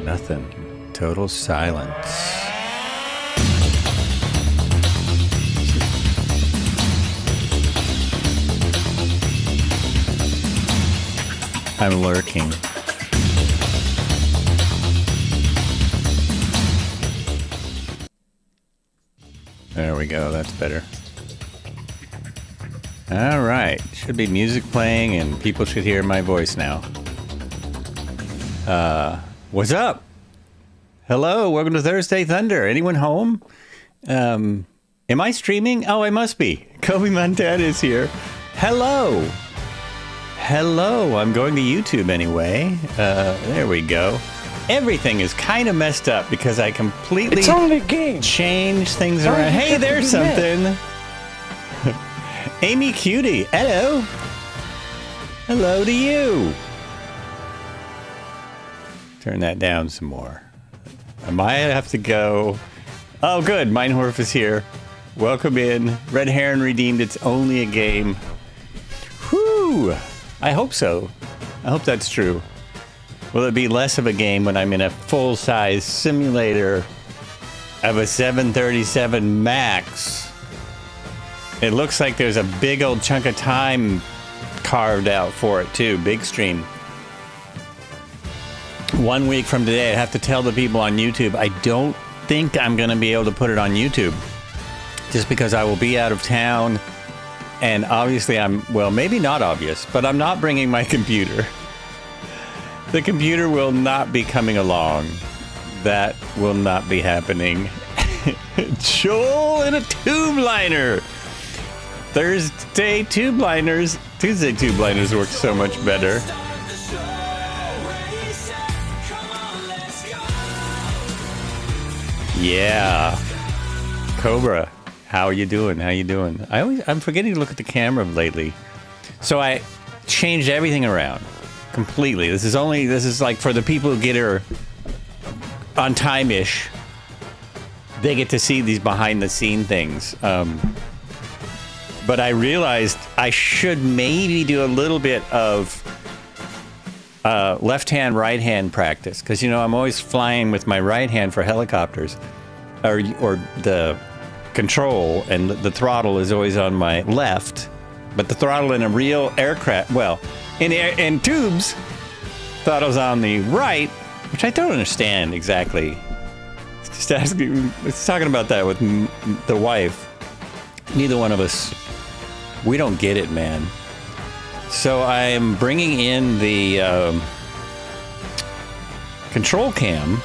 Nothing. Total silence. I'm lurking. There we go, that's better. Alright, should be music playing and people should hear my voice now. What's up? Hello, welcome to Thursday Thunder. Anyone home? Am I streaming? Oh, I must be. Kobe Montana is here. Hello. Hello, I'm going to YouTube anyway. There we go. Everything is kind of messed up because I completely changed things around. Hey, there's something. Amy Cutie, hello. Hello to you. Turn that down some more. I might have to go. Oh, good. Meinhorf is here. Welcome in. Red Heron redeemed. It's only a game. Whew. I hope so. I hope that's true. Will it be less of a game when I'm in a full-size simulator of a 737 MAX? It looks like there's a big old chunk of time carved out for it, too. Big stream. 1 week from today, I have to tell the people on YouTube, I don't think I'm going to be able to put it on YouTube. Just because I will be out of town. And obviously well, maybe not obvious, but I'm not bringing my computer. The computer will not be coming along. That will not be happening. Joel in a tube liner. Thursday tube liners. Tuesday tube liners work so much better. Yeah. Cobra. How are you doing? How you doing? I'm forgetting to look at the camera lately. So I changed everything around completely. This is like for the people who get her on time-ish. They get to see these behind-the-scene things. But I realized I should maybe do a little bit of left-hand, right-hand practice. Because, you know, I'm always flying with my right hand for helicopters. Or the control, and the throttle is always on my left. But the throttle in a real aircraft, well, in tubes, throttle's on the right, which I don't understand exactly. Just asking, it's talking about that with the wife. Neither one of us, we don't get it, man. So I'm bringing in the control cam.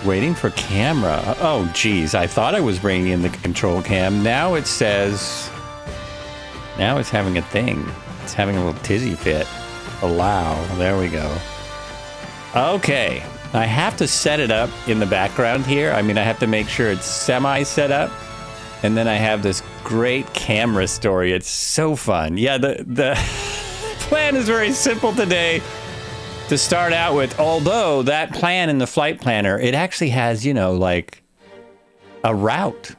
Waiting for camera. Oh, geez. I thought I was bringing in the control cam. Now it says... Now it's having a thing. It's having a little tizzy fit. Allow. There we go. Okay. I have to set it up in the background here. I mean, I have to make sure it's semi-set up. And then I have this great camera story. It's so fun. Yeah, the plan is very simple today. To start out with, although that plan in the flight planner, it actually has, you know, like a route.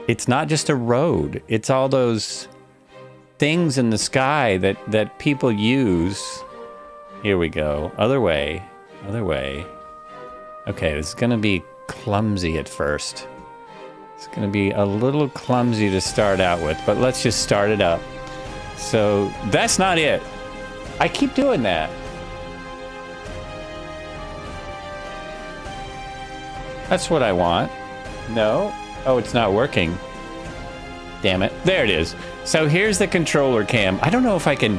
It's not just a road. It's all those things in the sky that people use. Here we go. Other way. Other way. Okay, this is going to be clumsy at first. It's going to be a little clumsy to start out with, but let's just start it up. So that's not it. I keep doing that. That's what I want. No? Oh, it's not working. Damn it. There it is. So here's the controller cam. I don't know if I can...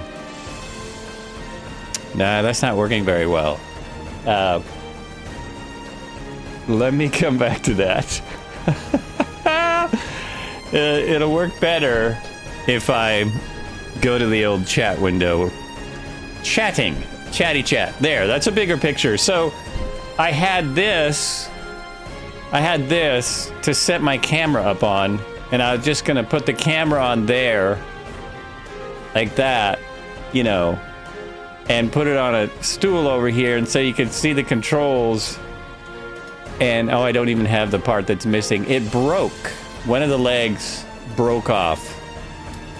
Nah, that's not working very well. Let me come back to that. It'll work better if I go to the old chat window. Chatting. Chatty chat. There, that's a bigger picture. So I had this to set my camera up on, and I was just going to put the camera on there, like that, you know, and put it on a stool over here, and so you could see the controls. And, oh, I don't even have the part that's missing. It broke. One of the legs broke off.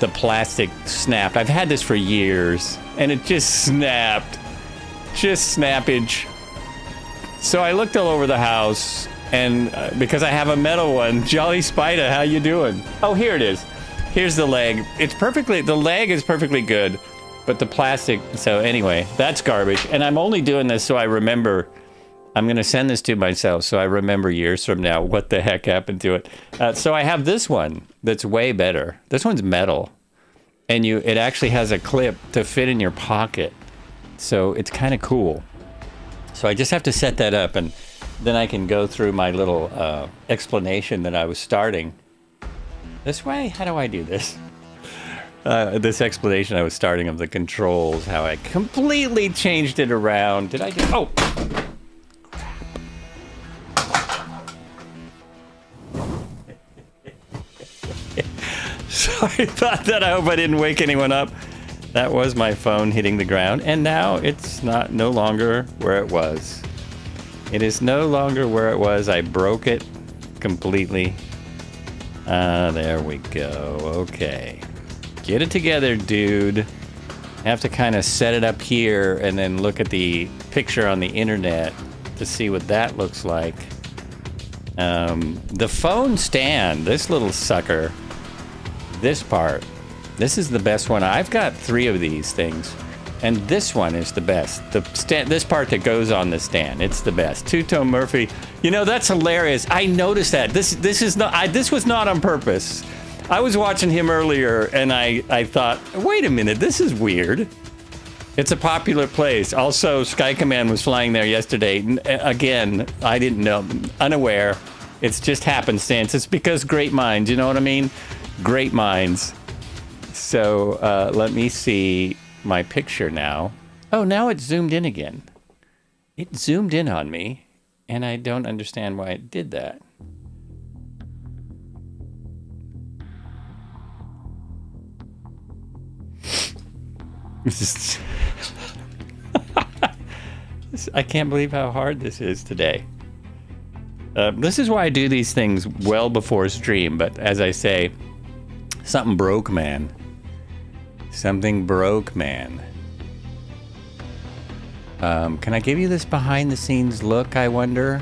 The plastic snapped. I've had this for years, and it just snapped. Just snappage. So I looked all over the house, and because I have a metal one, Jolly Spider, how you doing? Oh, here it is. Here's the leg. The leg is perfectly good, but the plastic, so anyway, that's garbage. And I'm only doing this so I remember, I'm gonna send this to myself so I remember years from now what the heck happened to it. So I have this one that's way better. This one's metal, and it actually has a clip to fit in your pocket. So it's kind of cool. So I just have to set that up, and then I can go through my little explanation that I was starting. This way? How do I do this? This explanation I was starting of the controls, how I completely changed it around. Did I do? Oh! Sorry about that. I hope I didn't wake anyone up. That was my phone hitting the ground, and now it's no longer where it was. It is no longer where it was. I broke it completely. There we go. Okay. Get it together, dude. I have to kind of set it up here and then look at the picture on the internet to see what that looks like. The phone stand, this little sucker, this part, this is the best one. I've got 3 of these things, and this one is the best. This part that goes on the stand, it's the best. Two-tone Murphy. You know, that's hilarious. I noticed that. This was not on purpose. I was watching him earlier, and I thought, wait a minute, this is weird. It's a popular place. Also, Sky Command was flying there yesterday. Again, I didn't know, unaware. It's just happenstance. It's because great minds, you know what I mean? Great minds. So let me see my picture now. Oh, now it's zoomed in again. It zoomed in on me, and I don't understand why it did that. I can't believe how hard this is today. This is why I do these things well before stream, but as I say, something broke, man. Something broke, man. Can I give you this behind the scenes look, I wonder?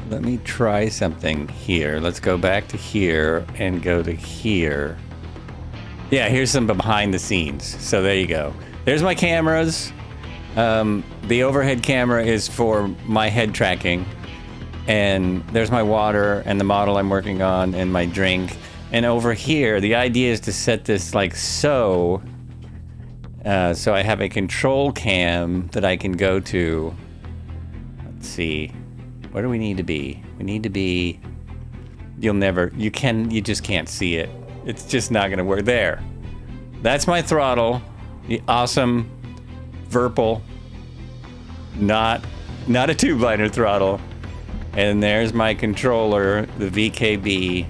Let me try something here. Let's go back to here and go to here. Yeah, here's some behind the scenes. So there you go. There's my cameras. The overhead camera is for my head tracking. And there's my water and the model I'm working on and my drink. And over here, the idea is to set this like so. So I have a control cam that I can go to. Let's see. Where do we need to be? We need to be... You just can't see it. It's just not gonna work. There. That's my throttle. The awesome Virpil. Not a tube liner throttle. And there's my controller, the VKB.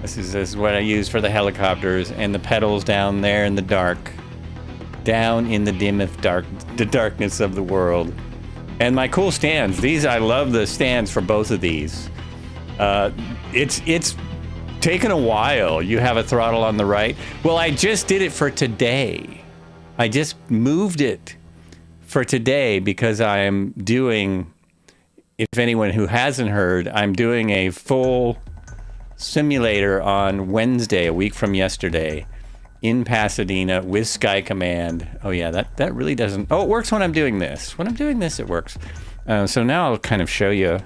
This is what I use for the helicopters, and the pedals down there in the dark. Down in the the darkness of the world. And my cool stands. I love the stands for both of these. It's taken a while. You have a throttle on the right. Well, I just did it for today. I just moved it for today because I am doing, if anyone who hasn't heard, I'm doing a full simulator on Wednesday, a week from yesterday, in Pasadena with Sky Command. Oh yeah, that really doesn't... Oh, it works when I'm doing this. When I'm doing this, it works. So now I'll kind of show you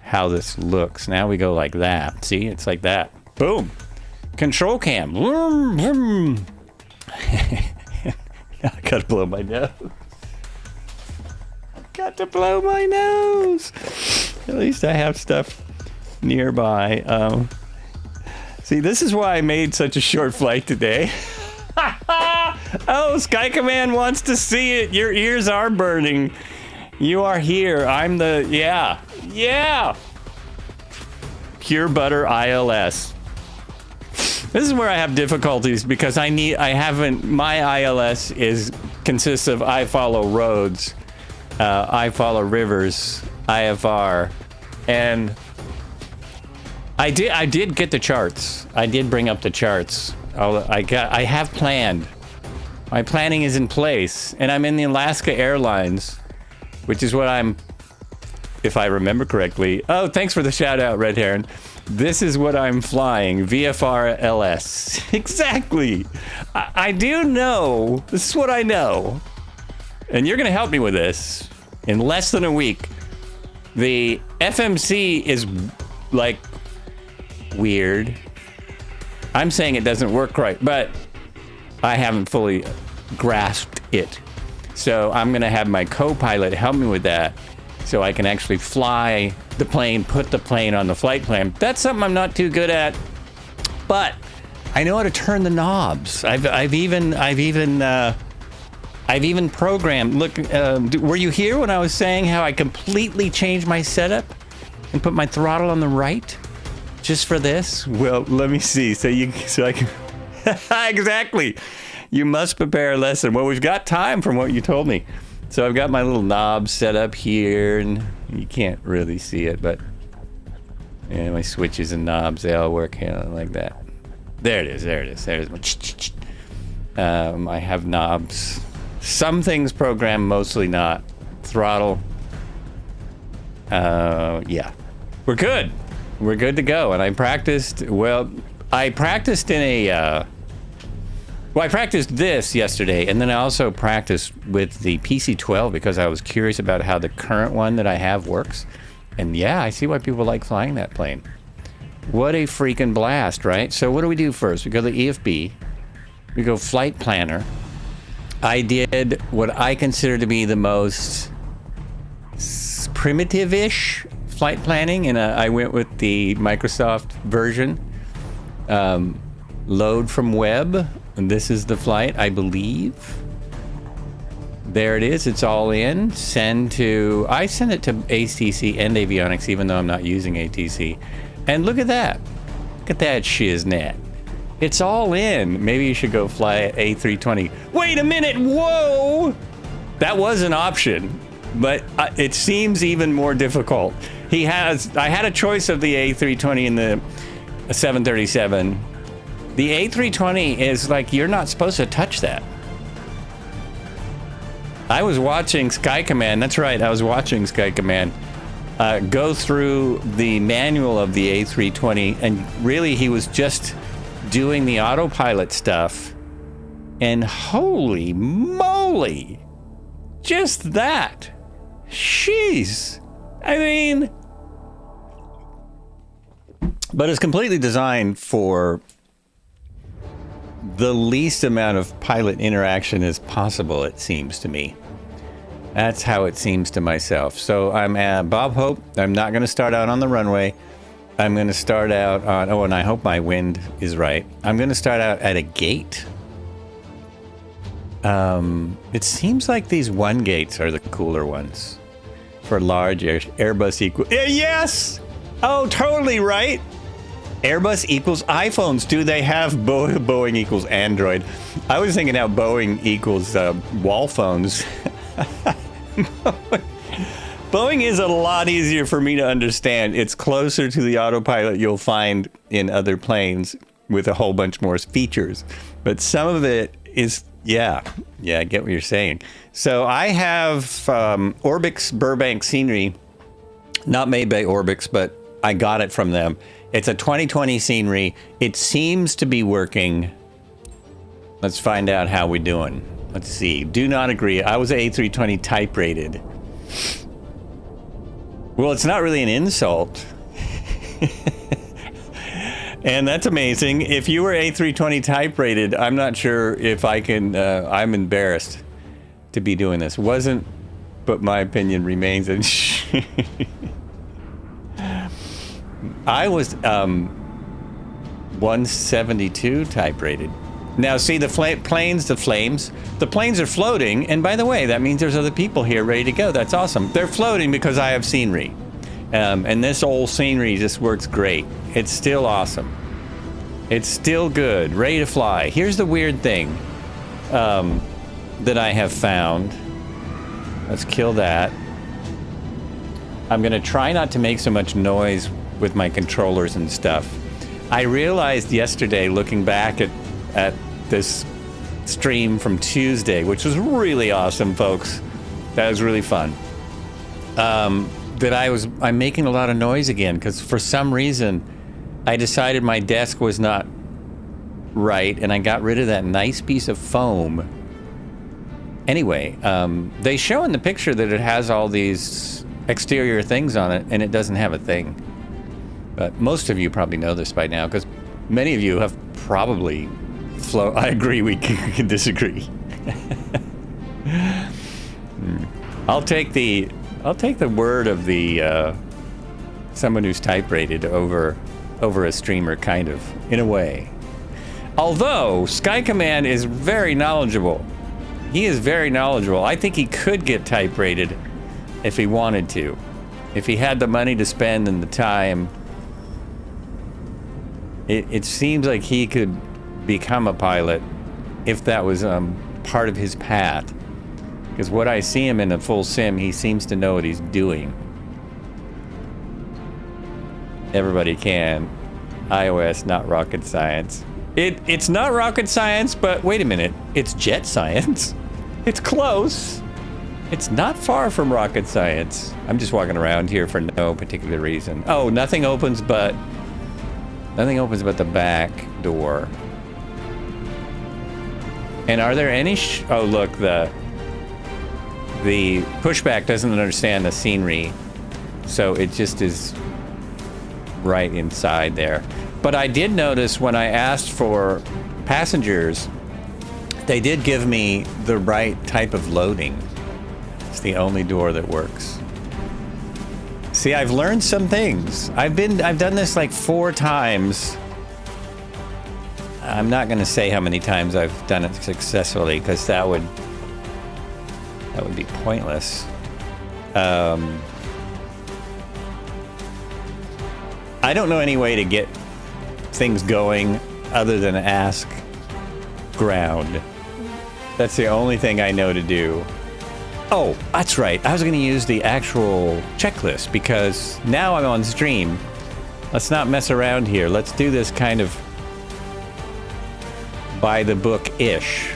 how this looks. Now we go like that. See, it's like that. Boom. Control cam. Vroom, vroom. I gotta blow my nose. Got to blow my nose. At least I have stuff nearby. See, this is why I made such a short flight today. Oh, Sky Command wants to see it. Your ears are burning. You are here. I'm the... Yeah. Pure Butter ILS. This is where I have difficulties because my ILS consists of I follow roads, I follow rivers, IFR, and I did get the charts. I did bring up the charts. I have planned My planning is in place, and I'm in the Alaska Airlines, which is what I'm, if I remember correctly. Oh, thanks for the shout out, Red Heron. This is what I'm flying, VFR LS. Exactly. I do know. This is what I know. And you're going to help me with this in less than a week. The FMC is like weird. I'm saying it doesn't work right, but I haven't fully grasped it. So I'm going to have my co-pilot help me with that so I can actually fly the plane, put the plane on the flight plan. That's something I'm not too good at, but I know how to turn the knobs. I've even programmed. Look, were you here when I was saying how I completely changed my setup and put my throttle on the right just for this? Well, let me see. So I can exactly. You must prepare a lesson. Well, we've got time from what you told me. So I've got my little knob set up here, and you can't really see it, but yeah, my switches and knobs, they all work like that. There it is. There's my I have knobs. Some things programmed, mostly not. Throttle. Yeah. We're good. We're good to go. And I practiced in a... Well, I practiced this yesterday, and then I also practiced with the PC-12 because I was curious about how the current one that I have works. And yeah, I see why people like flying that plane. What a freaking blast, right? So what do we do first? We go to the EFB. We go flight planner. I did what I consider to be the most primitive-ish flight planning, and I went with the Microsoft version. Load from web. And this is the flight, I believe. There it is. It's all in. I send it to ATC and Avionics, even though I'm not using ATC. And look at that. Look at that shiznit. It's all in. Maybe you should go fly A320. Wait a minute. Whoa. That was an option, but it seems even more difficult. I had a choice of the A320 and the 737. The A320 is like, you're not supposed to touch that. I was watching Sky Command, that's right, I was watching Sky Command go through the manual of the A320, and really he was just doing the autopilot stuff, and holy moly, just that. Jeez. I mean, but it's completely designed for the least amount of pilot interaction as possible, it seems to me. That's how it seems to myself. So I'm at Bob Hope. I'm not going to start out on the runway. I'm going to start out on, and I hope my wind is right. I'm going to start out at a gate. It seems like these one gates are the cooler ones for large Airbus equal. Yes! Oh, totally right. Airbus equals iPhones. Do they have Boeing equals Android? I was thinking how Boeing equals wall phones. Boeing is a lot easier for me to understand. It's closer to the autopilot you'll find in other planes with a whole bunch more features. But some of it is, yeah, I get what you're saying. So I have Orbix Burbank scenery, not made by Orbix, but I got it from them. It's a 2020 scenery. It seems to be working. Let's find out how we're doing. Let's see. Do not agree. I was A320 type rated. Well, it's not really an insult. And that's amazing. If you were A320 type rated, I'm not sure if I can, I'm embarrassed to be doing this. Wasn't, but my opinion remains. I was 172 type rated. Now see the planes are floating, and by the way, that means there's other people here ready to go. That's awesome. They're floating because I have scenery. And this old scenery just works great. It's still awesome. It's still good, ready to fly. Here's the weird thing that I have found. Let's kill that. I'm gonna try not to make so much noise with my controllers and stuff. I realized yesterday, looking back at this stream from Tuesday, which was really awesome, folks. That was really fun. I'm making a lot of noise again because for some reason I decided my desk was not right, and I got rid of that nice piece of foam. Anyway, they show in the picture that it has all these exterior things on it, and it doesn't have a thing. But most of you probably know this by now, because many of you have probably I agree, we can disagree. I'll take the word of the someone who's type rated over a streamer, kind of, in a way. Although Sky Command is very knowledgeable. He is very knowledgeable. I think he could get type rated if he wanted to. If he had the money to spend and the time. It seems like he could become a pilot if that was part of his path. Because what I see him in a full sim, he seems to know what he's doing. Everybody can. iOS, not rocket science. It's not rocket science, but wait a minute. It's jet science. It's close. It's not far from rocket science. I'm just walking around here for no particular reason. Oh, nothing opens but the back door. And are there any oh, look, the pushback doesn't understand the scenery, so it just is right inside there. But I did notice when I asked for passengers, they did give me the right type of loading. It's the only door that works. See, I've learned some things. I've done this like 4 times. I'm not going to say how many times I've done it successfully, because that would be pointless. I don't know any way to get things going other than ask ground. That's the only thing I know to do. Oh, that's right. I was going to use the actual checklist, because now I'm on stream. Let's not mess around here. Let's do this kind of by the book-ish.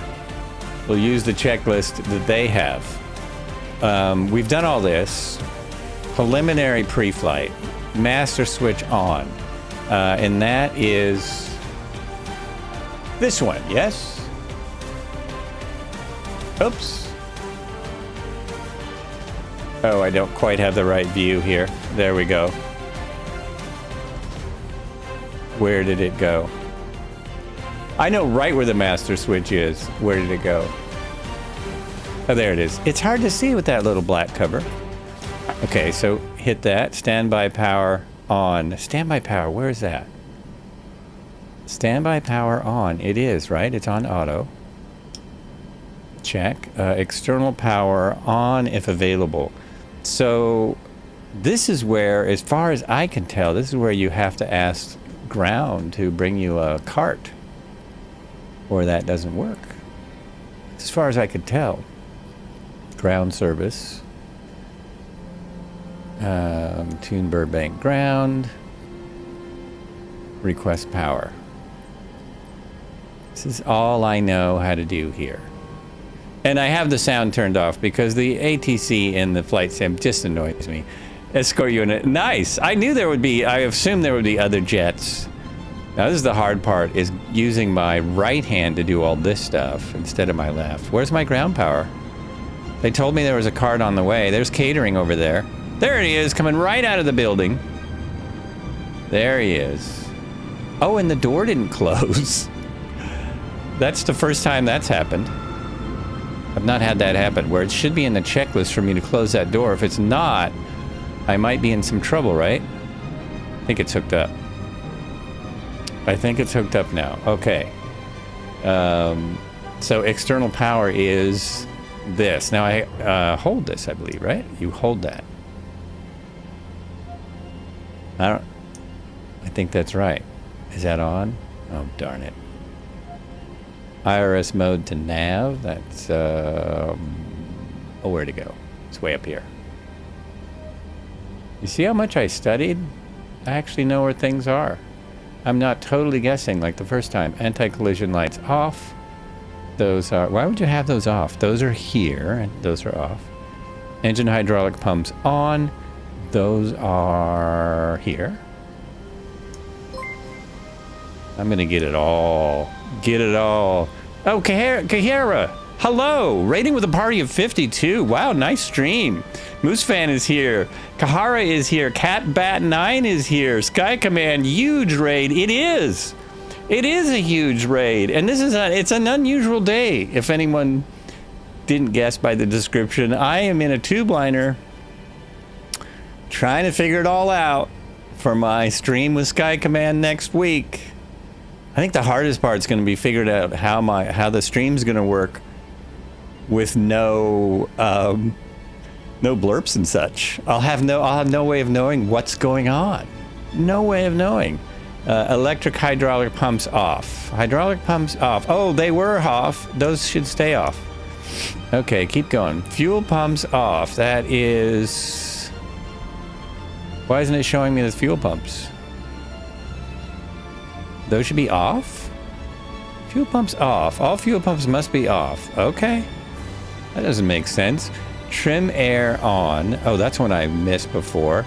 We'll use the checklist that they have. We've done all this. Preliminary pre-flight. Master switch on. And that is this one, yes? Oops. Oh, I don't quite have the right view here. There we go. Where did it go? I know right where the master switch is. Where did it go? Oh, there it is. It's hard to see with that little black cover. Okay, so hit that. Standby power on. Standby power, where is that? Standby power on. It is, right? It's on auto. Check. External power on if available. So this is where, as far as I can tell, this is where you have to ask ground to bring you a cart, or that doesn't work. As far as I could tell. Ground service. Tune Burbank ground. Request power. This is all I know how to do here. And I have the sound turned off because the ATC in the flight sim just annoys me. Escort unit. Nice! I knew there would be, I assumed there would be other jets. Now this is the hard part, is using my right hand to do all this stuff instead of my left. Where's my ground power? They told me there was a cart on the way. There's catering over there. There he is, coming right out of the building. There he is. Oh, and the door didn't close. That's the first time that's happened. I've not had that happen, where it should be in the checklist for me to close that door. If it's not, I might be in some trouble, right? I think it's hooked up. I think it's hooked up now. Okay. So external power is this. Now I hold this, I believe, right? You hold that. I think that's right. Is that on? Oh, darn it. IRS mode to nav. That's, oh, where to go? It's way up here. You see how much I studied? I actually know where things are. I'm not totally guessing like the first time. Anti-collision lights off. those are. Why would you have those off? Those are here, and those are off. Engine hydraulic pumps on. Those are here. I'm gonna get it all. Get it all. Oh, Kahara. Hello. Rating with a party of 52. Wow, nice stream. Moose Fan is here. Kahara is here. Cat Bat 9 is here. Sky Command, huge raid. It is. It is a huge raid. And this is it's an unusual day. If anyone didn't guess by the description, I am in a tube liner trying to figure it all out for my stream with Sky Command next week. I think the hardest part is going to be figuring out how the stream's going to work with no blurps and such. I'll have no way of knowing what's going on. No way of knowing. Electric hydraulic pumps off. Hydraulic pumps off. Oh, they were off. Those should stay off. Okay, keep going. Fuel pumps off. That is... Why isn't it showing me the fuel pumps? Those should be off? Fuel pumps off. All fuel pumps must be off. Okay. That doesn't make sense. Trim air on. Oh, that's one I missed before.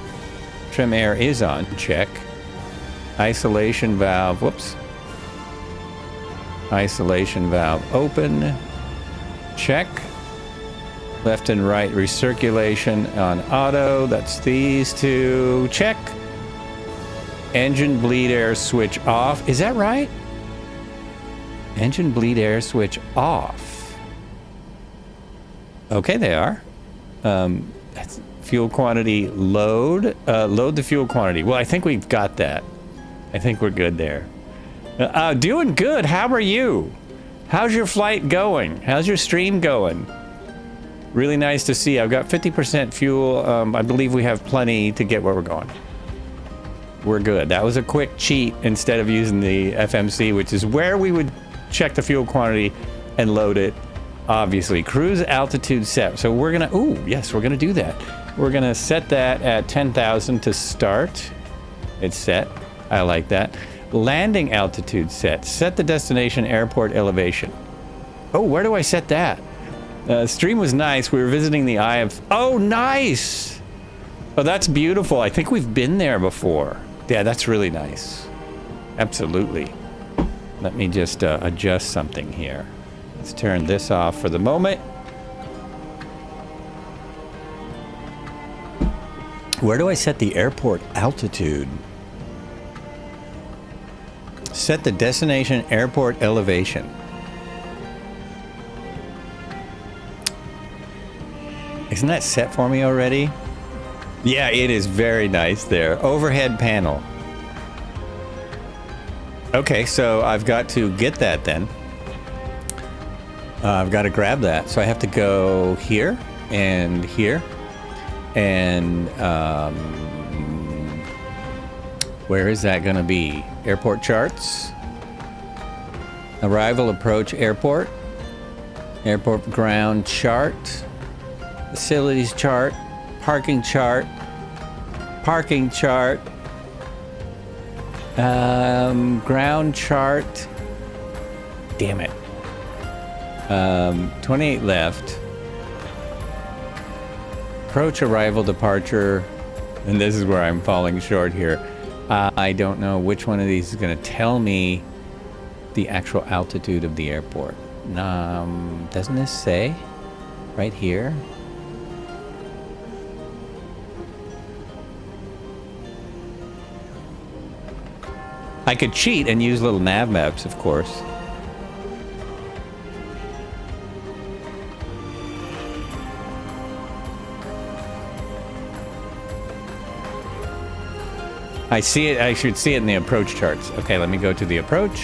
Trim air is on. Check. Isolation valve. Whoops. Isolation valve open. Check. Left and right recirculation on auto. That's these two. Check. Engine bleed air switch off. Is that right? Engine bleed air switch off. Okay, they are. That's fuel quantity load. Load the fuel quantity. Well, I think we've got that. I think we're good there. Doing good. How are you? How's your flight going? How's your stream going? Really nice to see. I've got 50% fuel. I believe we have plenty to get where we're going. We're good. That was a quick cheat instead of using the FMC, which is where we would check the fuel quantity and load it. Obviously, cruise altitude set. So we're gonna, ooh, yes, we're gonna do that. We're gonna set that at 10,000 to start. It's set. I like that. Landing altitude set. Set the destination airport elevation. Oh, where do I set that? Stream was nice. We were visiting the Eye of... Oh, nice! Oh, that's beautiful. I think we've been there before. Yeah, that's really nice. Absolutely. Let me just adjust something here. Let's turn this off for the moment. Where do I set the airport altitude? Set the destination airport elevation. Isn't that set for me already? Yeah, it is very nice there. Overhead panel. Okay, so I've got to get that then. I've got to grab that. So I have to go here and here. And where is that going to be? Airport charts. Arrival, approach, airport. Airport ground chart. Facilities chart. Parking chart. Parking chart. Ground chart. Damn it. 28 left. Approach, arrival, departure. And this is where I'm falling short here. I don't know which one of these is going to tell me the actual altitude of the airport. Doesn't this say right here? I could cheat and use little nav maps, of course. I see it. I should see it in the approach charts. Okay, let me go to the approach.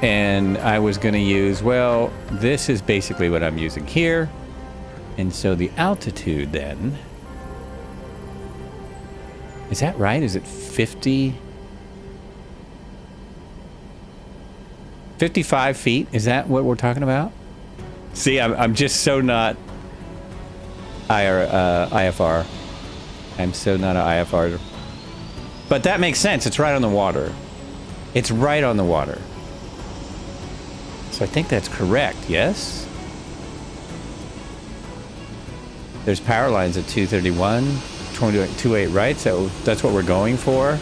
And I was going to use, well, this is basically what I'm using here. And so the altitude then. Is that right? Is it 50? 55 feet? Is that what we're talking about? See, I'm just so not IFR. I'm so not an IFR. But that makes sense. It's right on the water. It's right on the water. So I think that's correct, yes? There's power lines at 231, 28 right, so that's what we're going for.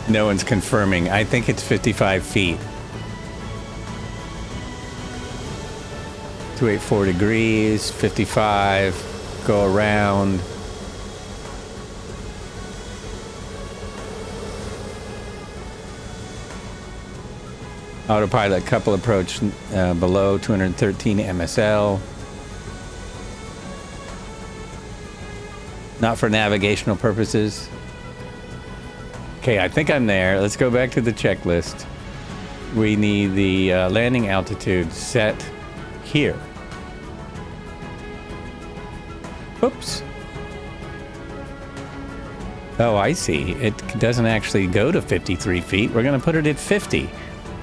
No one's confirming. I think it's 55 feet. 284 degrees, 55, go around. Autopilot couple approach below 213 MSL. Not for navigational purposes. Okay, I think I'm there. Let's go back to the checklist. We need the landing altitude set here. Oops. Oh, I see. It doesn't actually go to 53 feet. We're going to put it at 50.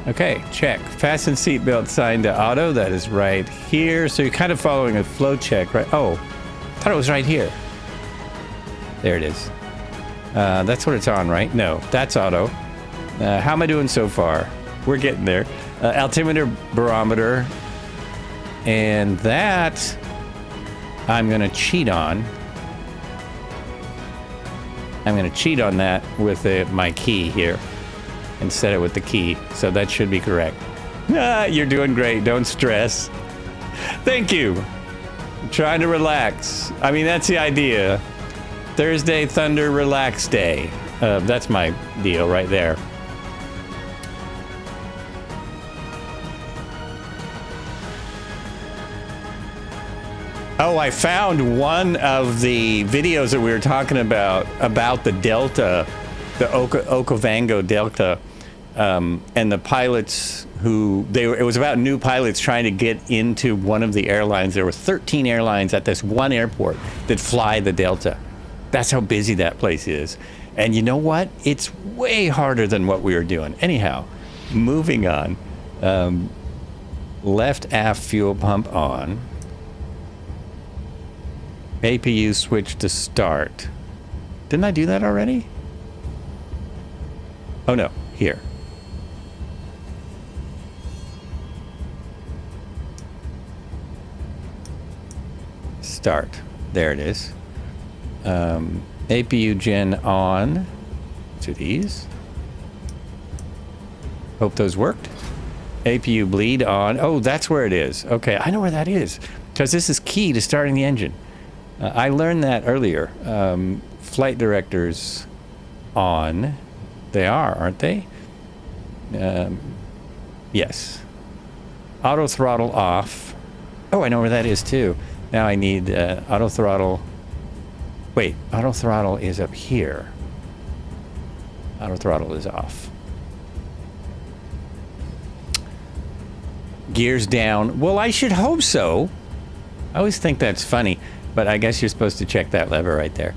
Okay, check. Fasten seatbelt sign to auto. That is right here. So you're kind of following a flow check, right? Oh, I thought it was right here. There it is. That's what it's on, right? No, that's auto. How am I doing so far? We're getting there. Altimeter, barometer. And that I'm going to cheat on. I'm going to cheat on that with my key here and set it with the key. So that should be correct. You're doing great. Don't stress. Thank you. I'm trying to relax. I mean, that's the idea. Thursday Thunder Relax Day. That's my deal right there. Oh, I found one of the videos that we were talking about the Delta, the Okavango Delta, and the pilots it was about new pilots trying to get into one of the airlines. There were 13 airlines at this one airport that fly the Delta. That's how busy that place is. And you know what? It's way harder than what we were doing. Anyhow, moving on. Left aft fuel pump on. APU switch to start. Didn't I do that already? Oh no, here. Start. There it is. APU gen on to these. Hope those worked. APU bleed on. Oh, that's where it is. Okay, I know where that is because this is key to starting the engine. I learned that earlier. Flight directors on. They are, aren't they? Yes. Auto throttle off. Oh, I know where that is too. Now I need auto throttle. Wait, auto throttle is up here. Auto throttle is off. Gears down. Well, I should hope so. I always think that's funny, but I guess you're supposed to check that lever right there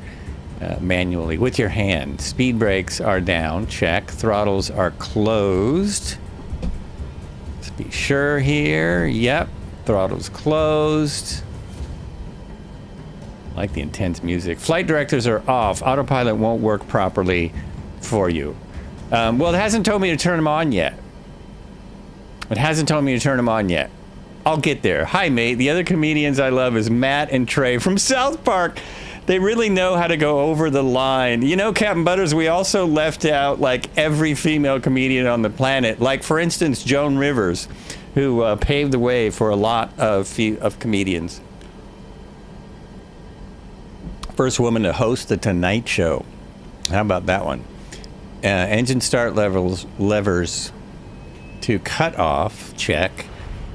manually with your hand. Speed brakes are down. Check. Throttles are closed. Let's be sure here. Yep. Throttles closed. Like the intense music. Flight directors are off. Autopilot won't work properly for you. Well, it hasn't told me to turn them on yet. It hasn't told me to turn them on yet. I'll get there. Hi, mate. The other comedians I love is Matt and Trey from South Park. They really know how to go over the line. You know, Captain Butters, we also left out like every female comedian on the planet. Like, for instance, Joan Rivers, who paved the way for a lot of comedians. First woman to host the Tonight Show. How about that one? Engine start levers to cut off. Check.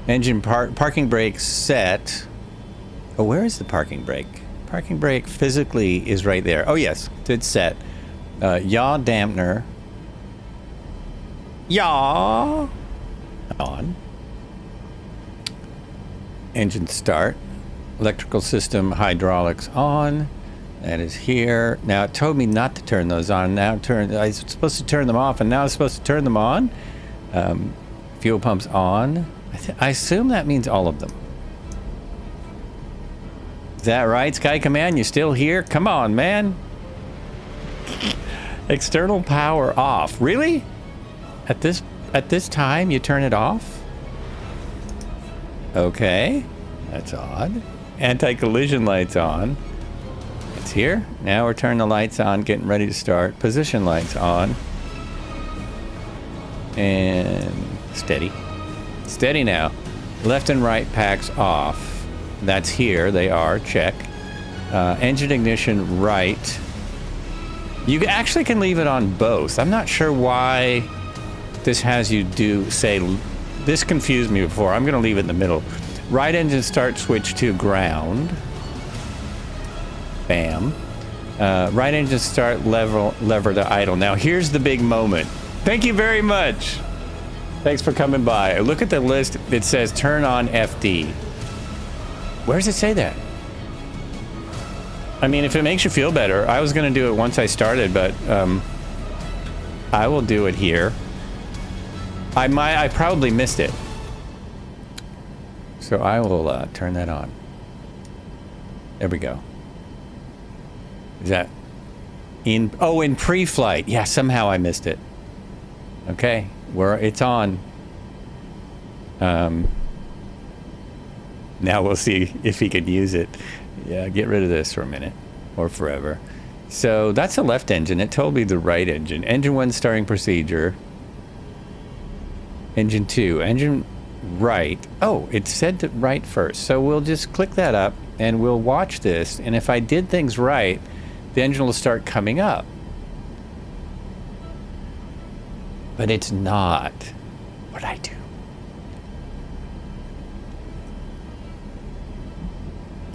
Engine parking brake set. Oh, where is the parking brake? Parking brake physically is right there. Oh, yes. It's set. Yaw dampener. Yaw. On. Engine start. Electrical system hydraulics on. That is here. Now it told me not to turn those on. Now I was supposed to turn them off, and now I'm supposed to turn them on. Fuel pumps on. I assume that means all of them. that right, Sky Command? You still here? Come on, man. External power off. Really? At this time, you turn it off? Okay. That's odd. Anti-collision lights on. It's here. Now we're turning the lights on, getting ready to start. Position lights on. And steady. Steady now. Left and right packs off. That's here. They are. Check. Engine ignition right. You actually can leave it on both. I'm not sure why this has you say... This confused me before. I'm going to leave it in the middle. Right engine start switch to ground. Bam. Right engine start lever to idle. Now here's the big moment. Thank you very much. Thanks for coming by. Look at the list. It says turn on FD. Where does it say that? I mean, if it makes you feel better, I was going to do it once I started, but I will do it here. I probably missed it. So I will turn that on. There we go. Is that in pre-flight? Yeah, somehow I missed it. Okay, it's on. Now we'll see if he can use it. Yeah, get rid of this for a minute or forever. So that's the left engine. It told me the right engine. Engine 1 starting procedure. Engine 2. Engine right. Oh, it said to right first. So we'll just click that up and we'll watch this. And if I did things right, the engine will start coming up. But it's not. What'd I do?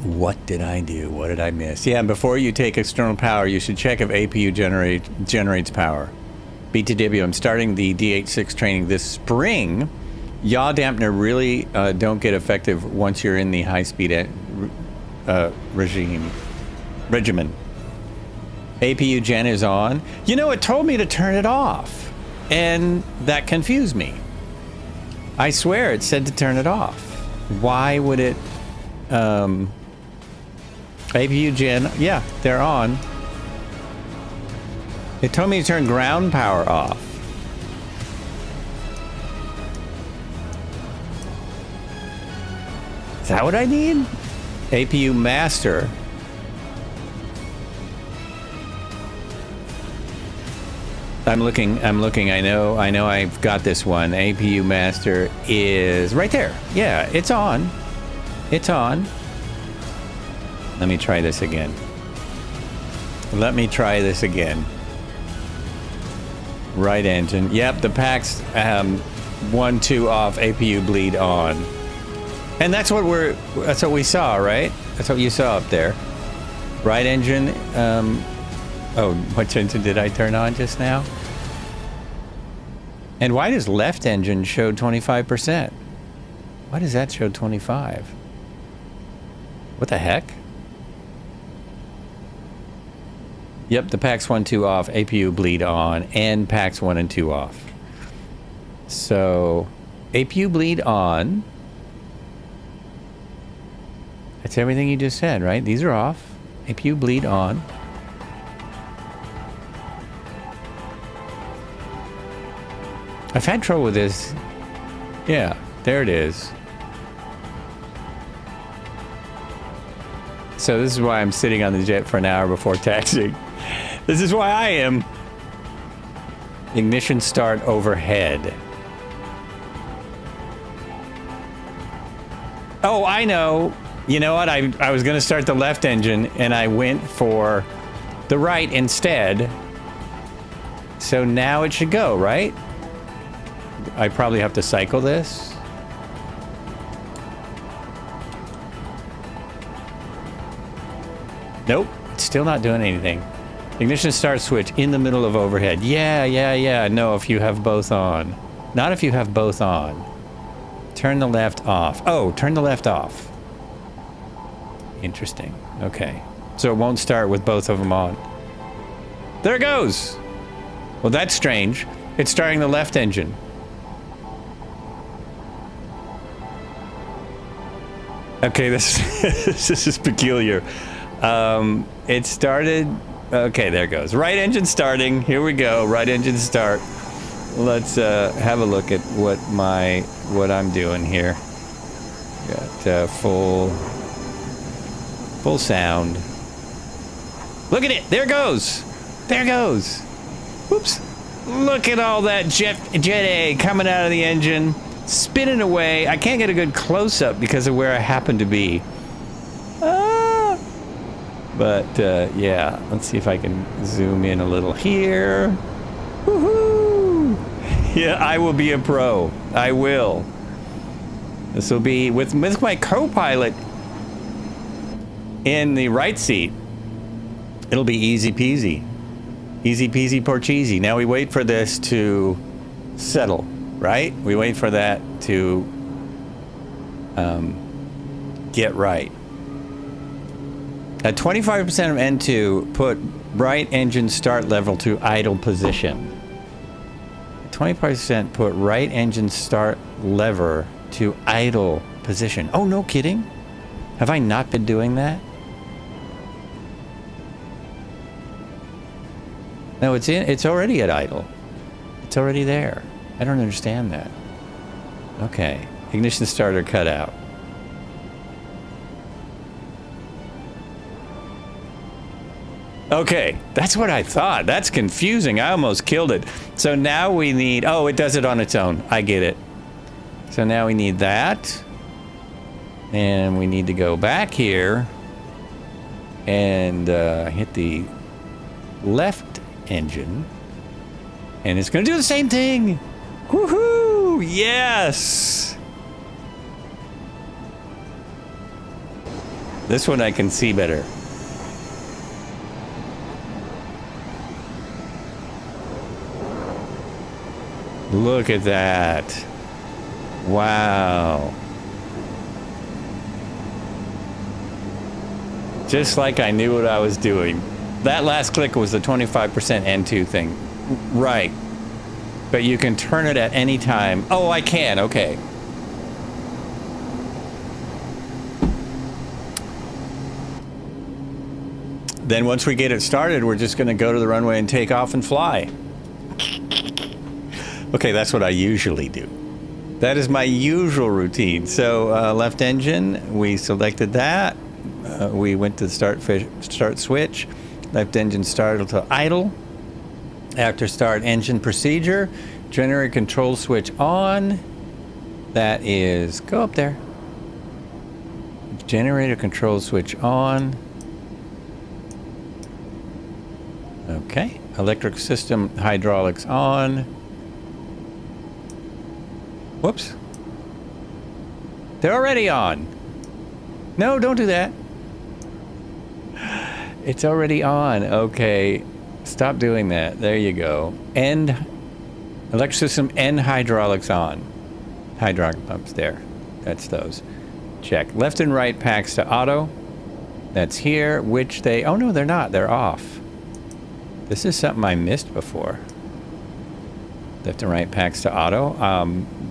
What did I do? What did I miss? Yeah, before you take external power, you should check if APU generates power. B2W, I'm starting the DH6 training this spring. Yaw dampener really don't get effective once you're in the high-speed regimen. APU gen is on. You know, it told me to turn it off, and that confused me. I swear it said to turn it off. Why would it... APU gen, yeah, they're on. It told me to turn ground power off. Is that what I need? APU master. I'm looking, I know I've got this one. APU master is right there. Yeah, it's on. It's on. Let me try this again. Right engine. Yep, the packs 1, 2 off, APU bleed on. And that's what we saw, right? That's what you saw up there. Right engine. Oh, which engine did I turn on just now? And why does left engine show 25%? Why does that show 25? What the heck? Yep, the packs 1, 2 off, APU bleed on, and packs 1 and 2 off. So, APU bleed on. That's everything you just said, right? These are off. APU bleed on. I've had trouble with this. Yeah, there it is. So this is why I'm sitting on the jet for an hour before taxiing. This is why I am. Ignition start overhead. Oh, I know. You know what? I was going to start the left engine, and I went for the right instead. So now it should go, right? I probably have to cycle this. Nope, it's still not doing anything. Ignition start switch in the middle of overhead. Yeah. No, if you have both on. Not if you have both on. Turn the left off. Oh, turn the left off. Interesting. Okay. So it won't start with both of them on. There it goes. Well, that's strange. It's starting the left engine. Okay, this this is peculiar. It started. Okay, there it goes. Right engine starting. Here we go. Right engine start. Let's have a look at what I'm doing here. Got full sound. Look at it. There it goes. There it goes. Whoops. Look at all that jet A coming out of the engine, spinning away. I can't get a good close-up because of where I happen to be. But yeah, let's see if I can zoom in a little here. Woohoo! Yeah, I will be a pro. I will. This will be with my co-pilot in the right seat. It'll be easy peasy. Easy peasy porcheesy. Now we wait for this to settle, right? We wait for that to get right. At 25% of N2, put right engine start level to idle position. 25% put right engine start lever to idle position. Oh, no kidding. Have I not been doing that? No, it's already at idle. It's already there. I don't understand that. Okay. Ignition starter cut out. Okay, that's what I thought. That's confusing. I almost killed it. So now we need... Oh, it does it on its own. I get it. So now we need that. And we need to go back here and hit the left engine. And it's going to do the same thing. Woohoo! Yes! This one I can see better. Look at that. Wow. Just like I knew what I was doing. That last click was the 25% N2 thing. Right. But you can turn it at any time. Oh, I can. Okay. Then once we get it started, we're just going to go to the runway and take off and fly. Okay, that's what I usually do. That is my usual routine. So left engine, we selected that. We went to the start switch. Left engine started to idle. After start engine procedure, generator control switch on. That is, go up there. Generator control switch on. Okay, electric system hydraulics on. Whoops. They're already on. No, don't do that. It's already on. Okay. Stop doing that. There you go. End. Electric system and hydraulics on. Hydraulic pumps there. That's those. Check. Left and right packs to auto. That's here, which they... Oh, no, they're not. They're off. This is something I missed before. Left and right packs to auto.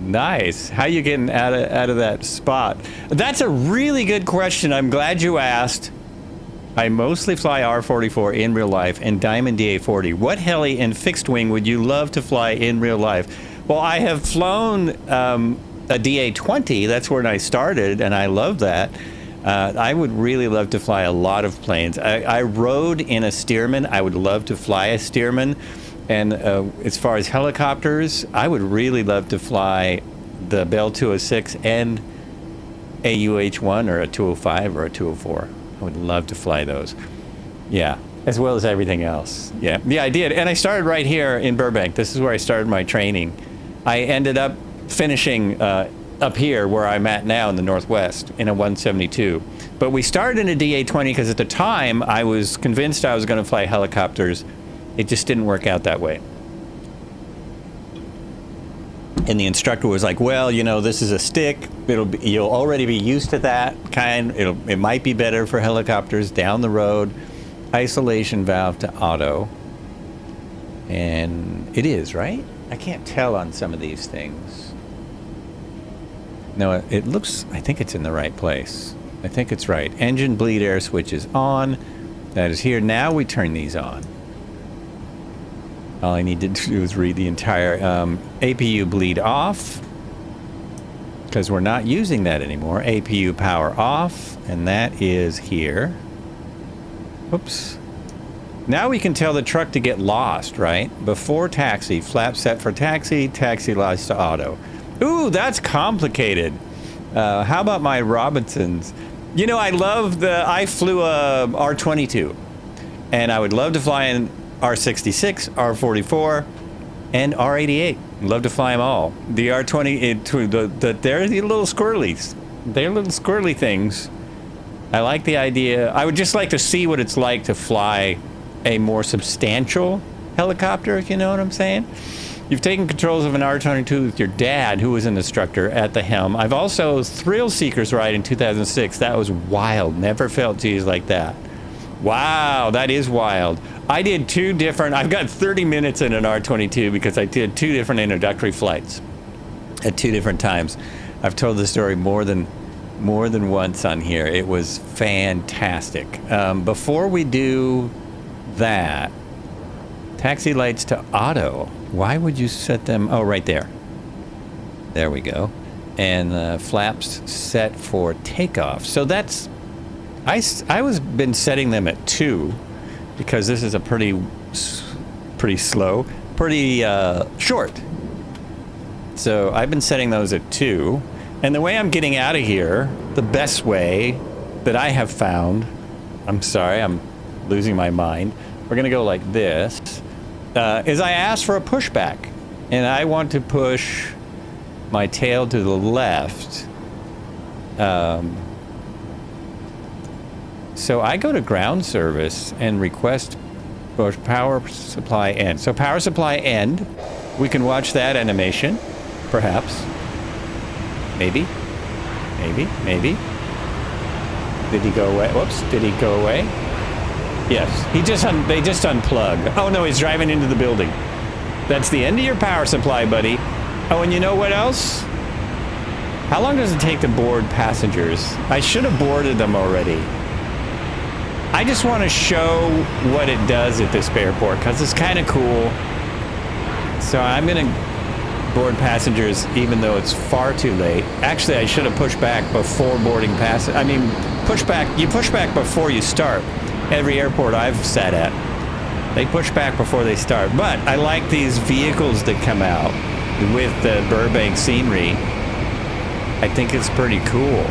Nice. How you getting out of that spot? That's a really good question. I'm glad you asked. I mostly fly R44 in real life and Diamond DA40. What heli and fixed wing would you love to fly in real life? Well, I have flown a DA20. That's where I started, and I love that. I would really love to fly a lot of planes. I rode in a Stearman. I would love to fly a Stearman. And as far as helicopters, I would really love to fly the Bell 206 and a UH-1 or a 205 or a 204. I would love to fly those. Yeah, as well as everything else. Yeah, I did. And I started right here in Burbank. This is where I started my training. I ended up finishing up here where I'm at now in the Northwest in a 172. But we started in a DA-20 because at the time I was convinced I was going to fly helicopters. It just didn't work out that way. And the instructor was like, well, you know, this is a stick. You'll already be used to that kind. It might be better for helicopters down the road. Isolation valve to auto. And it is, right? I can't tell on some of these things. No, it looks, I think it's in the right place. I think it's right. Engine bleed air switch is on. That is here. Now we turn these on. All I need to do is read the entire APU bleed off, because we're not using that anymore. APU power off, and that is here. Oops. Now we can tell the truck to get lost, right? Before taxi, flap set for taxi, taxi lights to auto. Ooh, that's complicated. How about my Robinsons? You know, I flew a R22, and I would love to fly an R66, R44, and R88. Love to fly them all. The R20, they're the little squirrelies. They're little squirrely things. I like the idea. I would just like to see what it's like to fly a more substantial helicopter, if you know what I'm saying. You've taken controls of an R22 with your dad, who was an instructor, at the helm. I've also Thrill Seekers ride in 2006. That was wild. Never felt G's like that. Wow, that is wild. I did I've got 30 minutes in an R22 because I did 2 different introductory flights at 2 different times. I've told the story more than once on here. It was fantastic. Before we do that, taxi lights to auto. Why would you set them? Oh, right there. There we go. And flaps set for takeoff. So that's, I was been setting them at 2 because this is a pretty slow, pretty short. So I've been setting those at 2. And the way I'm getting out of here, the best way that I have found, I'm sorry, I'm losing my mind. We're going to go like this, is I asked for a pushback. And I want to push my tail to the left. So I go to ground service and request power supply end. So power supply end. We can watch that animation, perhaps. Maybe. Did he go away? Whoops, did he go away? Yes, they just unplug. Oh no, he's driving into the building. That's the end of your power supply, buddy. Oh, and you know what else? How long does it take to board passengers? I should have boarded them already. I just want to show what it does at this airport because it's kind of cool. So I'm going to board passengers even though it's far too late. Actually, I should have pushed back before boarding passengers. I mean, you push back before you start. Every airport I've sat at, they push back before they start. But I like these vehicles that come out with the Burbank scenery. I think it's pretty cool.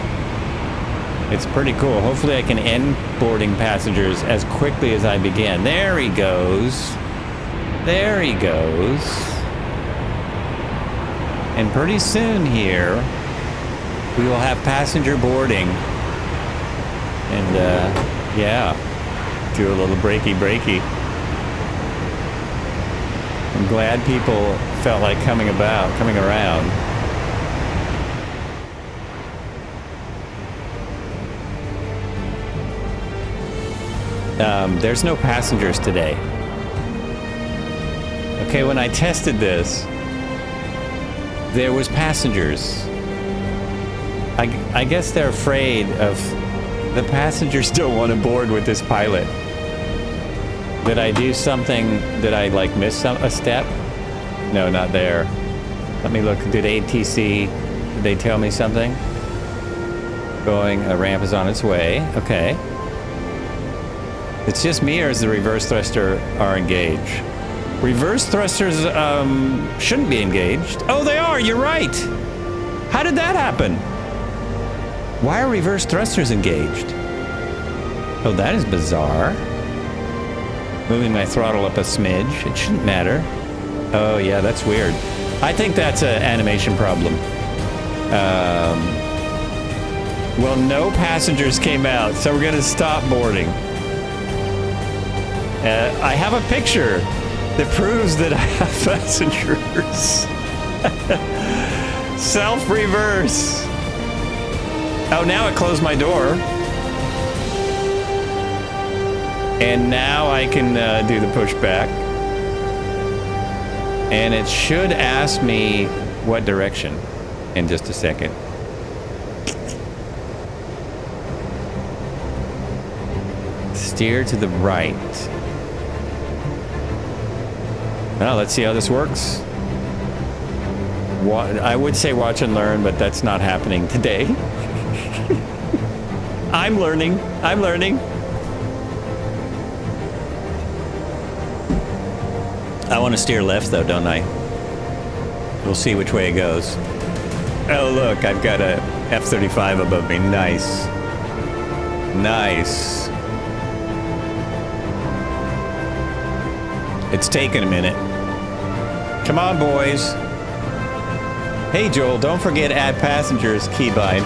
It's pretty cool. Hopefully I can end boarding passengers as quickly as I begin. There he goes. There he goes. And pretty soon here, we will have passenger boarding. And, yeah, do a little breaky. I'm glad people felt like coming around. There's no passengers today. Okay, when I tested this, there was passengers. I guess they're afraid of the passengers don't want to board with this pilot. Did I do something? Did I like miss a step? No, not there. Let me look. Did they tell me something? A ramp is on its way. Okay. It's just me, or is the reverse thruster are engaged? Reverse thrusters shouldn't be engaged. Oh, they are. You're right. How did that happen? Why are reverse thrusters engaged? Oh, that is bizarre. Moving my throttle up a smidge. It shouldn't matter. Oh, yeah, that's weird. I think that's an animation problem. Well, no passengers came out, so we're going to stop boarding. I have a picture that proves that I have passengers. Self-reverse. Oh, now it closed my door. And now I can do the pushback. And it should ask me what direction in just a second. Steer to the right. Well, let's see how this works. I would say watch and learn, but that's not happening today. I'm learning. I'm learning. I want to steer left, though, don't I? We'll see which way it goes. Oh, look, I've got a F-35 above me. Nice. Nice. It's taken a minute. Come on, boys. Hey, Joel, don't forget add passengers, keybind.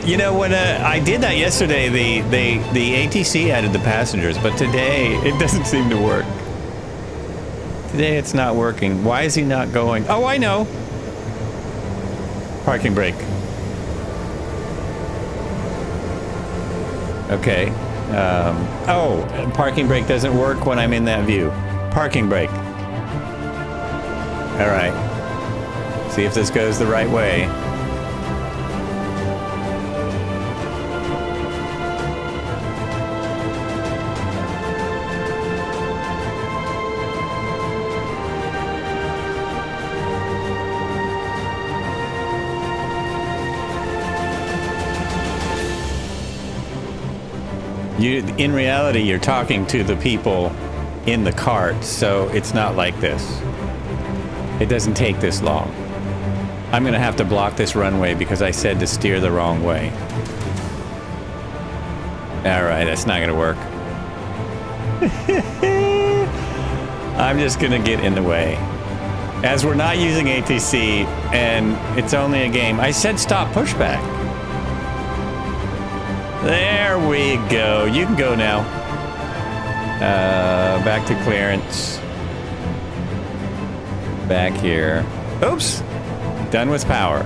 You know, when I did that yesterday, the ATC added the passengers, but today it doesn't seem to work. Today it's not working. Why is he not going? Oh, I know. Parking brake. Okay. Oh, parking brake doesn't work when I'm in that view. Parking brake. All right. See if this goes the right way. In reality, you're talking to the people in the cart, so it's not like this. It doesn't take this long. I'm going to have to block this runway because I said to steer the wrong way. All right, that's not going to work. I'm just going to get in the way. As we're not using ATC and it's only a game, I said stop pushback. There we go. You can go now. Back to clearance. Back here. Oops. Done with power.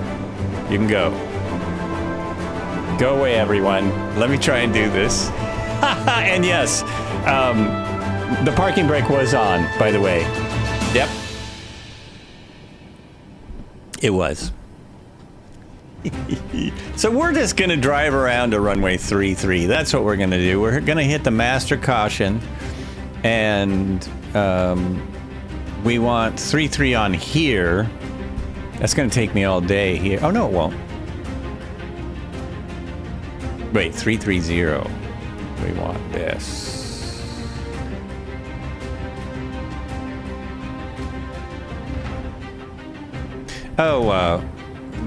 You can go. Go away, everyone. Let me try and do this. And yes, the parking brake was on, by the way. Yep. It was. So we're just going to drive around to runway 33. That's what we're going to do. We're going to hit the master caution, and we want 33 on here. That's going to take me all day here. Oh, no, it won't. Wait, 330. We want this. Oh,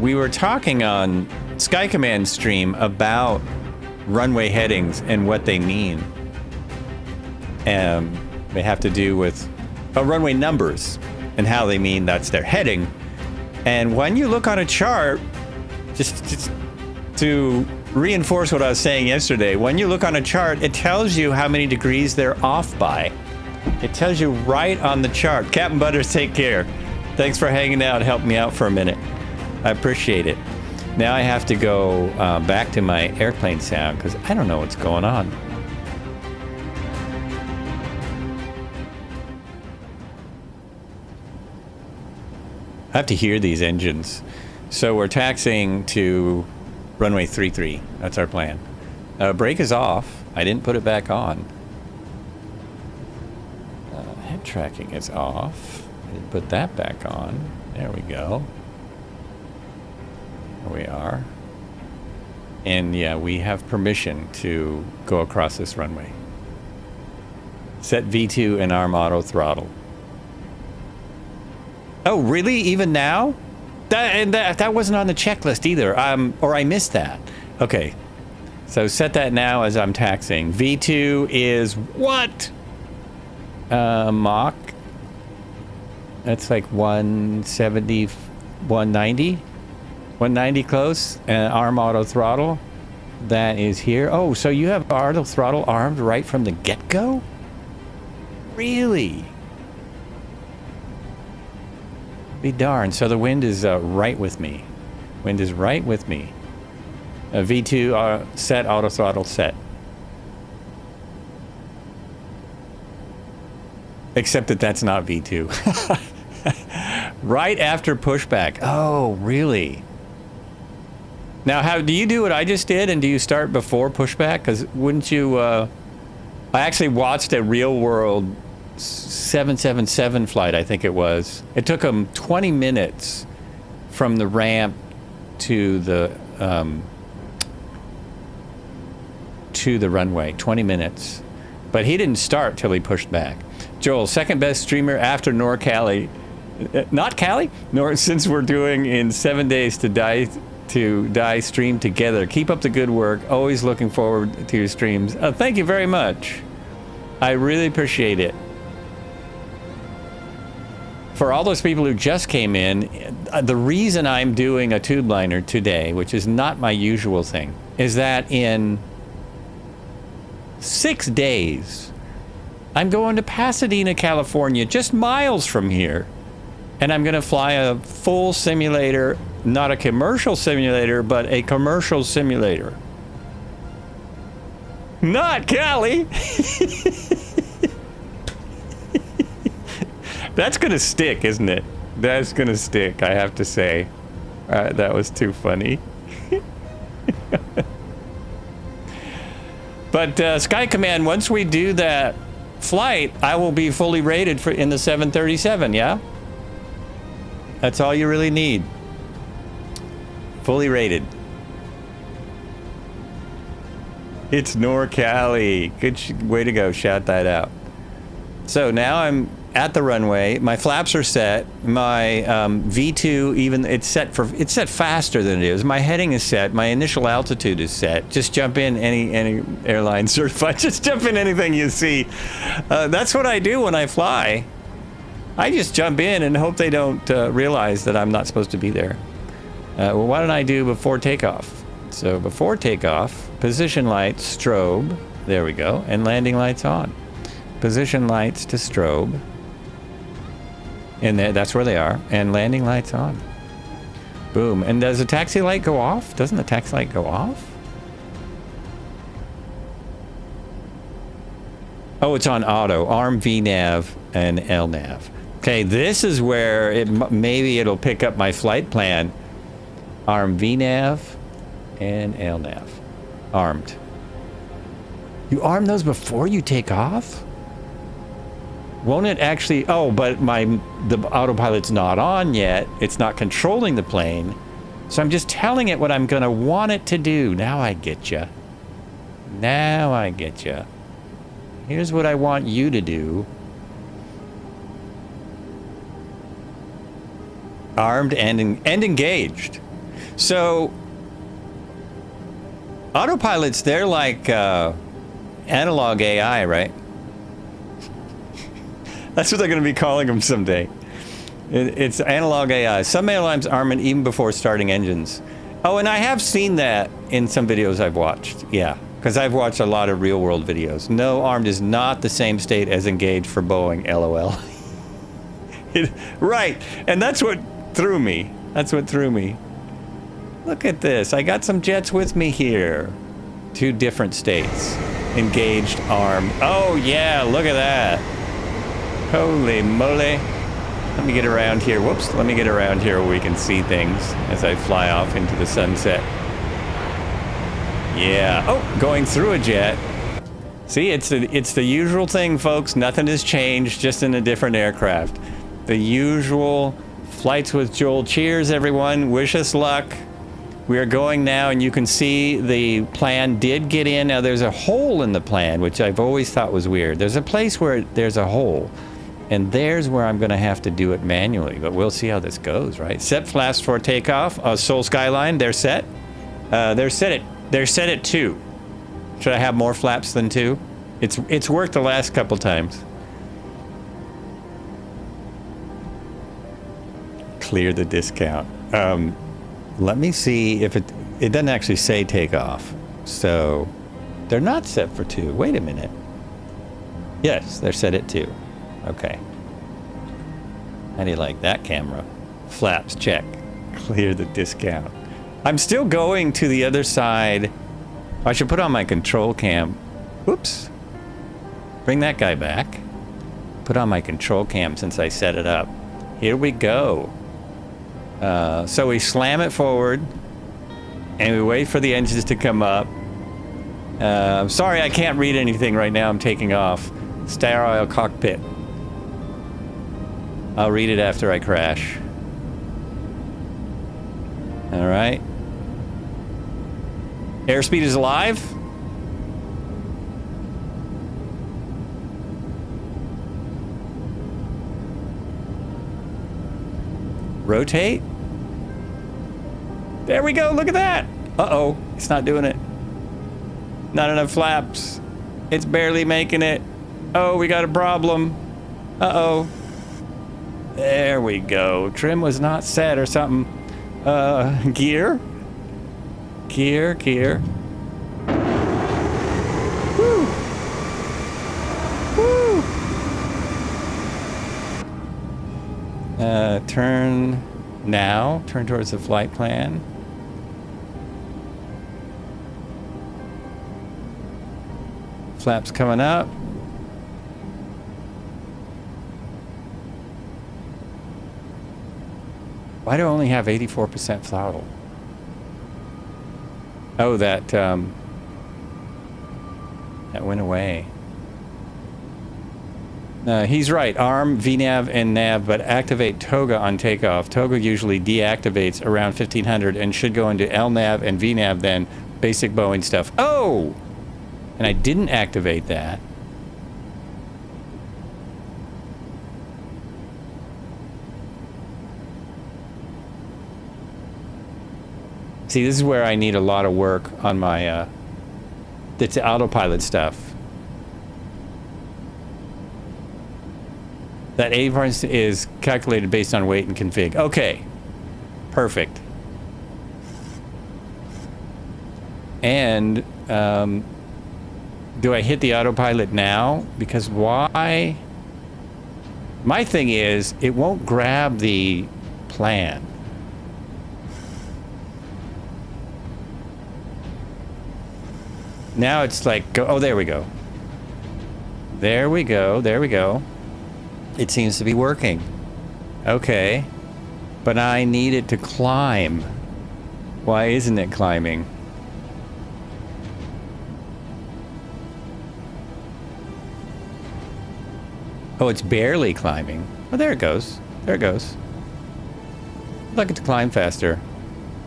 we were talking on Sky Command stream about runway headings and what they mean. They have to do with runway numbers and how they mean that's their heading. And when you look on a chart, just to reinforce what I was saying yesterday, when you look on a chart, it tells you how many degrees they're off by. It tells you right on the chart. Captain Butters, take care. Thanks for hanging out, helping me out for a minute. I appreciate it. Now I have to go back to my airplane sound because I don't know what's going on. I have to hear these engines. So we're taxiing to runway 33. That's our plan. Brake is off. I didn't put it back on. Head tracking is off. I didn't put that back on. There we go. There we are. And yeah, we have permission to go across this runway. Set V2 and arm auto throttle. Oh, really? Even now? That wasn't on the checklist either. Or I missed that. Okay. So set that now as I'm taxiing. V2 is what? Mach. That's like 170, 190? 190 close. Arm auto throttle. That is here. Oh, so you have auto throttle armed right from the get-go? Really? Be darned. So the wind is right with me. Wind is right with me. V2 set, auto throttle set. Except that that's not V2. Right after pushback. Oh, really? Now, how do you do what I just did, and do you start before pushback? Because wouldn't you I actually watched a real world 777 flight, I think it was. It took them 20 minutes from the ramp to the runway. 20 minutes. But he didn't start till he pushed back. Joel, second best streamer after Nor Cali. Not Cali? Nor, since we're doing in 7 days to die stream together. Keep up the good work. Always looking forward to your streams. Thank you very much. I really appreciate it. For all those people who just came in, the reason I'm doing a tube liner today, which is not my usual thing, is that in 6 days, I'm going to Pasadena, California, just miles from here. And I'm going to fly a full simulator, not a commercial simulator, but a commercial simulator. Not Cali! That's going to stick, isn't it? That's going to stick, I have to say. That was too funny. But Sky Command, once we do that flight, I will be fully rated in the 737, yeah? That's all you really need. Fully rated. It's NorCali. Good way to go. Shout that out. So now I'm at the runway. My flaps are set. My V2, even it's set faster than it is. My heading is set. My initial altitude is set. Just jump in any airline certified. Just jump in anything you see. That's what I do when I fly. I just jump in and hope they don't realize that I'm not supposed to be there. Well, what did I do before takeoff? So before takeoff, position lights, strobe. There we go. And landing lights on. Position lights to strobe. And that's where they are. And landing lights on. Boom. And does the taxi light go off? Doesn't the taxi light go off? Oh, it's on auto. ARM, VNav, and LNav. Okay, this is where maybe it'll pick up my flight plan. ARM, VNav, and LNav. Armed. You arm those before you take off? Won't it actually... Oh, but the autopilot's not on yet. It's not controlling the plane. So I'm just telling it what I'm going to want it to do. Now I get you. Now I get you. Here's what I want you to do. Armed and engaged. So... Autopilots, they're like analog AI, right? That's what they're going to be calling them someday. It's analog AI. Some airlines arm it even before starting engines. Oh, and I have seen that in some videos I've watched. Yeah, because I've watched a lot of real-world videos. No, armed is not the same state as engaged for Boeing, LOL. Right, and that's what threw me. That's what threw me. Look at this. I got some jets with me here. 2 different states. Engaged, armed. Oh, yeah, look at that. Holy moly. Let me get around here. Whoops. Let me get around here where we can see things as I fly off into the sunset. Yeah. Oh, going through a jet. See, it's the usual thing, folks. Nothing has changed, just in a different aircraft. The usual flights with Joel. Cheers, everyone. Wish us luck. We are going now, and you can see the plan did get in. Now, there's a hole in the plan, which I've always thought was weird. There's a place where there's a hole, and there's where I'm going to have to do it manually, but we'll see how this goes, right? Set flaps for takeoff. Seoul Skyline, they're set. They're set at 2. Should I have more flaps than 2? It's worked the last couple times. Clear the discount. Let me see if it doesn't actually say takeoff. So they're not set for 2. Wait a minute. Yes, they're set at 2. Okay. How do you like that camera? Flaps, check. Clear the discount. I'm still going to the other side. I should put on my control cam. Whoops. Bring that guy back. Put on my control cam since I set it up. Here we go. So we slam it forward, and we wait for the engines to come up, I'm sorry I can't read anything right now. I'm taking off. Sterile cockpit. I'll read it after I crash. All right. Airspeed is alive. Rotate. There we go. Look at that. Uh-oh. It's not doing it. Not enough flaps. It's barely making it. Oh, we got a problem. Uh-oh. There we go. Trim was not set or something. Gear. Gear. Woo. Woo. Turn now. Turn towards the flight plan. Flaps coming up. Why do I only have 84% throttle? Oh, that went away. He's right. ARM, VNAV, and NAV, but activate TOGA on takeoff. TOGA usually deactivates around 1500 and should go into LNAV and VNAV then. Basic Boeing stuff. Oh! And I didn't activate that. See, this is where I need a lot of work on my, it's autopilot stuff. That 80% is calculated based on weight and config. Okay. Perfect. And, do I hit the autopilot now? Because why? My thing is, it won't grab the plan. Now it's like, oh, there we go. There we go. It seems to be working. Okay. But I need it to climb. Why isn't it climbing? Oh, it's barely climbing. Oh, there it goes. There it goes. I'd like it to climb faster.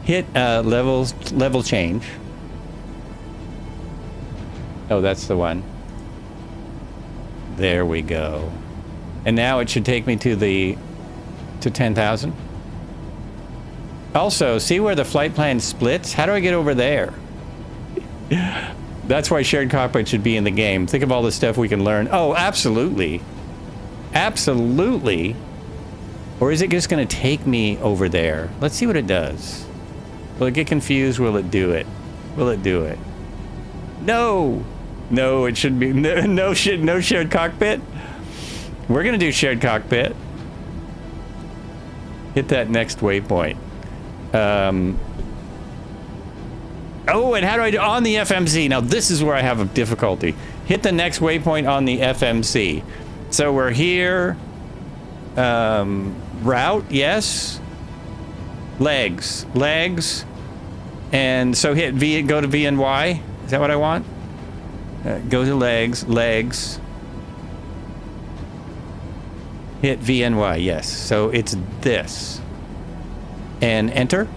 Hit level change. Oh, that's the one. There we go. And now it should take me to 10,000. Also, see where the flight plan splits? How do I get over there? That's why shared cockpit should be in the game. Think of all the stuff we can learn. Oh, absolutely. Absolutely. Or is it just going to take me over there? Let's see what it does. Will it get confused? Will it do it? Will it do it? No! No, it shouldn't be. No shared cockpit. We're going to do shared cockpit. Hit that next waypoint. Oh, and how do I do on the FMC? Now, this is where I have a difficulty. Hit the next waypoint on the FMC. So we're here. Route, yes. Legs. And so hit V, go to VNY. Is that what I want? Go to legs. Hit VNY, yes. So it's this. And enter.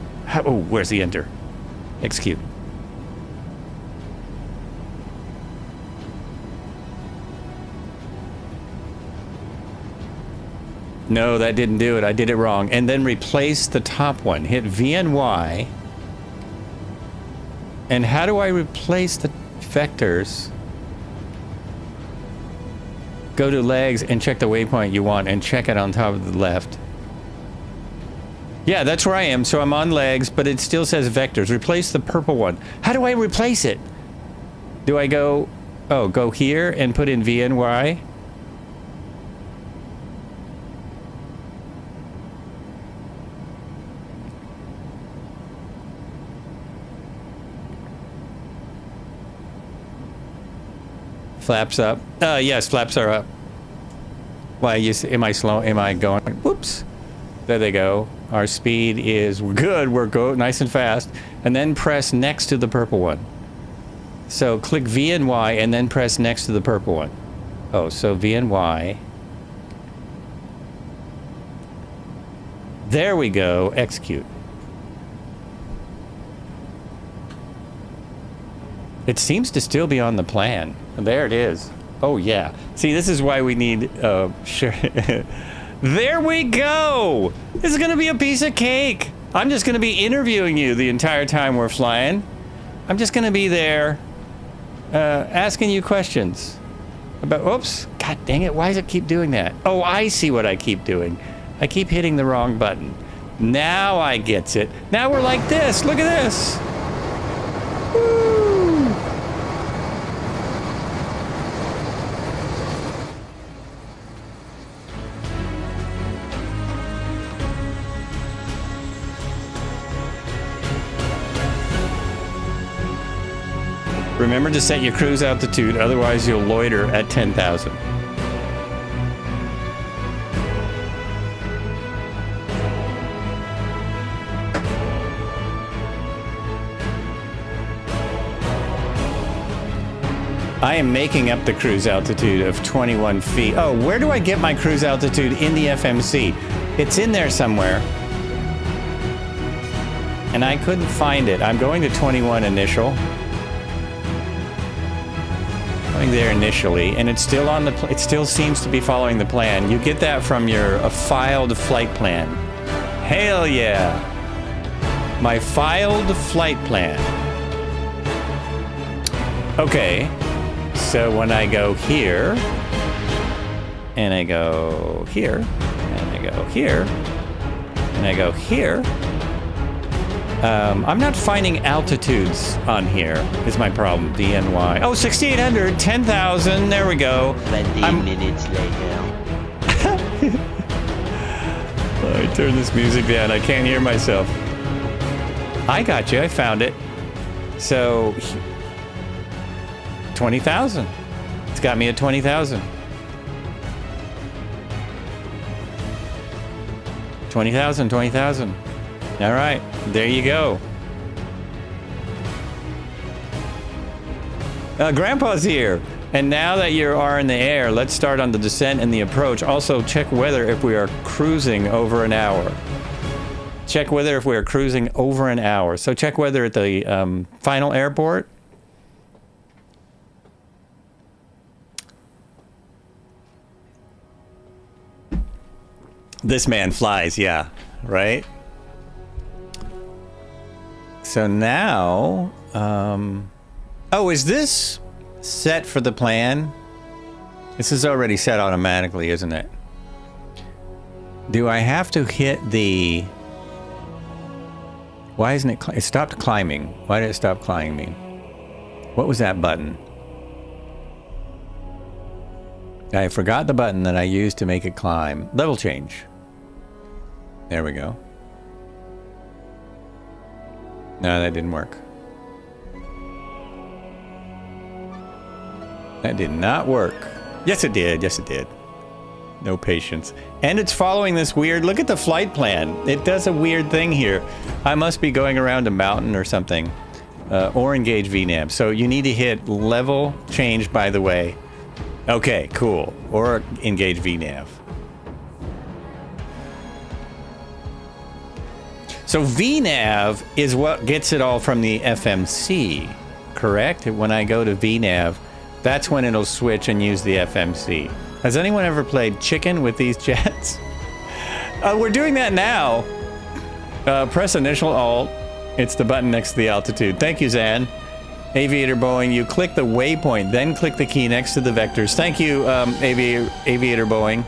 Oh, where's the enter? Execute. No, that didn't do it. I did it wrong. And then replace the top one. Hit VNY. And how do I replace the vectors? Go to legs and check the waypoint you want and check it on top of the left. Yeah, that's where I am. So I'm on legs, but it still says vectors. Replace the purple one. How do I replace it? Do I go... Oh, go here and put in VNY? Flaps up. Yes, flaps are up. Why, am I slow? Am I going? Whoops. There they go. Our speed is good. We're go nice and fast. And then press next to the purple one. So click V and Y and then press next to the purple one. Oh, so V and Y. There we go. Execute. It seems to still be on the plan. There it is. Oh, yeah. See, this is why we need... sure. There we go! This is going to be a piece of cake. I'm just going to be interviewing you the entire time we're flying. I'm just going to be there asking you questions. About... Oops. God dang it. Why does it keep doing that? Oh, I see what I keep doing. I keep hitting the wrong button. Now I gets it. Now we're like this. Look at this. Woo! Remember to set your cruise altitude, otherwise you'll loiter at 10,000. I am making up the cruise altitude of 21 feet. Oh, where do I get my cruise altitude in the FMC? It's in there somewhere. And I couldn't find it. I'm going to 21 initial. Going there initially, and it's still on the. It still seems to be following the plan. You get that from your filed flight plan. Hell yeah! My filed flight plan. Okay. So when I go here, and I go here, and I go here, and I go here, I'm not finding altitudes on here, is my problem. DNY. Oh, 6,800, 10,000, there we go. 20 minutes later. I turn this music down, I can't hear myself. I got you, I found it. So... 20,000. It's got me at 20,000. 20,000, 20,000. All right, there you go. Grandpa's here. And now that you are in the air, let's start on the descent and the approach. Also, check weather if we are cruising over an hour. Check weather if we are cruising over an hour. So check weather at the final airport. This man flies, yeah, right? So now, oh, is this set for the plan? This is already set automatically, isn't it? Do I have to hit the... Why isn't it... It stopped climbing. Why did it stop climbing? What was that button? I forgot the button that I used to make it climb. Level change. There we go. No, that didn't work. That did not work. Yes, it did. Yes, it did. No patience. And it's following this weird... Look at the flight plan. It does a weird thing here. I must be going around a mountain or something. Or engage VNAV. So you need to hit level change, by the way. Okay, cool. Or engage VNAV. So VNAV is what gets it all from the FMC, correct? When I go to VNAV, that's when it'll switch and use the FMC. Has anyone ever played chicken with these jets? We're doing that now. Press initial alt. It's the button next to the altitude. Thank you, Zan. Aviator Boeing, you click the waypoint, then click the key next to the vectors. Thank you, Aviator Boeing.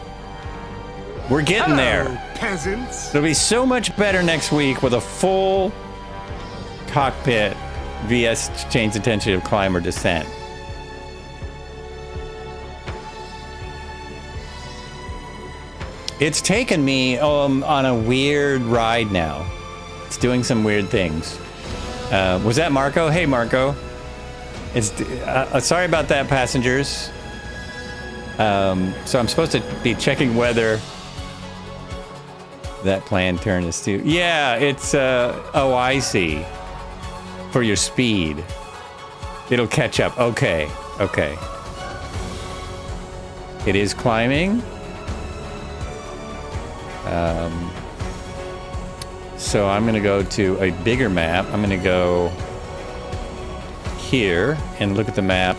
We're getting there. Peasants. It'll be so much better next week with a full cockpit VS change attention of climb or descent. It's taken me on a weird ride now. It's doing some weird things. Was that Marco? Hey, Marco. It's sorry about that, passengers. So I'm supposed to be checking whether that plan turn is to... Yeah, it's... oh, I see. For your speed. It'll catch up. Okay. Okay. It is climbing. So I'm going to go to a bigger map. I'm going to go here and look at the map.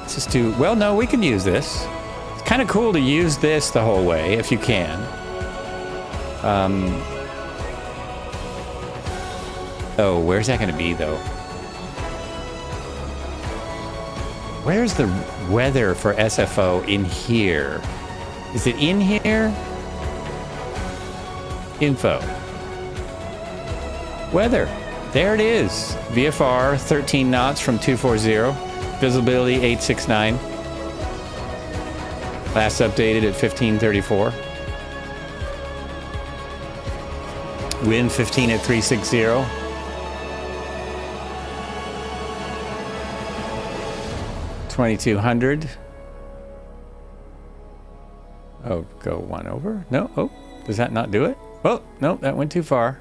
Let's just do... Well, no, we can use this. It's kind of cool to use this the whole way, if you can. Oh, where's that going to be, though? Where's the weather for SFO in here? Is it in here? Info. Weather. There it is. VFR 13 knots from 240. Visibility 869. Last updated at 1534. Wind 15 at 360. $2,200. Oh, go one over? No. Oh, does that not do it? Oh, no, that went too far.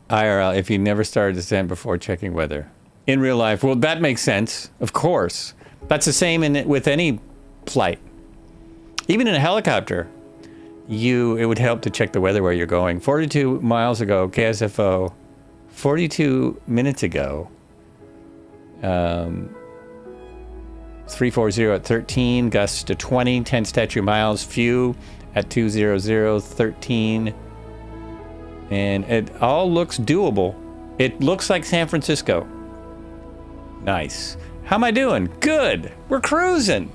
IRL, if you never started descent before checking weather. In real life, well, that makes sense. Of course. That's the same with any flight. Even in a helicopter, it would help to check the weather where you're going. 42 miles ago, KSFO. 42 minutes ago. 340 at 13, gusts to 20, 10 statute miles, few at 200, 13. And it all looks doable. It looks like San Francisco. Nice. How am I doing? Good. We're cruising.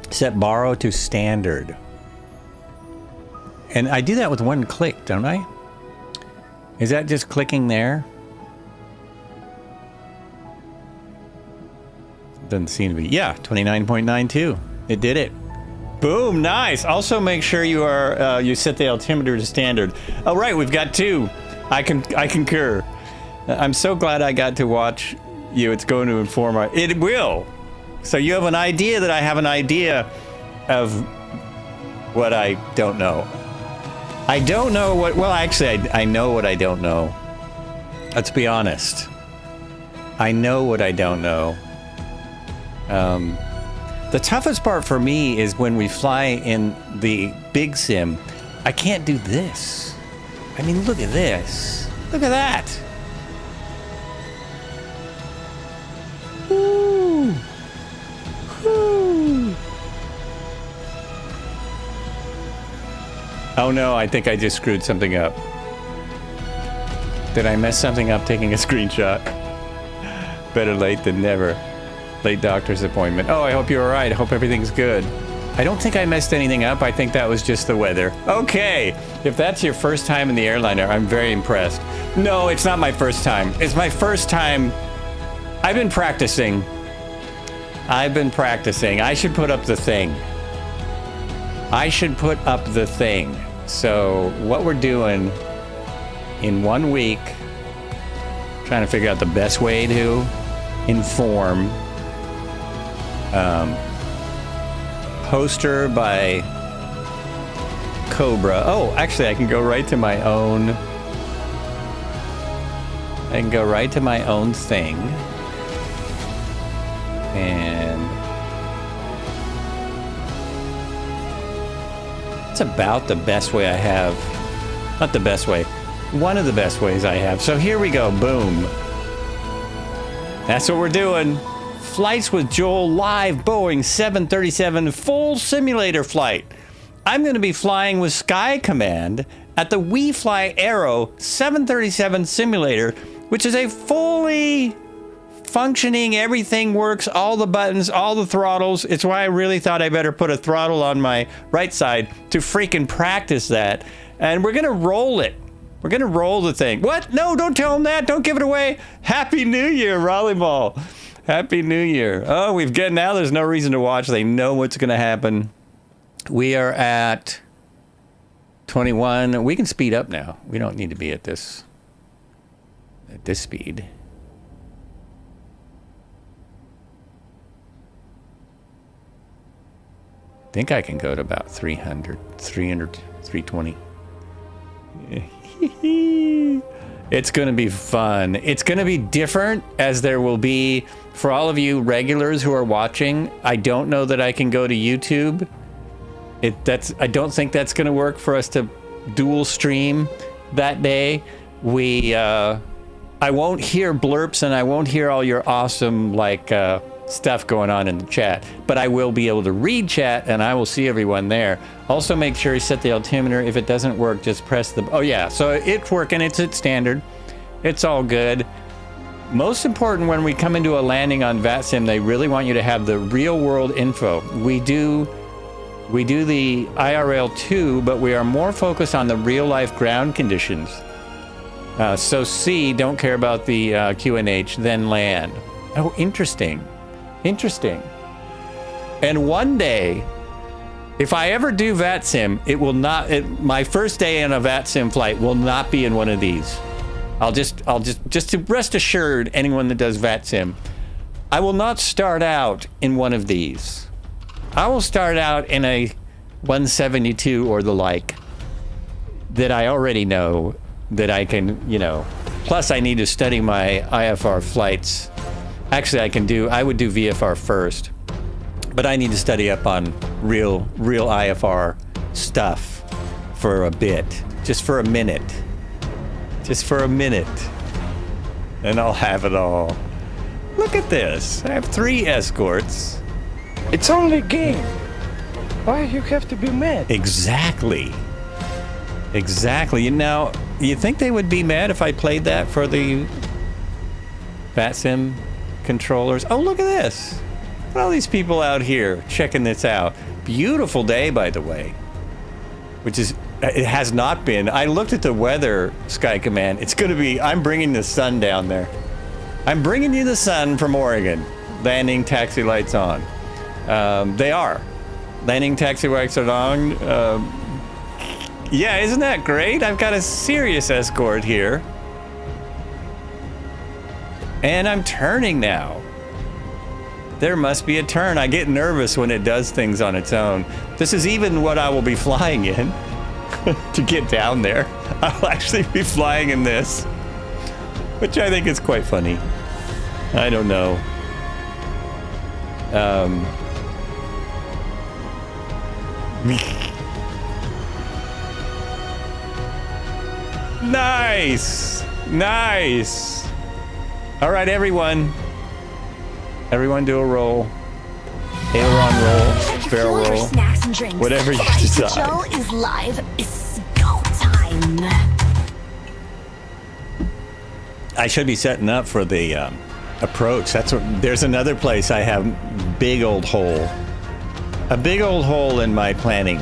Set borrow to standard. And I do that with one click, don't I? Is that just clicking there? Doesn't seem to be. Yeah, 29.92. It did it. Boom, nice. Also make sure you set the altimeter to standard. Oh, right, we've got two. I concur. I'm so glad I got to watch you. It's going to inform it will. So you have an idea that I have an idea of what I don't know. I don't know what, well, actually, I know what I don't know. Let's be honest. I know what I don't know. The toughest part for me is when we fly in the big sim. I can't do this. I mean, look at this. Look at that. Woo. Woo. Oh no, I think I just screwed something up. Did I mess something up taking a screenshot? Better late than never. Late doctor's appointment. Oh, I hope you're all right. I hope everything's good. I don't think I messed anything up. I think that was just the weather. Okay. If that's your first time in the airliner, I'm very impressed. No, it's not my first time. It's my first time. I've been practicing. I should put up the thing. So what we're doing in 1 week, trying to figure out the best way to inform. Poster by Cobra. Oh, actually, I can go right to my own. Thing. And it's about the best way I have. Not the best way. One of the best ways I have. So here we go. Boom. That's what we're doing. Flights with Joel live Boeing 737 full simulator flight. I'm going to be flying with Sky Command at the WeFly Aero 737 simulator, which is a fully functioning, everything works, all the buttons, all the throttles. It's why I really thought I better put a throttle on my right side to freaking practice that. And we're going to roll it. We're going to roll the thing. What? No, don't tell them that. Don't give it away. Happy New Year, Raleigh Mall. Happy New Year. Oh, now there's no reason to watch. They know what's going to happen. We are at 21. We can speed up now. We don't need to be at this speed. think I can go to about 300, 320. It's going to be fun. It's going to be different, as there will be for all of you regulars who are watching. I don't know that I can go to YouTube. I don't think that's going to work for us to dual stream that day. I won't hear blurps and I won't hear all your awesome stuff going on in the chat, but I will be able to read chat and I will see everyone there. Also, make sure you set the altimeter. If it doesn't work, just press the... Oh yeah, so it's working. It's at standard. It's all good. Most important, when we come into a landing on VATSIM, they really want you to have the real world info. We do the IRL too, but we are more focused on the real life ground conditions. So C, don't care about the QNH, then land. Oh, interesting. Interesting. And one day, if I ever do VATSIM, it will not, my first day in a VATSIM flight will not be in one of these. I'll just to rest assured, anyone that does VATSIM, I will not start out in one of these. I will start out in a 172 or the like that I already know that I can, plus I need to study my IFR flights. Actually, I would do VFR first, but I need to study up on real IFR stuff for a bit, just for a minute, and I'll have it all. Look at this. I have 3 escorts. It's only a game. Why you have to be mad? Exactly. You think they would be mad if I played that for the VATSIM controllers? Oh, look at this. Look at all these people out here checking this out. Beautiful day, by the way. It has not been. I looked at the weather, Sky Command. It's going to be, I'm bringing the sun down there. I'm bringing you the sun from Oregon. Landing taxi lights on. They are. Landing taxi lights are on. Yeah, isn't that great? I've got a serious escort here. And I'm turning now. There must be a turn. I get nervous when it does things on its own. This is even what I will be flying in to get down there. I'll actually be flying in this, which I think is quite funny. I don't know. Nice. All right, everyone do a roll. Aileron roll, barrel roll, snacks and drinks. Whatever you decide. Joe is live. It's go time. I should be setting up for the approach. There's another place I have big old hole. A big old hole in my planning.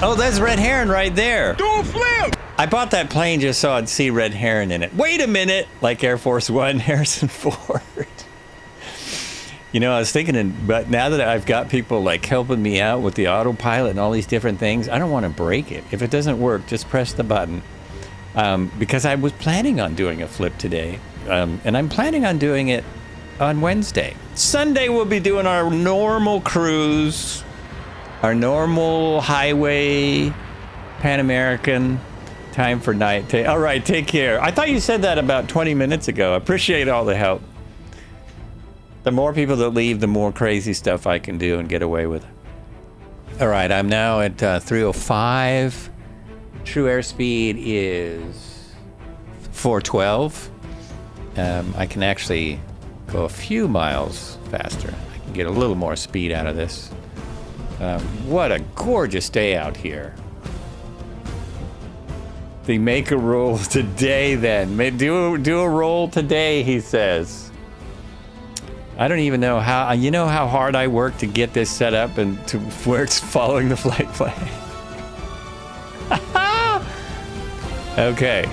Oh, that's Red Heron right there. Don't flip! I bought that plane just so I'd see Red Heron in it. Wait a minute! Like Air Force One, Harrison Ford. I was thinking, but now that I've got people helping me out with the autopilot and all these different things, I don't want to break it. If it doesn't work, just press the button. Because I was planning on doing a flip today, and I'm planning on doing it on Wednesday. Sunday we'll be doing our normal cruise, our normal highway, Pan American. Time for night. All right, take care. I thought you said that about 20 minutes ago. I appreciate all the help. The more people that leave, the more crazy stuff I can do and get away with. All right, I'm now at 305. True airspeed is 412. I can actually go a few miles faster. I can get a little more speed out of this. What a gorgeous day out here. They make a roll today then. Do a roll today, he says. I don't even know how, how hard I work to get this set up and to where it's following the flight plan. Okay.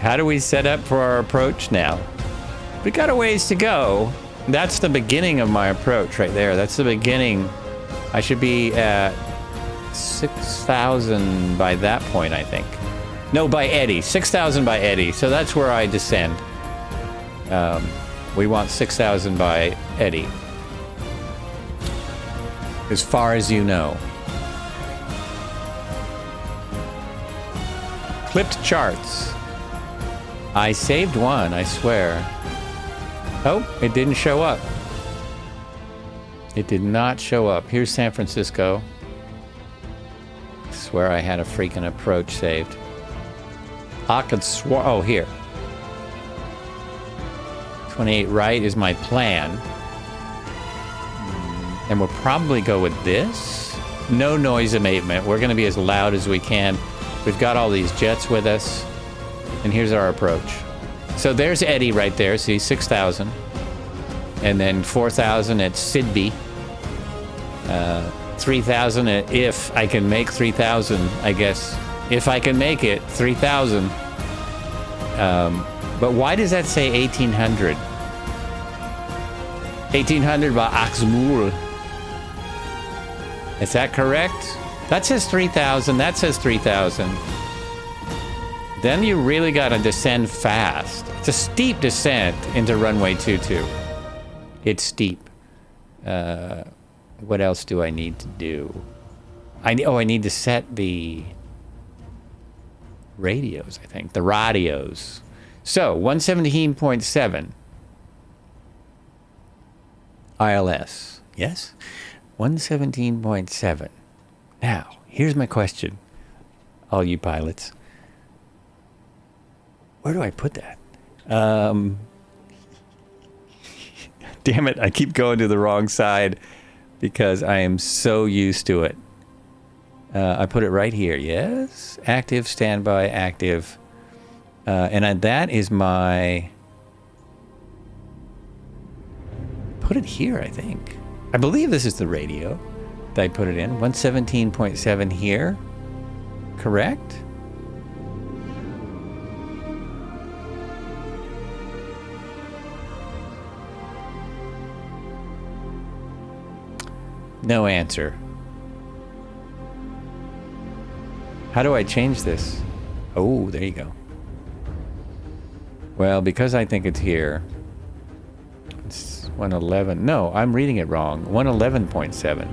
How do we set up for our approach now? We got a ways to go. That's the beginning of my approach right there. That's the beginning. I should be at 6,000 by that point, I think. No, by Eddy. 6,000 by Eddy. So that's where I descend. We want 6,000 by Eddy. As far as you know. Clipped charts. I saved one, I swear. Oh, it didn't show up. It did not show up. Here's San Francisco. I swear I had a freaking approach saved. I could swear. Oh, here. 28 right is my plan. And we'll probably go with this. No noise abatement. We're going to be as loud as we can. We've got all these jets with us. And here's our approach. So there's Eddie right there. See, 6,000. And then 4,000 at Sidby. 3,000 if I can make 3,000, I guess. If I can make it, 3,000. But why does that say 1,800? 1,800 by Axmoor. Is that correct? That says 3,000. That says 3,000. Then you really got to descend fast. It's a steep descent into runway 22. It's steep. What else do I need to do? I need to set the radios, I think. The radios. So, 117.7. ILS. Yes? 117.7. Now, here's my question. All you pilots. Where do I put that? Damn it, I keep going to the wrong side because I am so used to it. I put it right here. Yes. Active, standby, active. And that is my... Put it here, I think. I believe this is the radio that I put it in. 117.7 here. Correct? No answer. How do I change this? Oh, there you go. Well, because I think it's here. It's 111. No, I'm reading it wrong. 111.7.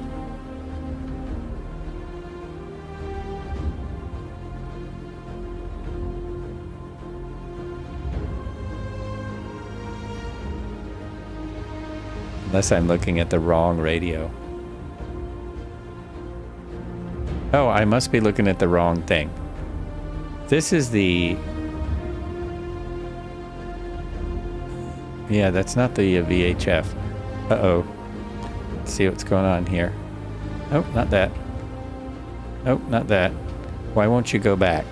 Unless I'm looking at the wrong radio. Oh, I must be looking at the wrong thing. This is the... Yeah, that's not the VHF. Uh-oh. Let's see what's going on here. Oh, not that. Oh, not that. Why won't you go back?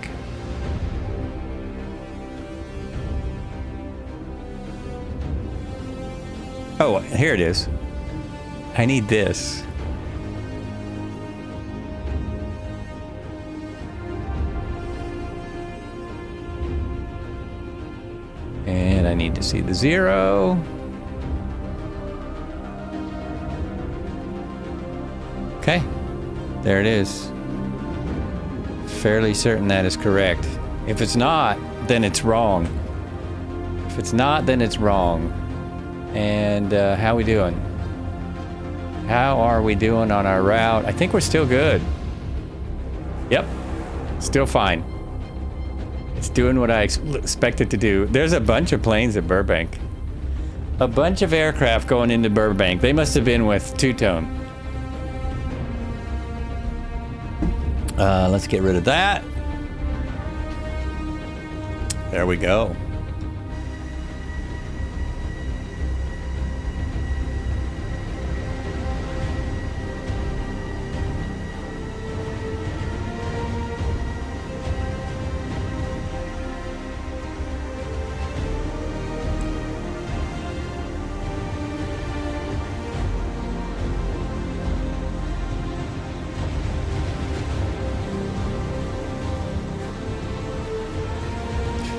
Oh, here it is. I need this. And I need to see the 0. Okay, there it is. Fairly certain that is correct. If it's not, then it's wrong. If it's not, then it's wrong. And how we doing? How are we doing on our route? I think we're still good. Yep, still fine. It's doing what I expect it to do. There's a bunch of planes at Burbank. A bunch of aircraft going into Burbank. They must have been with two-tone. Let's get rid of that. There we go.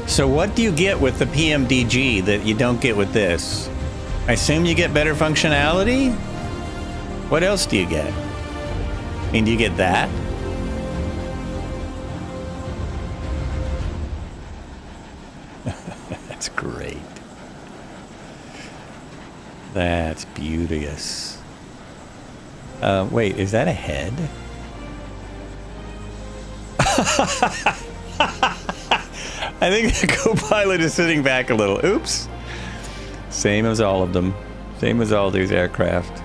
So what do you get with the PMDG that you don't get with this? I assume you get better functionality? What else do you get? I mean, do you get that? That's great. That's beauteous. Wait, is that a head? I think the co-pilot is sitting back a little. Oops. Same as all of them. Same as all these aircraft.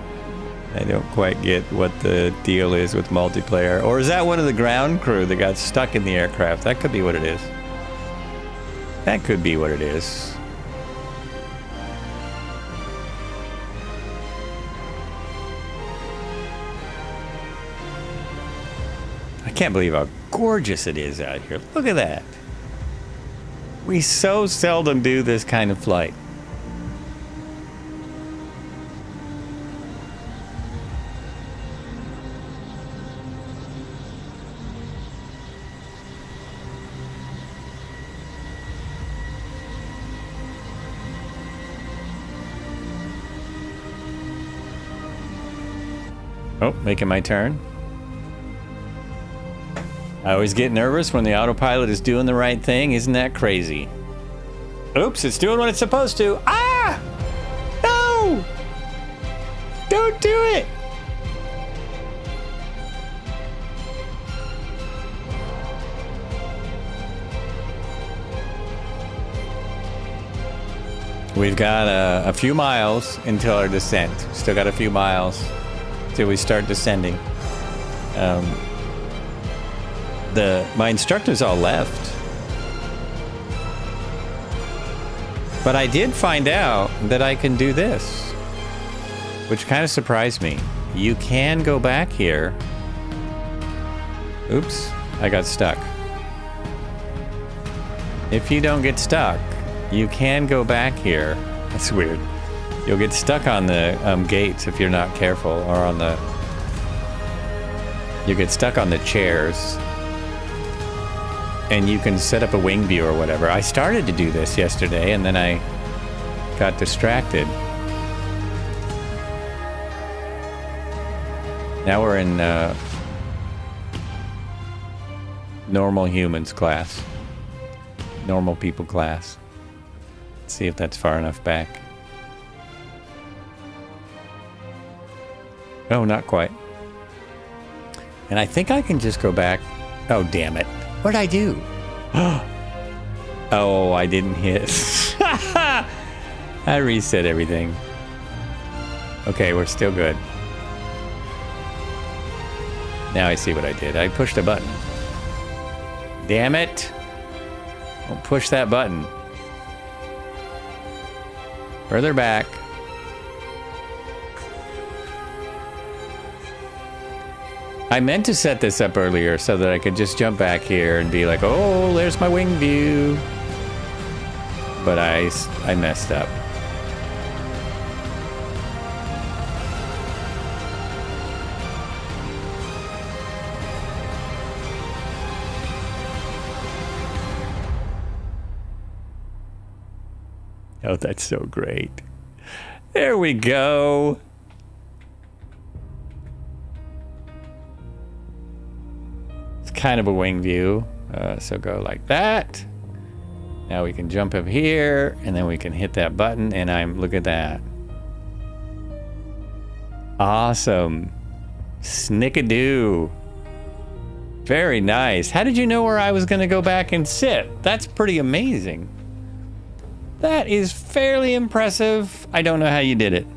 I don't quite get what the deal is with multiplayer. Or is that one of the ground crew that got stuck in the aircraft? That could be what it is. That could be what it is. I can't believe how gorgeous it is out here. Look at that. We so seldom do this kind of flight. Oh, making my turn. I always get nervous when the autopilot is doing the right thing. Isn't that crazy? Oops, it's doing what it's supposed to. Ah! No! Don't do it! We've got a few miles until our descent. Still got a few miles till we start descending. My instructors all left. But I did find out that I can do this, which kind of surprised me. You can go back here. Oops, I got stuck. If you don't get stuck, you can go back here. That's weird. You'll get stuck on the gates if you're not careful, or on the... You get stuck on the chairs. And you can set up a wing view or whatever. I started to do this yesterday, and then I got distracted. Now we're in normal humans class. Normal people class. Let's see if that's far enough back. Oh, not quite. And I think I can just go back. Oh, damn it. What'd I do? Oh, I didn't hit. I reset everything. Okay, we're still good. Now I see what I did. I pushed a button. Damn it. Don't push that button. Further back. I meant to set this up earlier so that I could just jump back here and be like, oh, there's my wing view. But I messed up. Oh, that's so great. There we go. Kind of a wing view, so go like that. Now we can jump up here, and then we can hit that button, and look at that. Awesome. Snickadoo. Very nice. How did you know where I was going to go back and sit? That's pretty amazing. That is fairly impressive. I don't know how you did it.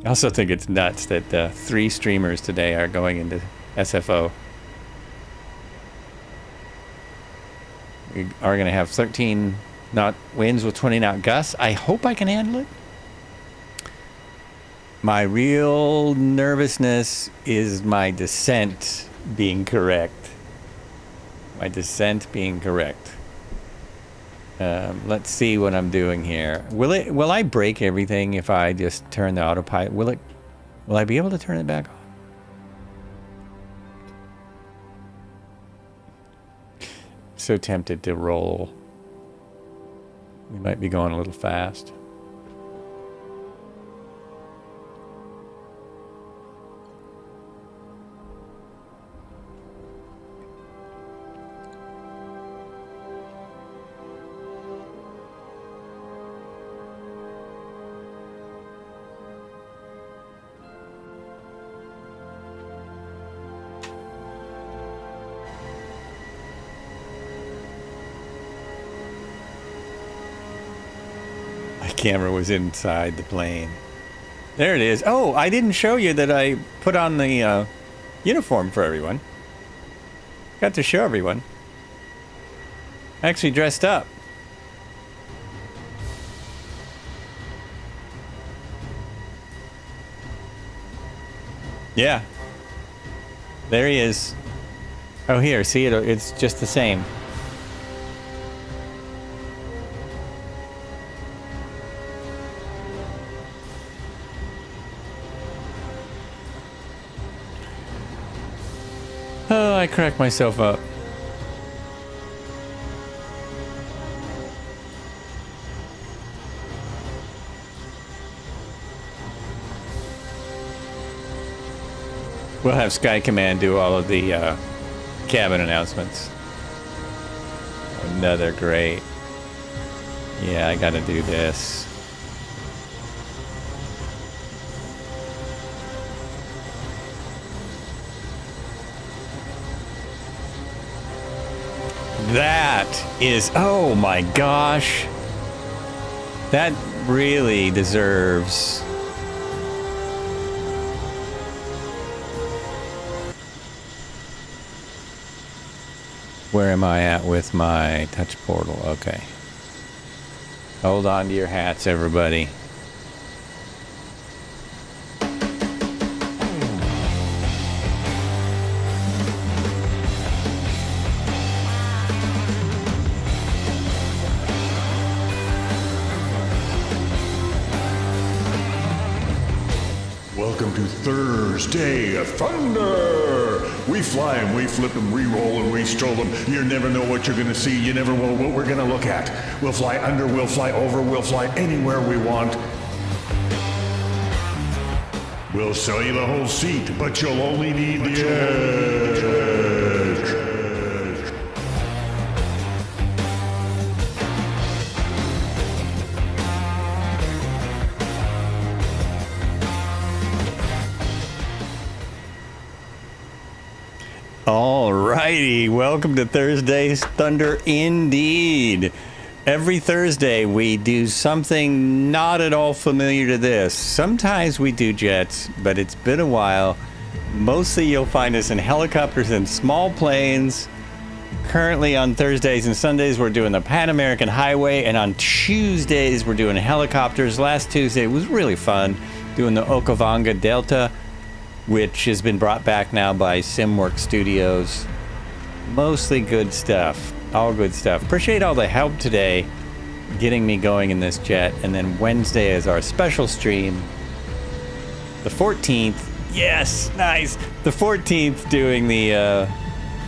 I also think it's nuts that 3 streamers today are going into SFO. We are going to have 13 knot winds with 20 knot gusts. I hope I can handle it. My real nervousness is my descent being correct. My descent being correct. Let's see what I'm doing here. Will I break everything if I just turn the autopilot? Will I be able to turn it back on? So tempted to roll. We might be going a little fast. camera was inside the plane. There it is. Oh, I didn't show you that I put on the uniform for everyone. Got to show everyone. I actually dressed up. Yeah. There he is. Oh, here, see it? It's just the same. Oh, I cracked myself up. We'll have Sky Command do all of the cabin announcements. Another great. Yeah, I gotta do this. That is, oh my gosh. That really deserves. Where am I at with my touch portal? Okay. Hold on to your hats, everybody. Welcome to Thursday of Thunder. We fly and we flip and we roll and we stroll them. You never know what you're going to see. You never know what we're going to look at. We'll fly under, we'll fly over, we'll fly anywhere we want. We'll sell you the whole seat, but you'll only need the edge. Alrighty, welcome to Thursday's Thunder indeed. Every Thursday we do something not at all familiar to this. Sometimes we do jets, but it's been a while. Mostly you'll find us in helicopters and small planes. Currently on Thursdays and Sundays we're doing the Pan American Highway, and on Tuesdays we're doing helicopters. Last Tuesday was really fun doing the Okavango Delta, which has been brought back now by SimWorks Studios. Mostly good stuff. All good stuff. Appreciate all the help today getting me going in this jet. And then Wednesday is our special stream. The 14th. Yes, nice. The 14th doing the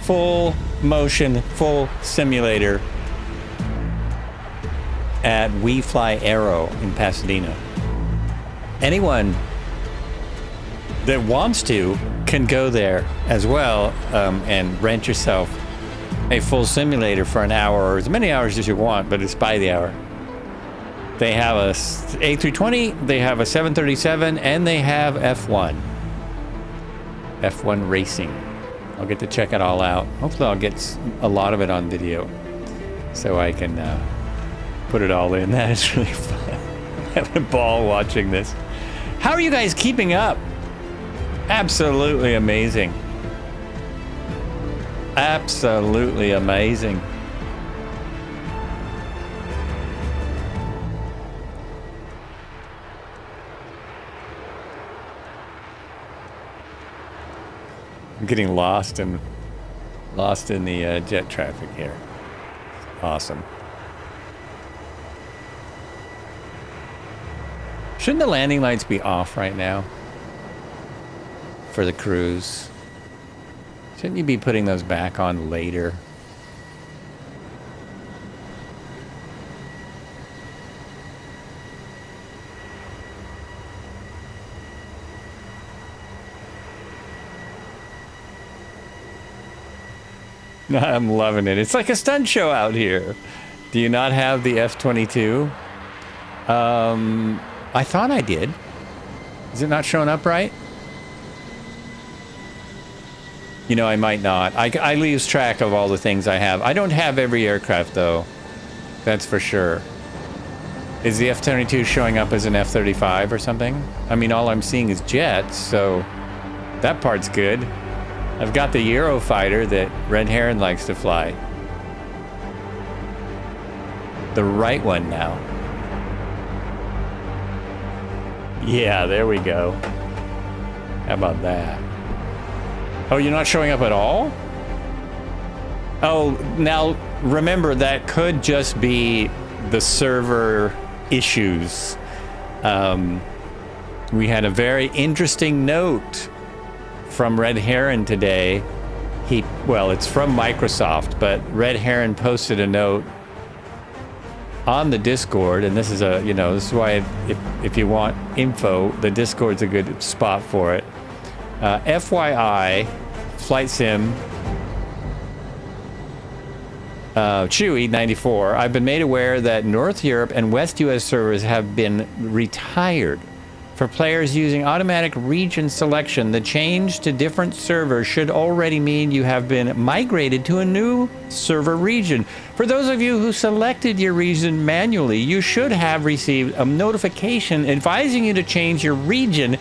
full motion, full simulator at We Fly Aero in Pasadena. Anyone that wants to can go there as well and rent yourself a full simulator for an hour or as many hours as you want, but it's by the hour. They have a A320, they have a 737, and they have F1 racing. I'll get to check it all out. Hopefully I'll get a lot of it on video so I can put it all in. That is really fun. I'm having a ball watching this. How are you guys keeping up? Absolutely amazing. Absolutely amazing. I'm getting lost in the jet traffic here. Awesome. Shouldn't the landing lights be off right now for the cruise? Shouldn't you be putting those back on later? I'm loving it. It's like a stunt show out here. Do you not have the F-22? I thought I did. Is it not showing up right? You know, I might not. I lose track of all the things I have. I don't have every aircraft, though. That's for sure. Is the F-22 showing up as an F-35 or something? I mean, all I'm seeing is jets, so that part's good. I've got the Eurofighter that Red Heron likes to fly. The right one now. Yeah, there we go. How about that? Oh, you're not showing up at all? Oh, now remember, that could just be the server issues. We had a very interesting note from Red Heron today. Well, it's from Microsoft, but Red Heron posted a note on the Discord, and this is this is why if you want info, the Discord's a good spot for it. FYI, Flight Sim Chewy 94. I've been made aware that North Europe and West US servers have been retired. For players using automatic region selection, the change to different servers should already mean you have been migrated to a new server region. For those of you who selected your region manually, you should have received a notification advising you to change your region.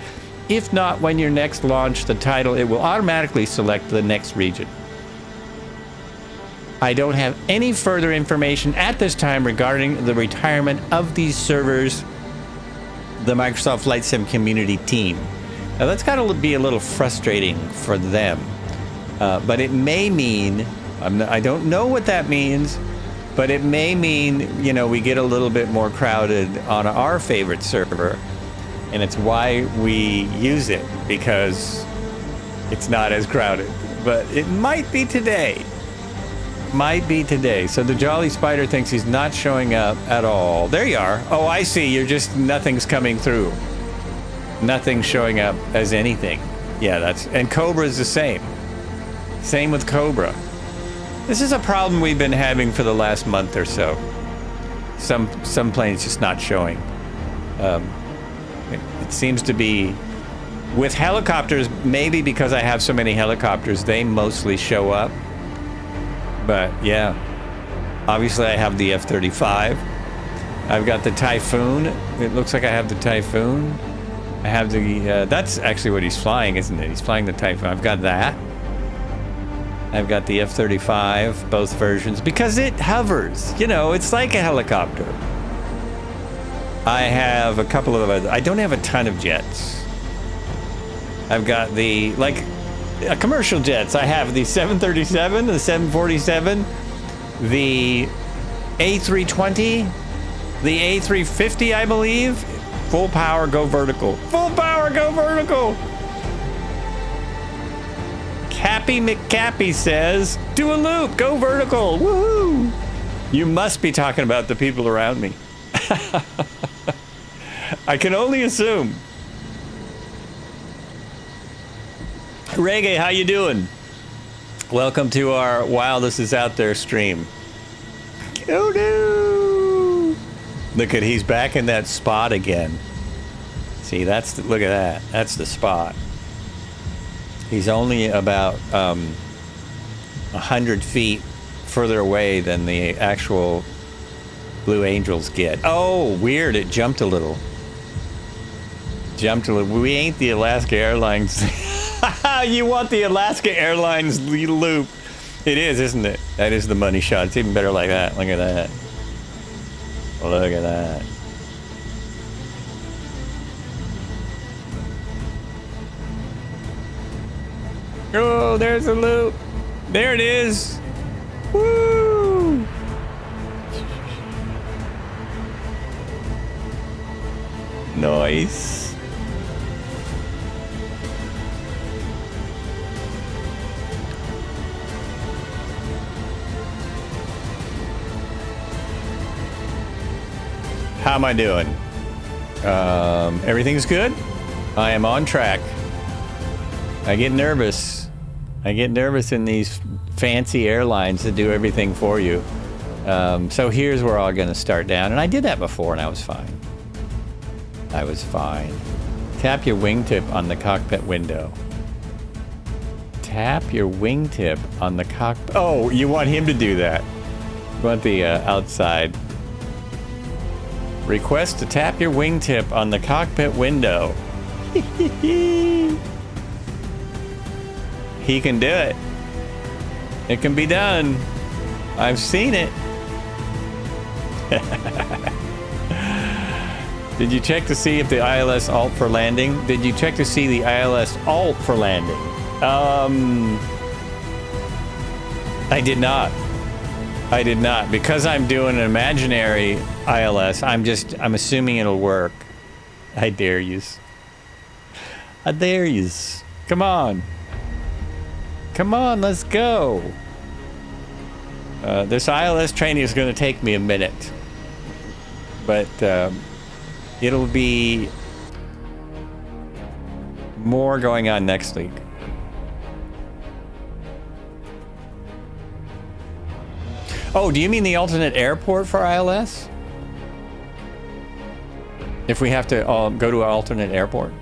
If not, when you next launch the title, it will automatically select the next region. I don't have any further information at this time regarding the retirement of these servers. The Microsoft Flight Sim community team. Now that's got to be a little frustrating for them, but it may mean, I don't know what that means, but it may mean, we get a little bit more crowded on our favorite server, and it's why we use it, because it's not as crowded. But it might be today. Might be today. So the Jolly Spider thinks he's not showing up at all. There you are. Oh, I see. Nothing's coming through. Nothing's showing up as anything. Yeah, and Cobra's the same. Same with Cobra. This is a problem we've been having for the last month or so. Some planes just not showing. It seems to be with helicopters, maybe because I have so many helicopters, they mostly show up. But yeah, obviously I have the F-35. I've got the Typhoon. It looks like I have the Typhoon. I have the, that's actually what he's flying, isn't it? He's flying the Typhoon. I've got that. I've got the F-35, both versions, because it hovers. It's like a helicopter. I have a couple of other, I don't have a ton of jets. I've got the, commercial jets. I have the 737, the 747, the A320, the A350, I believe. Full power, go vertical. Full power, go vertical. Cappy McCappy says, do a loop, go vertical. Woohoo! You must be talking about the people around me. I can only assume. Reggae, how you doing? Welcome to our While This Is Out There stream. Oh no! Look at, he's back in that spot again. See, look at that. That's the spot. He's only about 100 feet further away than the actual Blue Angels get. Oh, weird, it jumped a little. We ain't the Alaska Airlines. You want the Alaska Airlines loop. It is, isn't it? That is the money shot. It's even better like that. Look at that. Look at that. Oh, there's a loop. There it is. Woo! Nice. How am I doing? Everything's good. I am on track. I get nervous. In these fancy airlines that do everything for you. So here's where I'm going to start down. And I did that before and I was fine. Tap your wingtip on the cockpit window. Tap your wingtip on the cockpit. Oh, you want him to do that. You want the outside. Request to tap your wingtip on the cockpit window. He can do it. It can be done. I've seen it. Did you check to see if the ILS alt for landing? Did you check to see the ILS alt for landing? I did not. I did not. Because I'm doing an imaginary ILS, I'm assuming it'll work. I dare yous. I dare yous. Come on. Come on, let's go. This ILS training is going to take me a minute. But it'll be more going on next week. Oh, do you mean the alternate airport for ILS? If we have to go to an alternate airport?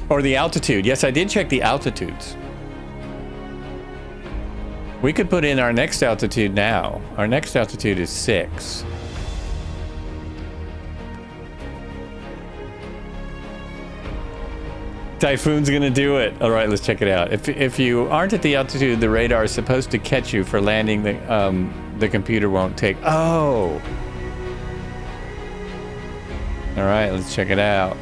Or the altitude? Yes, I did check the altitudes. We could put in our next altitude now. Our next altitude is 6. Typhoon's gonna do it. All right, let's check it out. If you aren't at the altitude the radar is supposed to catch you for landing, the computer won't take. Oh. All right, let's check it out.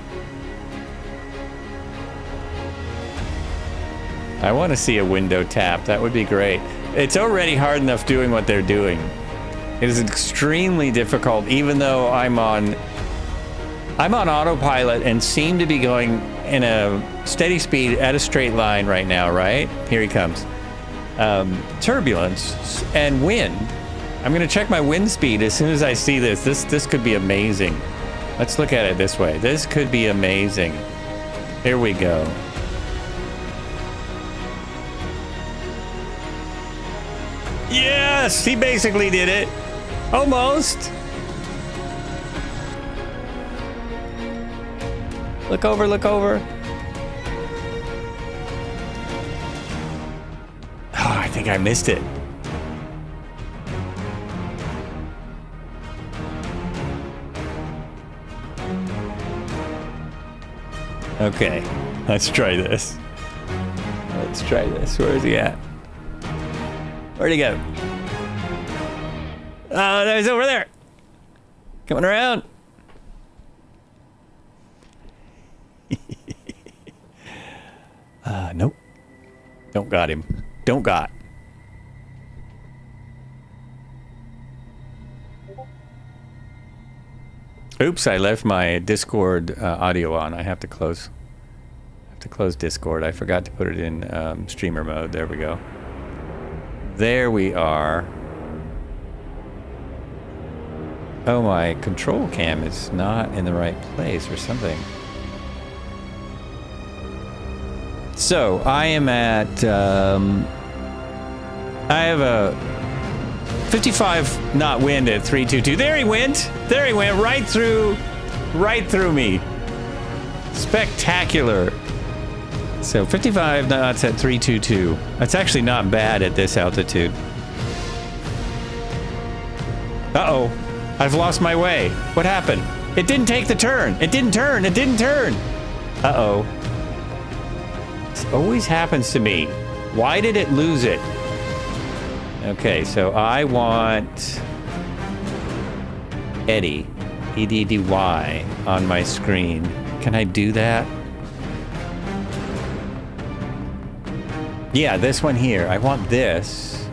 I want to see a window tap. That would be great. It's already hard enough doing what they're doing. It is extremely difficult, even though I'm on autopilot and seem to be going in a steady speed at a straight line right now, right? Here he comes. Turbulence and wind. I'm going to check my wind speed as soon as I see this. This could be amazing. Let's look at it this way. This could be amazing. Here we go. Yes, he basically did it. Almost. Look over, look over. Oh, I think I missed it. Okay, let's try this. Let's try this. Where is he at? Where'd he go? Oh, he's over there. Coming around. Nope. Don't got him. Don't got. Oops, I left my Discord audio on. I have to close Discord. I forgot to put it in streamer mode. There we go. There we are. Oh, my control cam is not in the right place or something. So, I am at, I have a 55 knot wind at 322. There he went! There he went, right through me. Spectacular. So, 55 knots at 322. That's actually not bad at this altitude. Uh-oh. I've lost my way. What happened? It didn't take the turn. It didn't turn. It didn't turn. Uh-oh. This always happens to me. Why did it lose it? Okay, so I want Eddie, E-D-D-Y, on my screen. Can I do that? Yeah, this one here. I want this.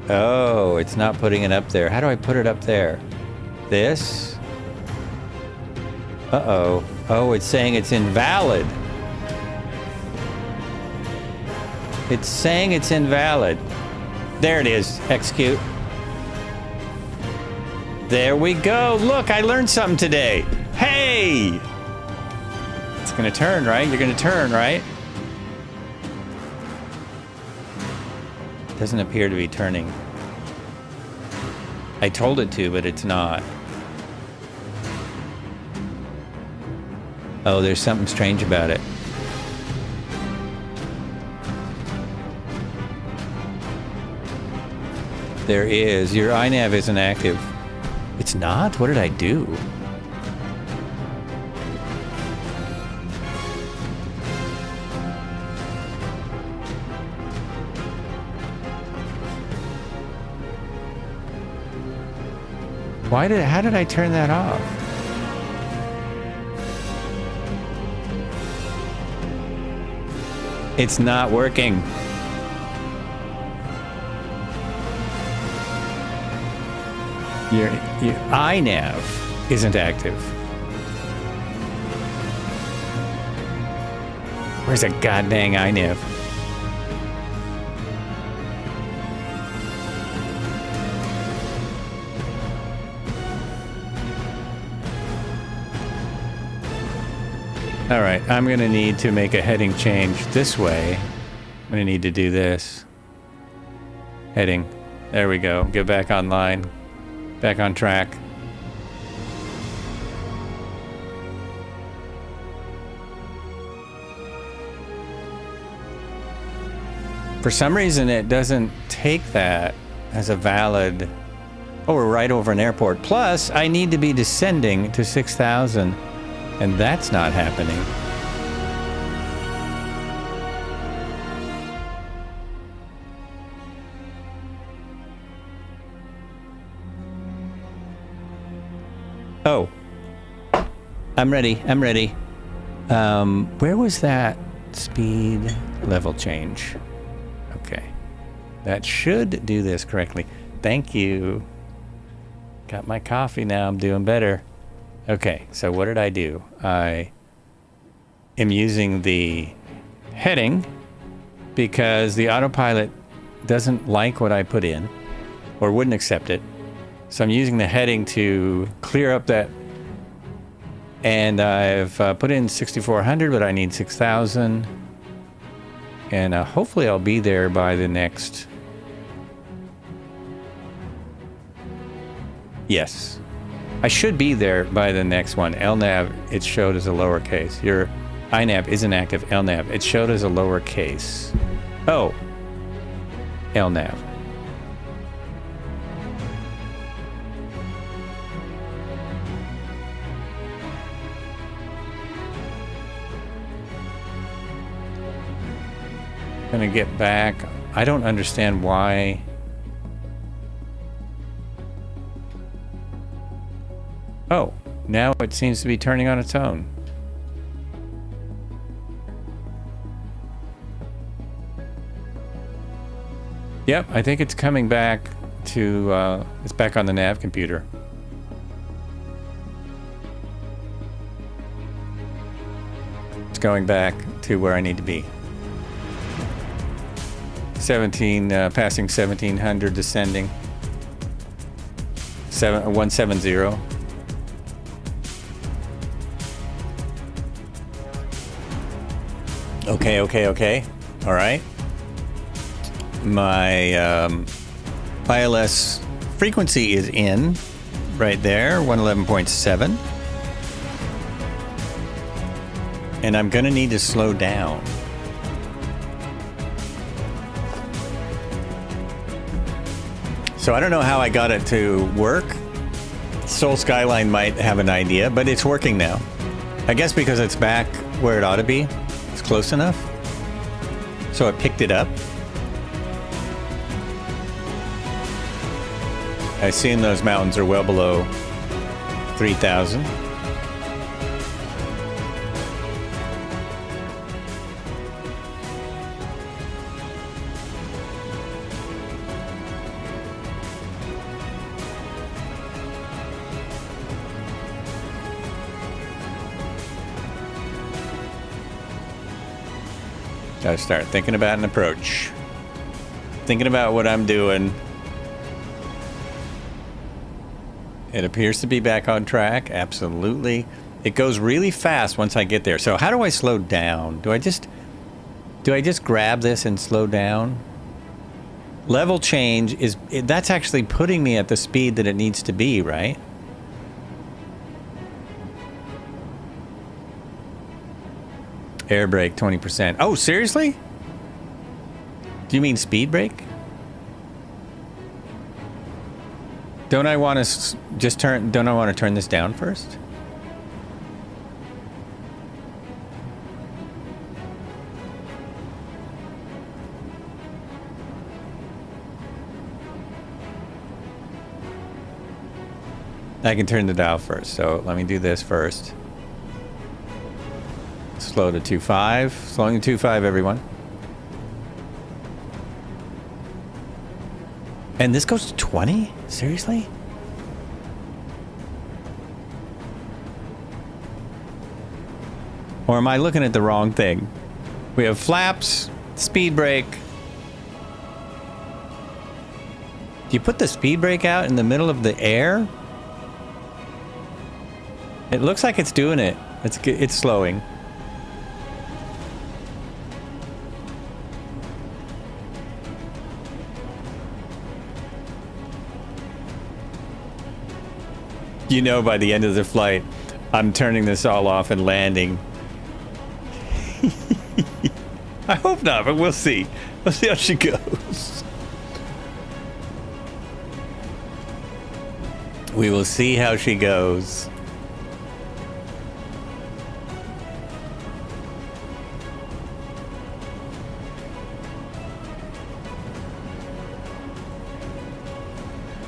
Oh, it's not putting it up there. How do I put it up there? This? Uh-oh. Oh, it's saying it's invalid. It's saying it's invalid. There it is. Execute. There we go. Look, I learned something today. Hey! It's gonna turn, right? You're gonna turn, right? Doesn't appear to be turning. I told it to, but it's not. Oh, there's something strange about it. There is. Your iNav isn't active. It's not? What did I do? How did I turn that off? It's not working. Your iNav isn't active. Where's that goddamn iNav? All right, I'm gonna need to make a heading change this way. I'm gonna need to do this. Heading. There we go. Get back online. Back on track. For some reason, it doesn't take that as a valid... Oh, we're right over an airport. Plus, I need to be descending to 6,000. And that's not happening. Oh. I'm ready. Where was that speed level change? Okay. That should do this correctly. Thank you. Got my coffee now. I'm doing better. Okay, so what did I do? I am using the heading because the autopilot doesn't like what I put in or wouldn't accept it. So I'm using the heading to clear up that. And I've put in 6,400, but I need 6,000. And hopefully I'll be there by the next... Yes. I should be there by the next one. LNAV, it showed as a lowercase. Your iNav isn't active. LNAV, it showed as a lowercase. Oh. LNAV. Gonna get back. I don't understand why. Oh, now it seems to be turning on its own. Yep, I think it's coming back to, it's back on the nav computer. It's going back to where I need to be. 17, passing 1700, descending. 170. Okay. All right. My ILS frequency is in right there, 111.7. And I'm going to need to slow down. So I don't know how I got it to work. Soul Skyline might have an idea, but it's working now. I guess because it's back where it ought to be. It's close enough. So it picked it up. I assume those mountains are well below 3,000. Gotta start thinking about an approach. Thinking about what I'm doing. It appears to be back on track. Absolutely. It goes really fast once I get there. So how do I slow down? Do I just grab this and slow down? Level change is, that's actually putting me at the speed that it needs to be, right? Air brake 20%. Oh, seriously? Do you mean speed brake? Don't I want to just turn? Don't I want to turn this down first? I can turn the dial first, so let me do this first. Slow to 2.5. Slowing to 2.5, everyone. And this goes to 20? Seriously? Or am I looking at the wrong thing? We have flaps, speed brake. Do you put the speed brake out in the middle of the air? It looks like it's doing it. It's slowing. You know, by the end of the flight, I'm turning this all off and landing. I hope not, but we'll see. We'll see how she goes. We will see how she goes.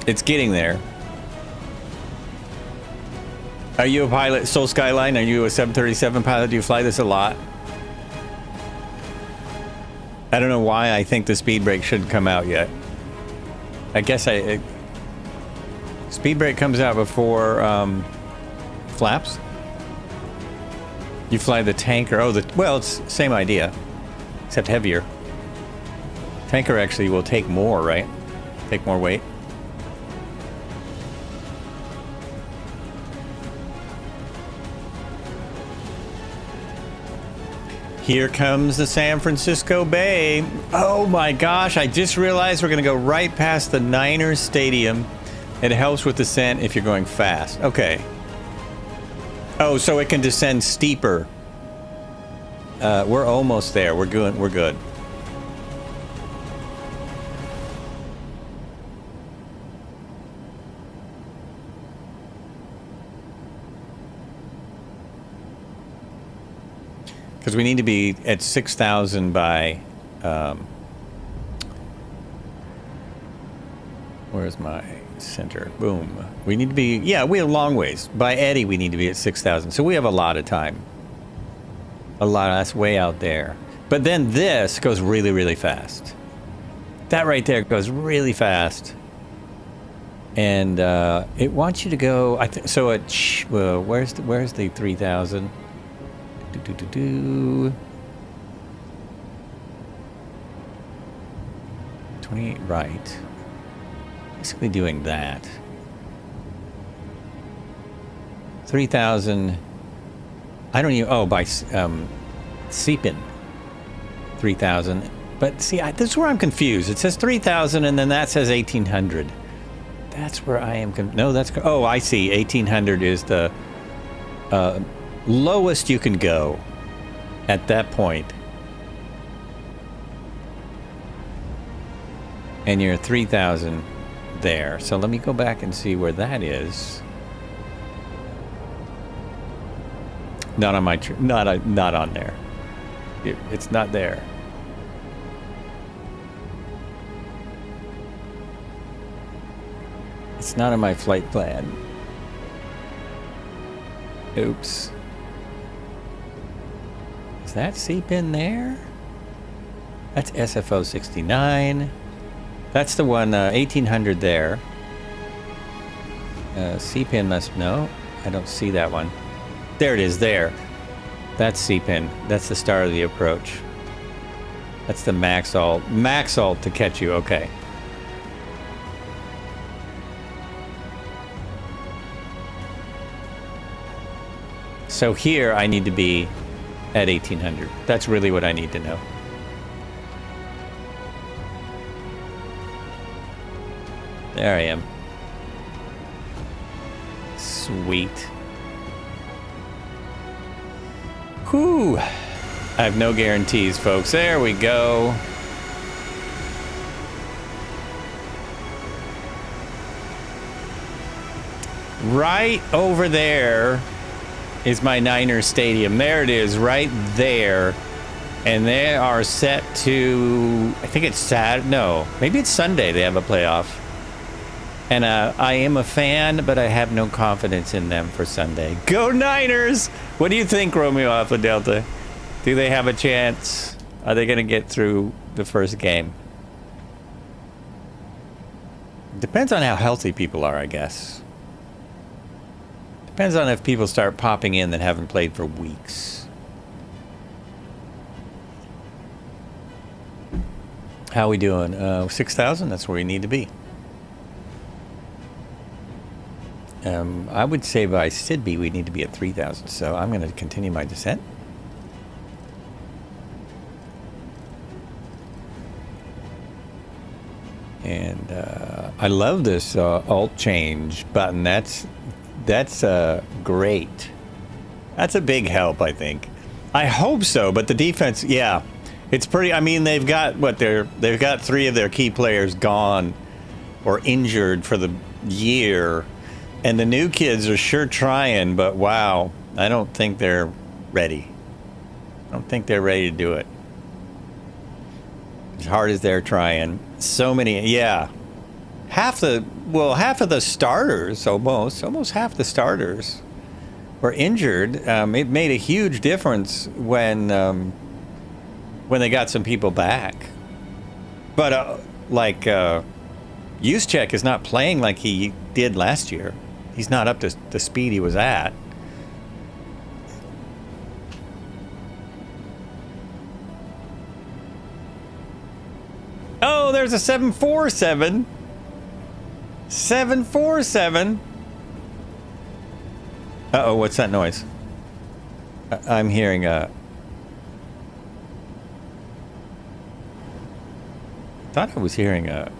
It's getting there. Are you a pilot, Soul Skyline? Are you a 737 pilot? Do you fly this a lot? I don't know why I think the speed brake shouldn't come out yet. I guess speed brake comes out before flaps. You fly the tanker. Oh, well, it's same idea, except heavier. Tanker actually will take more, right? Take more weight. Here comes the San Francisco Bay. Oh my gosh, I just realized we're gonna go right past the Niners Stadium. It helps with descent if you're going fast. Okay. Oh, so it can descend steeper. We're almost there. We're good. We're good. Because we need to be at 6,000 by, where's my center? Boom. We need to be, yeah, we have a long ways. By Eddie, we need to be at 6,000. So we have a lot of time. A lot, that's way out there. But then this goes really, really fast. That right there goes really fast. And it wants you to go, so at, well, where's the 3,000? 28, right. Basically doing that. 3,000. I don't even, oh, by Seepin. 3,000. But see, this is where I'm confused. It says 3,000 and then that says 1,800. That's where I am, no, that's, oh, I see. 1,800 is the lowest you can go at that point. And you're 3,000 there. So let me go back and see where that is. Not on my not on there. It's not there. It's not on my flight plan. Oops. Does that seep in there? That's SFO 69. That's the one, 1800 there. C-pin must, no, I don't see that one. There it is, there. That's C-pin. That's the start of the approach. That's the max alt. Max alt to catch you, okay. So here I need to be at 1800. That's really what I need to know. There I am. Sweet. Whew. I have no guarantees, folks. There we go. Right over there is my Niners stadium. There it is, right there. And they are set to, I think it's Saturday. No, maybe it's Sunday they have a playoff. And I am a fan, but I have no confidence in them for Sunday. Go Niners! What do you think, Romeo Alpha Delta? Do they have a chance? Are they going to get through the first game? Depends on how healthy people are, I guess. Depends on if people start popping in that haven't played for weeks. How we doing? 6,000? That's where we need to be. I would say by Sidby we need to be at 3,000, so I'm going to continue my descent. And I love this alt change button. That's great. That's a big help, I think. I hope so, but the defense, yeah, it's pretty. I mean, they've got they've got 3 of their key players gone or injured for the year. And the new kids are sure trying, but wow, I don't think they're ready. I don't think they're ready to do it. As hard as they're trying. So many, yeah. Half of the starters, almost half the starters were injured. It made a huge difference when they got some people back. But Juszczyk is not playing like he did last year. He's not up to the speed he was at. Oh, there's a 747. 747. Uh-oh, what's that noise? I'm hearing a... I thought I was hearing a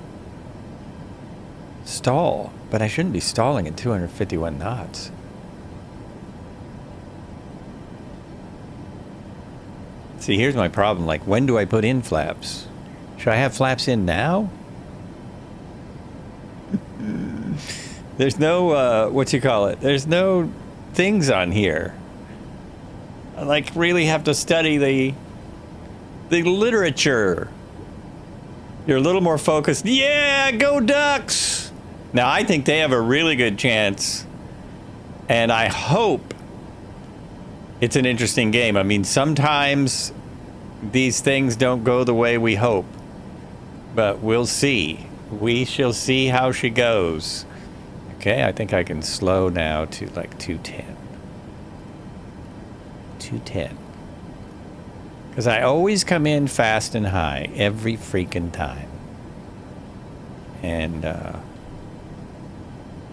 stall, but I shouldn't be stalling at 251 knots. See, here's my problem. Like, when do I put in flaps? Should I have flaps in now? There's no, there's no things on here. I, like, really have to study the literature. You're a little more focused. Yeah, go Ducks! Now, I think they have a really good chance, and I hope it's an interesting game. I mean, sometimes these things don't go the way we hope, but we'll see. We shall see how she goes. Okay, I think I can slow now to like 210. 210. Because I always come in fast and high every freaking time. And,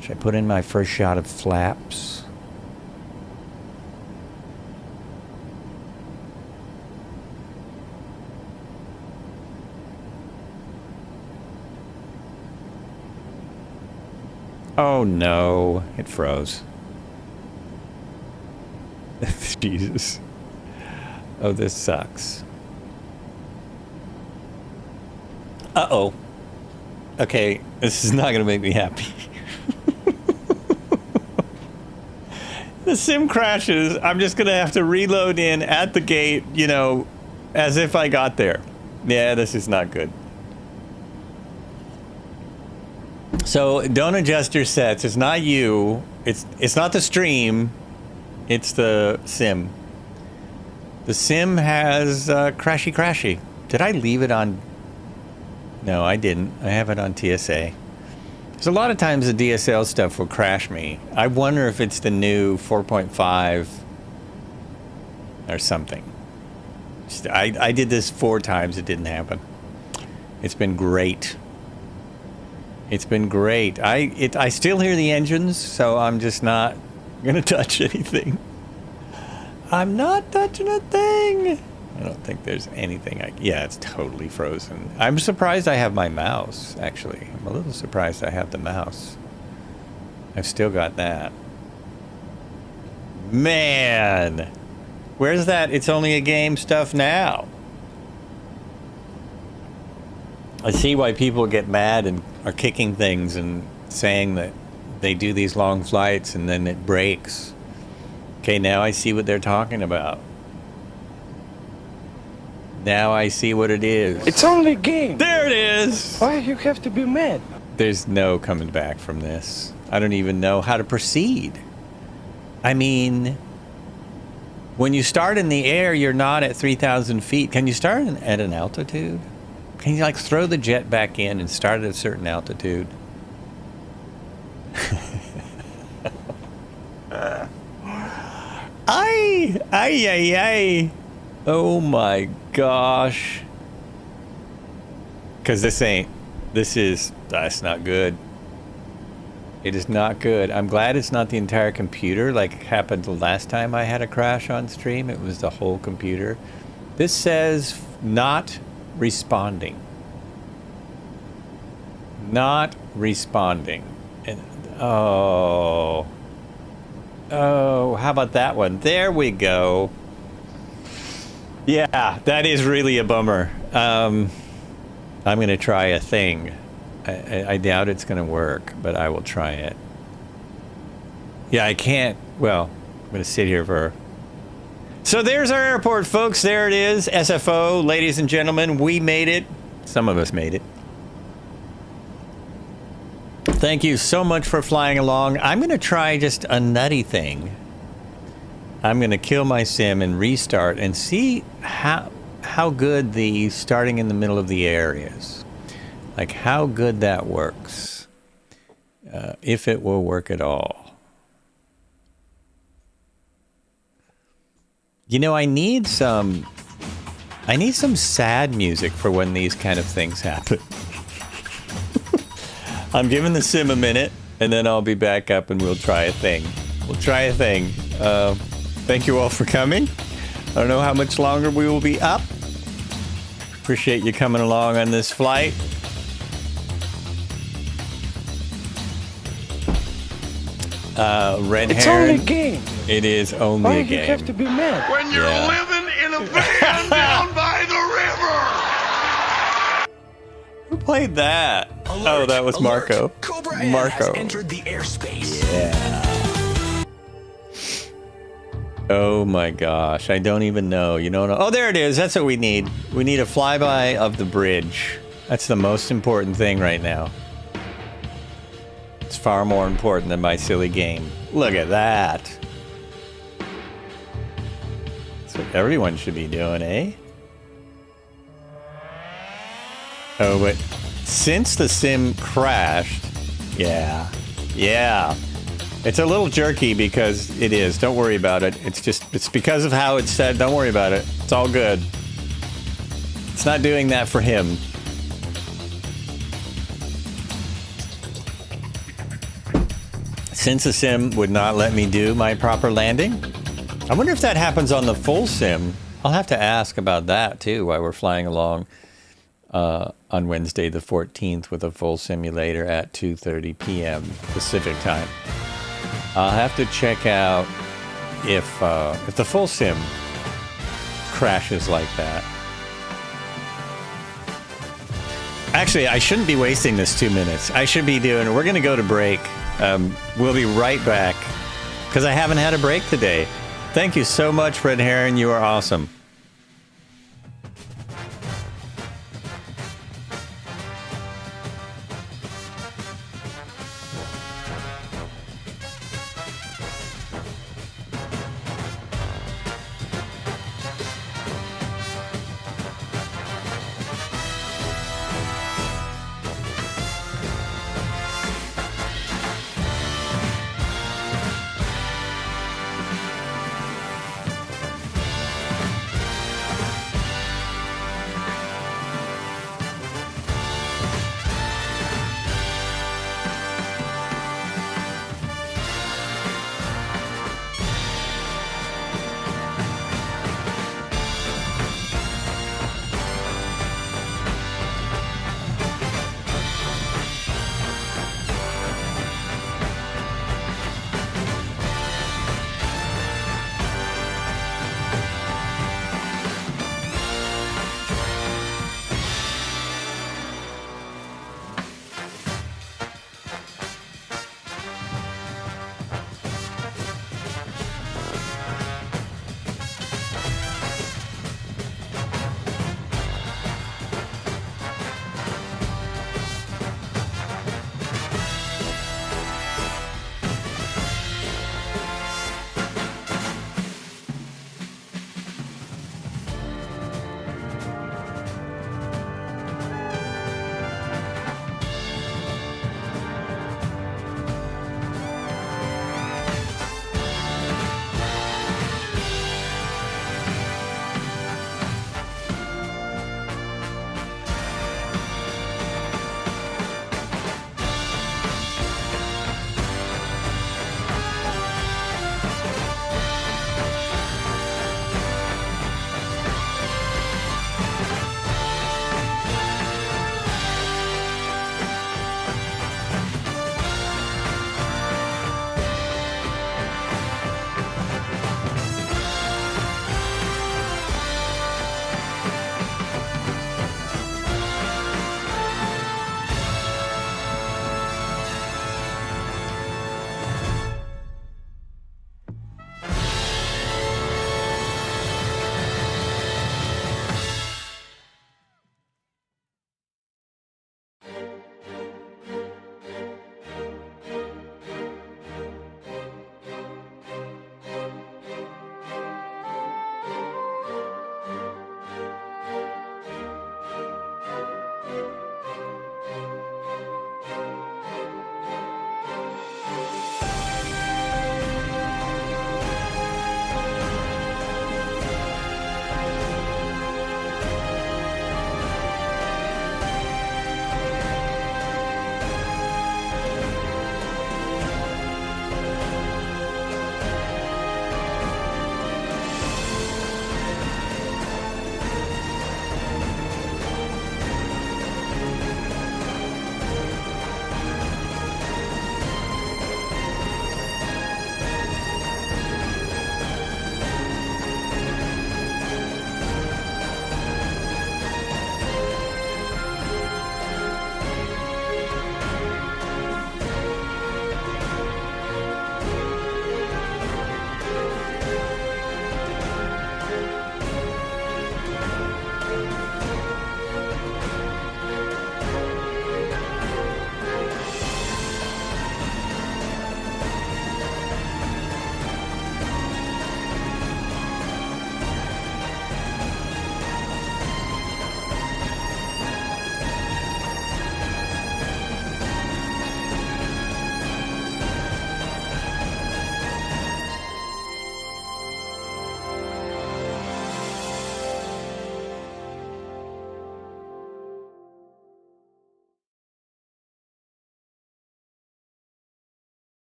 should I put in my first shot of flaps? Oh no, it froze. Jesus. Oh, this sucks. Uh-oh. Okay, this is not going to make me happy. The sim crashes. I'm just going to have to reload in at the gate, you know, as if I got there. Yeah, this is not good. So don't adjust your sets. It's not you. It's not the stream. It's the sim. The sim has crashy. Did I leave it on? No, I didn't. I have it on TSA. So a lot of times the DSL stuff will crash me. I wonder if it's the new 4.5 or something. I did this 4 times. It didn't happen. It's been great. It's been great. I still hear the engines, so I'm just not gonna touch anything. I'm not touching a thing. I don't think there's anything. Yeah, it's totally frozen. I'm surprised I have my mouse, actually. I'm a little surprised I have the mouse. I've still got that. Man! Where's that it's only a game stuff now? I see why people get mad and are kicking things and saying that they do these long flights and then it breaks. Okay, now I see what they're talking about. Now I see what it is. It's only a game. There it is! Why you have to be mad? There's no coming back from this. I don't even know how to proceed. I mean, when you start in the air, you're not at 3,000 feet. Can you start at an altitude? Can you like throw the jet back in and start at a certain altitude? Ay. Oh my gosh. Because that's not good. It is not good. I'm glad it's not the entire computer like happened the last time I had a crash on stream. It was the whole computer. This says not responding. Not responding. And, oh, how about that one? There we go. Yeah, that is really a bummer. I'm going to try a thing. I doubt it's going to work, but I will try it. Yeah, I can't. Well, I'm going to sit here for... So there's our airport, folks. There it is. SFO, ladies and gentlemen. We made it. Some of us made it. Thank you so much for flying along. I'm going to try just a nutty thing. I'm going to kill my sim and restart and see how good the starting in the middle of the air is. Like how good that works. If it will work at all. You know, I need some sad music for when these kind of things happen. I'm giving the sim a minute, and then I'll be back up and we'll try a thing. Thank you all for coming. I don't know how much longer we will be up. Appreciate you coming along on this flight. Red It's Heron. only a game. It is only Why a you game. have to be mad? When you're living in a van down by the river. Who played that? Oh, that was Marco. Cobra Ed Marco. has entered the airspace. Yeah. Oh my gosh, I don't even know. You don't know. Oh, there it is. That's what we need. We need a flyby of the bridge. That's the most important thing right now. It's far more important than my silly game. Look at that. That's what everyone should be doing, eh? Oh, but since the sim crashed, yeah. It's a little jerky because it is. Don't worry about it. It's because of how it's said. Don't worry about it. It's all good. It's not doing that for him. Since the sim would not let me do my proper landing, I wonder if that happens on the full sim. I'll have to ask about that too while we're flying along on Wednesday the 14th with a full simulator at 2:30 p.m. Pacific time. I'll have to check out if the full sim crashes like that. Actually, I shouldn't be wasting this 2 minutes. I should be doing... We're going to go to break. We'll be right back because I haven't had a break today. Thank you so much, Red Heron. You are awesome.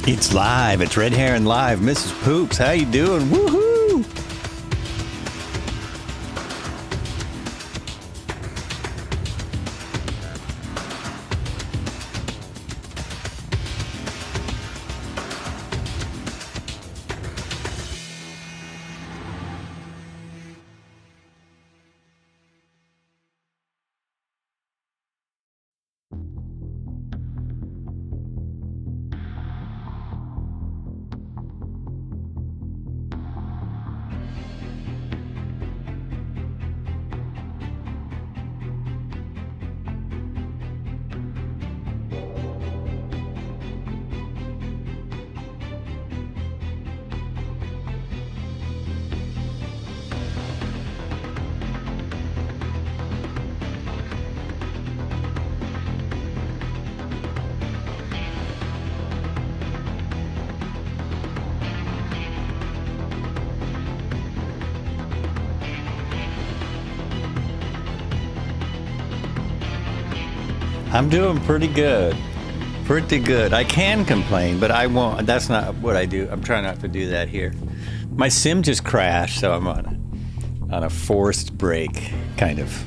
It's live. It's Red Heron Live. Mrs. Poops, how you doing? Woohoo! I'm doing pretty good. Pretty good. I can complain, but I won't. That's not what I do. I'm trying not to do that here. My sim just crashed, so I'm on a forced break, kind of.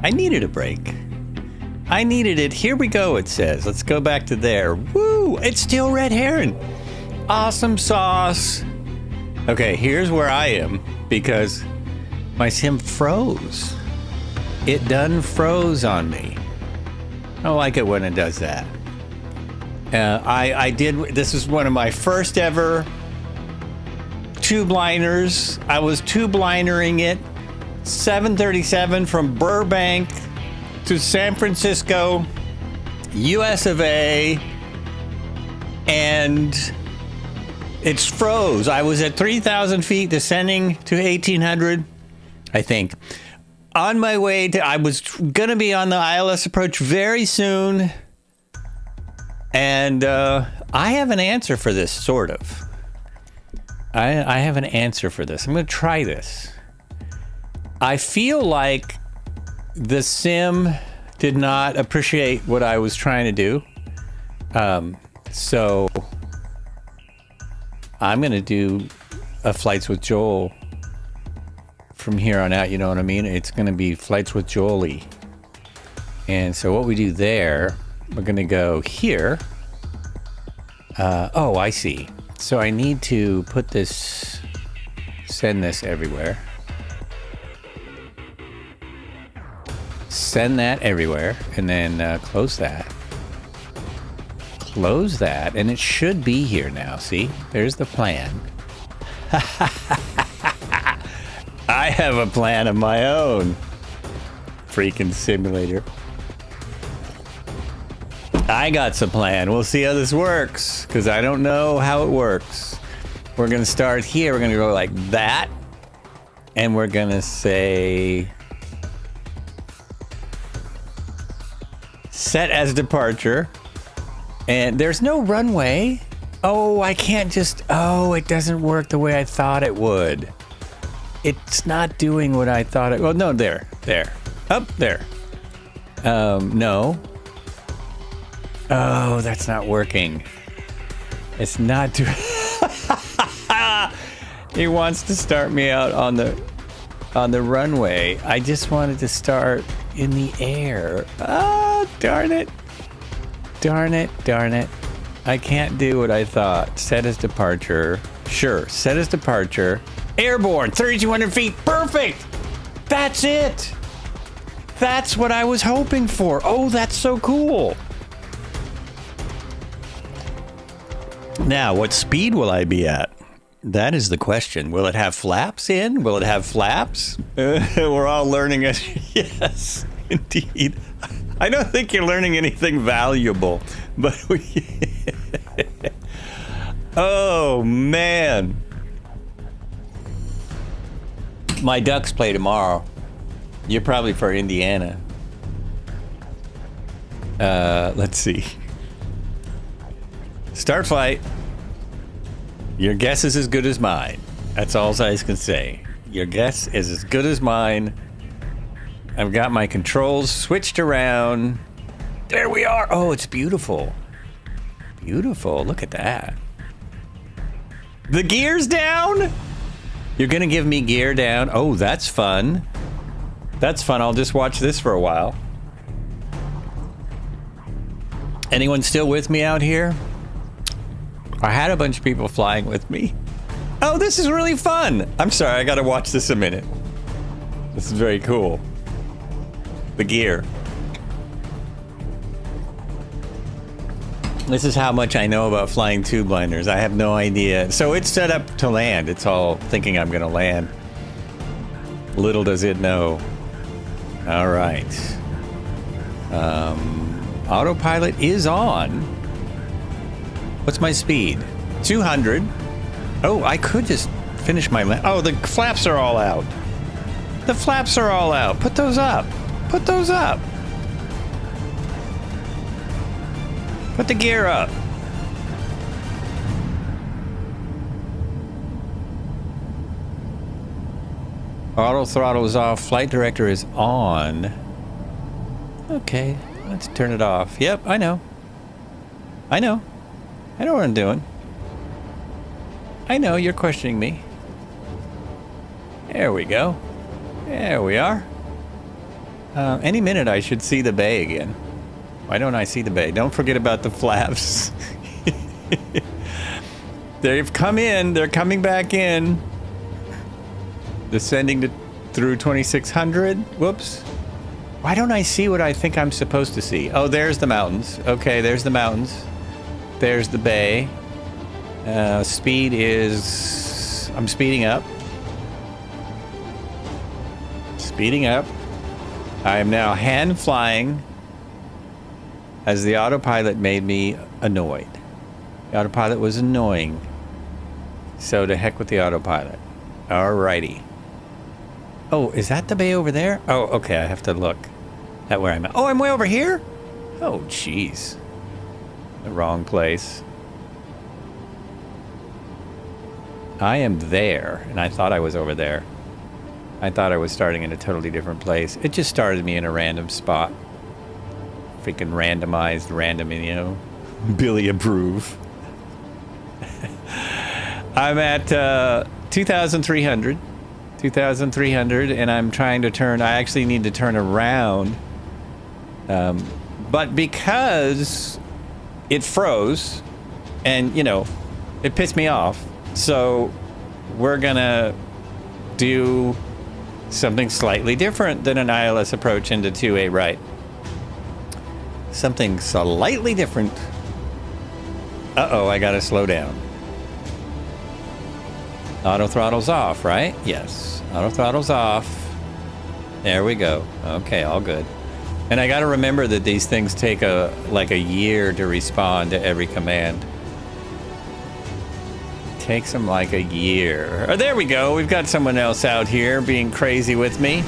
I needed a break. I needed it. Here we go, it says. Let's go back to there. Woo! It's still Red Heron. Awesome sauce. Okay, here's where I am, because my sim froze. It done froze on me. I don't like it when it does that. This is one of my first ever tube liners. I was tube linering it, 737 from Burbank to San Francisco, US of A, and it's froze. I was at 3,000 feet descending to 1,800, I think. on my way to, I was going to be on the ILS approach very soon. And I have an answer for this, sort of. I have an answer for this. I'm going to try this. I feel like the sim did not appreciate what I was trying to do. So I'm going to do a Flights with Joel from here on out, you know what I mean? It's going to be Flights with Joel-y. And so what we do there, we're going to go here. Oh, I see. So I need to put this, send this everywhere. Send that everywhere, and then close that. Close that, and it should be here now. See? There's the plan. I have a plan of my own. Freaking simulator. I got some plan. We'll see how this works, because I don't know how it works. We're going to start here. We're going to go like that. And we're going to say set as departure. And there's no runway. Oh, I can't just, oh, it doesn't work the way I thought it would. It's not doing what I thought it, well, no, there, up there. No. Oh, that's not working. It's not doing, he wants to start me out on the runway. I just wanted to start in the air. Oh, darn it. Darn it, darn it. I can't do what I thought. Set as departure. Sure, set as departure. Airborne, 3,200 feet. Perfect. That's it. That's what I was hoping for. Oh, that's so cool. Now, what speed will I be at? That is the question. Will it have flaps in? Will it have flaps? We're all learning it. Yes, indeed. I don't think you're learning anything valuable, but oh, man. My Ducks play tomorrow. You're probably for Indiana. Let's see. Start flight. Your guess is as good as mine. That's all I can say. Your guess is as good as mine. I've got my controls switched around. There we are. Oh, it's beautiful. Beautiful. Look at that. The gear's down? You're going to give me gear down? Oh, that's fun. That's fun. I'll just watch this for a while. Anyone still with me out here? I had a bunch of people flying with me. Oh, this is really fun. I'm sorry, I got to watch this a minute. This is very cool. The gear. This is how much I know about flying tube liners. I have no idea. So it's set up to land. It's all thinking I'm going to land. Little does it know. All right. Autopilot is on. What's my speed? 200. Oh, I could just finish my land. Oh, the flaps are all out. The flaps are all out. Put those up. Put those up. Put the gear up. Auto throttle is off. Flight director is on. Okay, let's turn it off. Yep, I know. I know. I know what I'm doing. I know you're questioning me. There we go. There we are. Any minute I should see the bay again. Why don't I see the bay? Don't forget about the flaps. They've come in. They're coming back in. Descending through 2600. Whoops. Why don't I see what I think I'm supposed to see? Oh, there's the mountains. Okay, there's the mountains. There's the bay. Speed is... I'm speeding up. Speeding up. I am now hand flying as the autopilot made me annoyed. The autopilot was annoying. So to heck with the autopilot. Alrighty. Oh, is that the bay over there? Oh, okay, I have to look at where I'm at. Oh, I'm way over here? Oh, jeez. The wrong place. I am there, and I thought I was over there. I thought I was starting in a totally different place. It just started me in a random spot. Freaking randomized, random, you know. Billy approve. I'm at 2,300. 2,300, and I'm trying to turn. I actually need to turn around. But because it froze, and, you know, it pissed me off. So we're gonna do something slightly different than an ILS approach into 2A right. Something slightly different. Uh-oh, I gotta slow down. Auto throttle's off, right? Yes, auto throttle's off. There we go. Okay, all good. And I gotta remember that these things take like a year to respond to every command. Takes them like a year. Oh, there we go. We've got someone else out here being crazy with me.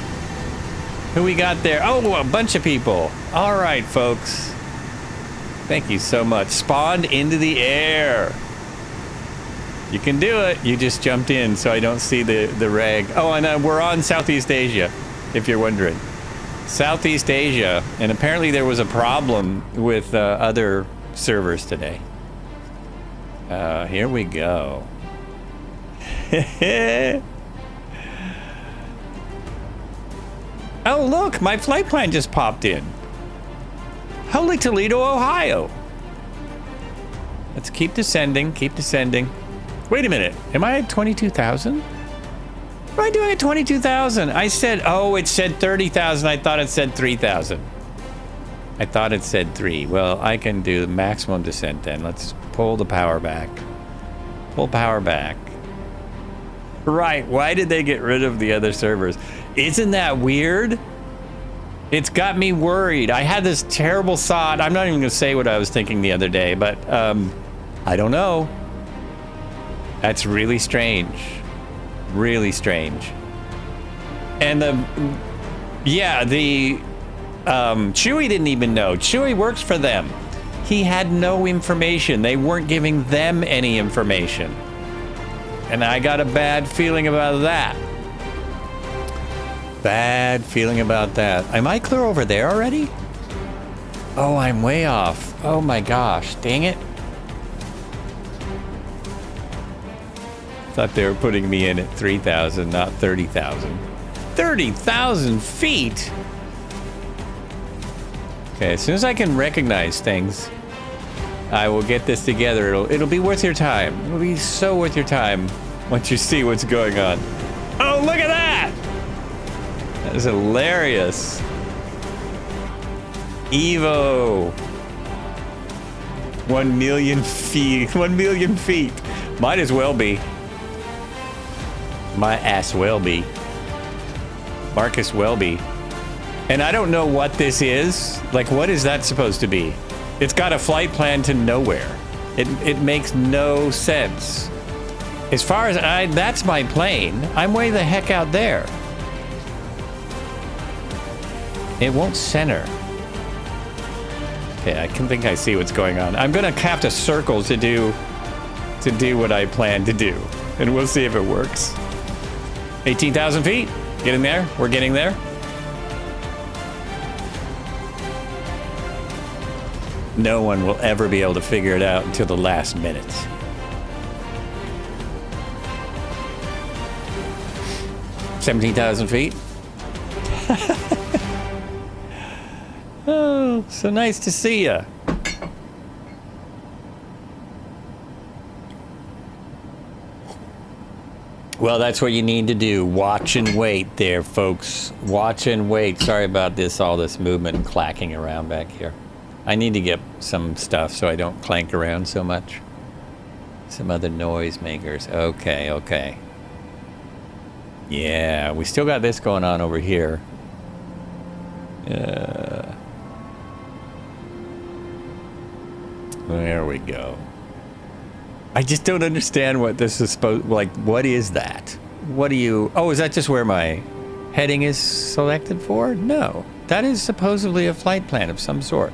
Who we got there? Oh, a bunch of people. All right, folks. Thank you so much. Spawned into the air. You can do it. You just jumped in so I don't see the rag. Oh, and we're on Southeast Asia, if you're wondering. Southeast Asia. And apparently there was a problem with other servers today. Here we go. Oh, look, my flight plan just popped in. Holy Toledo, Ohio. Let's keep descending, keep descending. Wait a minute, am I at 22,000? What am I doing at 22,000? I said, oh, it said 30,000. I thought it said 3,000. I thought it said 3. Well, I can do the maximum descent then. Let's pull the power back. Pull power back. Right, why did they get rid of the other servers? Isn't that weird? It's got me worried. I had this terrible thought. I'm not even going to say what I was thinking the other day, but I don't know. That's really strange. Really strange. And Chewy didn't even know. Chewy works for them. He had no information. They weren't giving them any information. And I got a bad feeling about that. Bad feeling about that. Am I clear over there already? Oh, I'm way off. Oh my gosh, dang it. Thought they were putting me in at 3,000, not 30,000. 30,000 feet? Okay, as soon as I can recognize things, I will get this together. It'll be worth your time. It'll be so worth your time once you see what's going on. Oh, look at that! That is hilarious. Evo. 1 million feet. 1 million feet. Might as well be. My ass will be. Marcus Welby. And I don't know what this is. Like, what is that supposed to be? It's got a flight plan to nowhere. It makes no sense. As far as that's my plane. I'm way the heck out there. It won't center. Okay, I can think I see what's going on. I'm gonna have to circle to do what I plan to do. And we'll see if it works. 18,000 feet. Getting there. We're getting there. No one will ever be able to figure it out until the last minute. $17,000 feet. Oh, so nice to see ya. Well, that's what you need to do. Watch and wait there, folks. Watch and wait. Sorry about this, all this movement and clacking around back here. I need to get some stuff so I don't clank around so much. Some other noise makers. Okay, okay. Yeah, we still got this going on over here. There we go. I just don't understand what this is supposed... Like, what is that? What do you... Oh, is that just where my heading is selected for? No. That is supposedly a flight plan of some sort.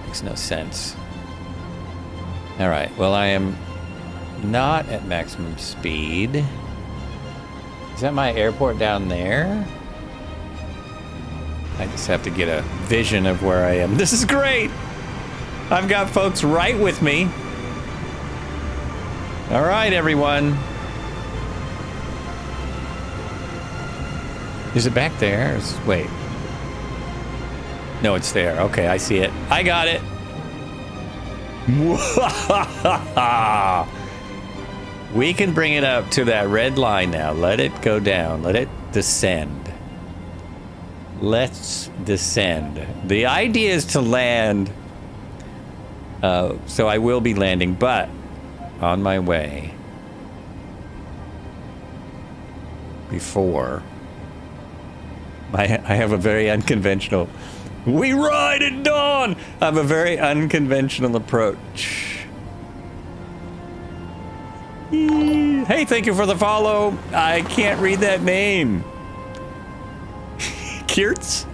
Makes no sense. All right. Well, I am not at maximum speed. Is that my airport down there? I just have to get a vision of where I am. This is great! I've got folks right with me. All right, everyone. Is it back there? Wait. No, it's there. Okay, I see it. I got it. We can bring it up to that red line now. Let it go down. Let it descend. Let's descend. The idea is to land. So I will be landing, but on my way. Before. I have a very unconventional... We ride at dawn! I have a very unconventional approach. Hey, thank you for the follow. I can't read that name. Kurtz?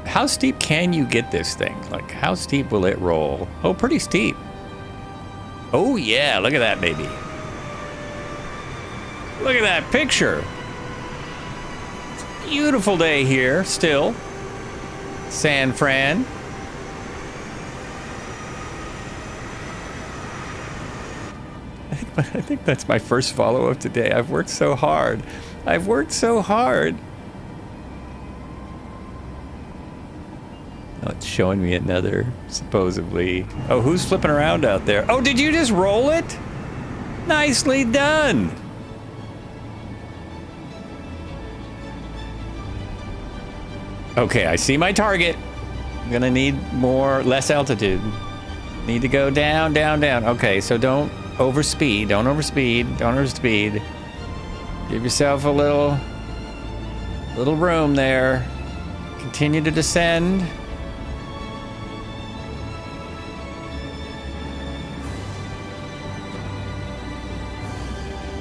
How steep can you get this thing? Like, how steep will it roll? Oh, pretty steep. Oh, yeah, look at that, baby. Look at that picture. It's a beautiful day here, still. San Fran. I think that's my first follow of today. I've worked so hard. Oh, it's showing me another, supposedly. Oh, who's flipping around out there? Oh, did you just roll it? Nicely done. Okay, I see my target. I'm gonna need less altitude. Need to go down, down, down. Okay, so don't overspeed. Don't overspeed. Give yourself a little room there. Continue to descend.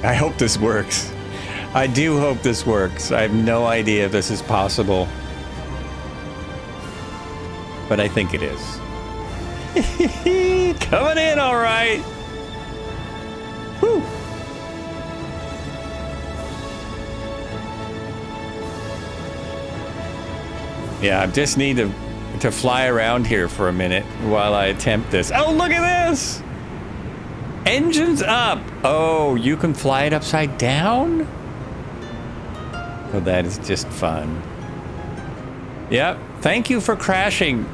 I hope this works. I do hope this works. I have no idea if this is possible. But I think it is. Coming in all right. Whew. Yeah, I just need to fly around here for a minute while I attempt this. Oh, look at this! Engines up! Oh, you can fly it upside down? Oh, that is just fun. Yep. Thank you for crashing,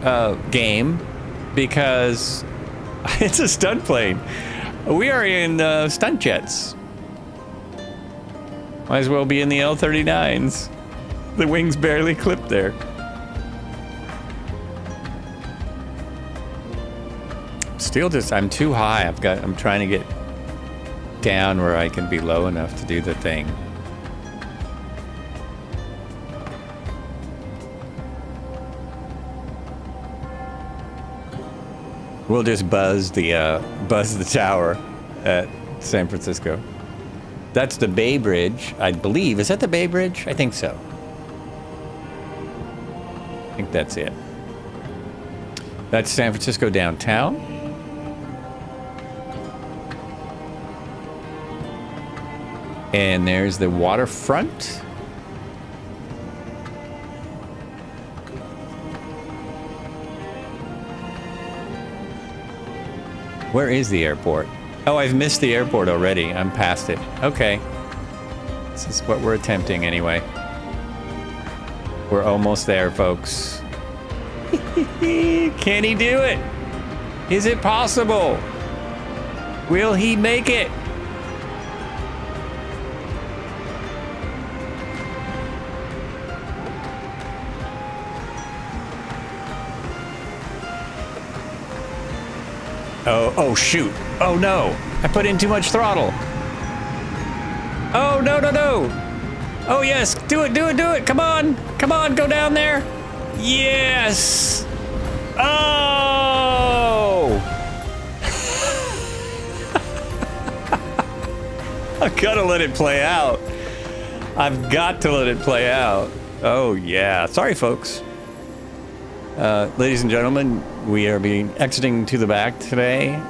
game, because it's a stunt plane. We are in stunt jets. Might as well be in the L-39s. The wings barely clipped there. Still just, I'm too high. I'm trying to get down where I can be low enough to do the thing. We'll just buzz the tower at San Francisco. That's the Bay Bridge, I believe. Is that the Bay Bridge? I think so. I think that's it. That's San Francisco downtown. And there's the waterfront. Where is the airport? Oh, I've missed the airport already. I'm past it. Okay. This is what we're attempting anyway. We're almost there, folks. Can he do it? Is it possible? Will he make it? Oh, shoot. Oh, no. I put in too much throttle. Oh, no. Oh, yes. Do it. Come on. Go down there. Yes. Oh. I've got to let it play out. I've got to let it play out. Oh, yeah. Sorry, folks. Ladies and gentlemen, we are exiting to the back today.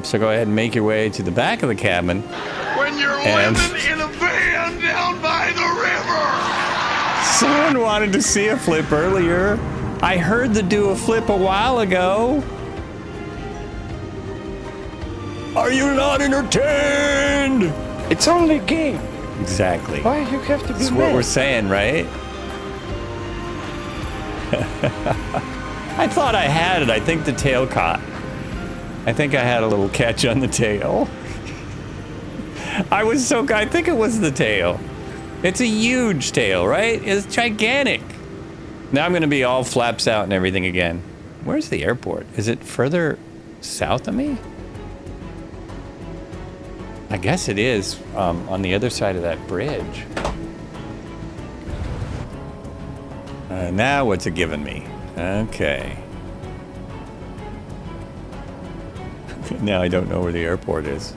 So go ahead and make your way to the back of the cabin. When you're living in a van down by the river. Someone wanted to see a flip earlier. I heard the do a flip a while ago. Are you not entertained? It's only a game. Exactly. Why you have to be That's mad? what we're saying, right? I thought I had it. I think the tail caught. I think I had a little catch on the tail. I think it was the tail. It's a huge tail, right? It's gigantic. Now I'm going to be all flaps out and everything again. Where's the airport? Is it further south of me? I guess it is on the other side of that bridge. Now what's it giving me? Okay. Now I don't know where the airport is.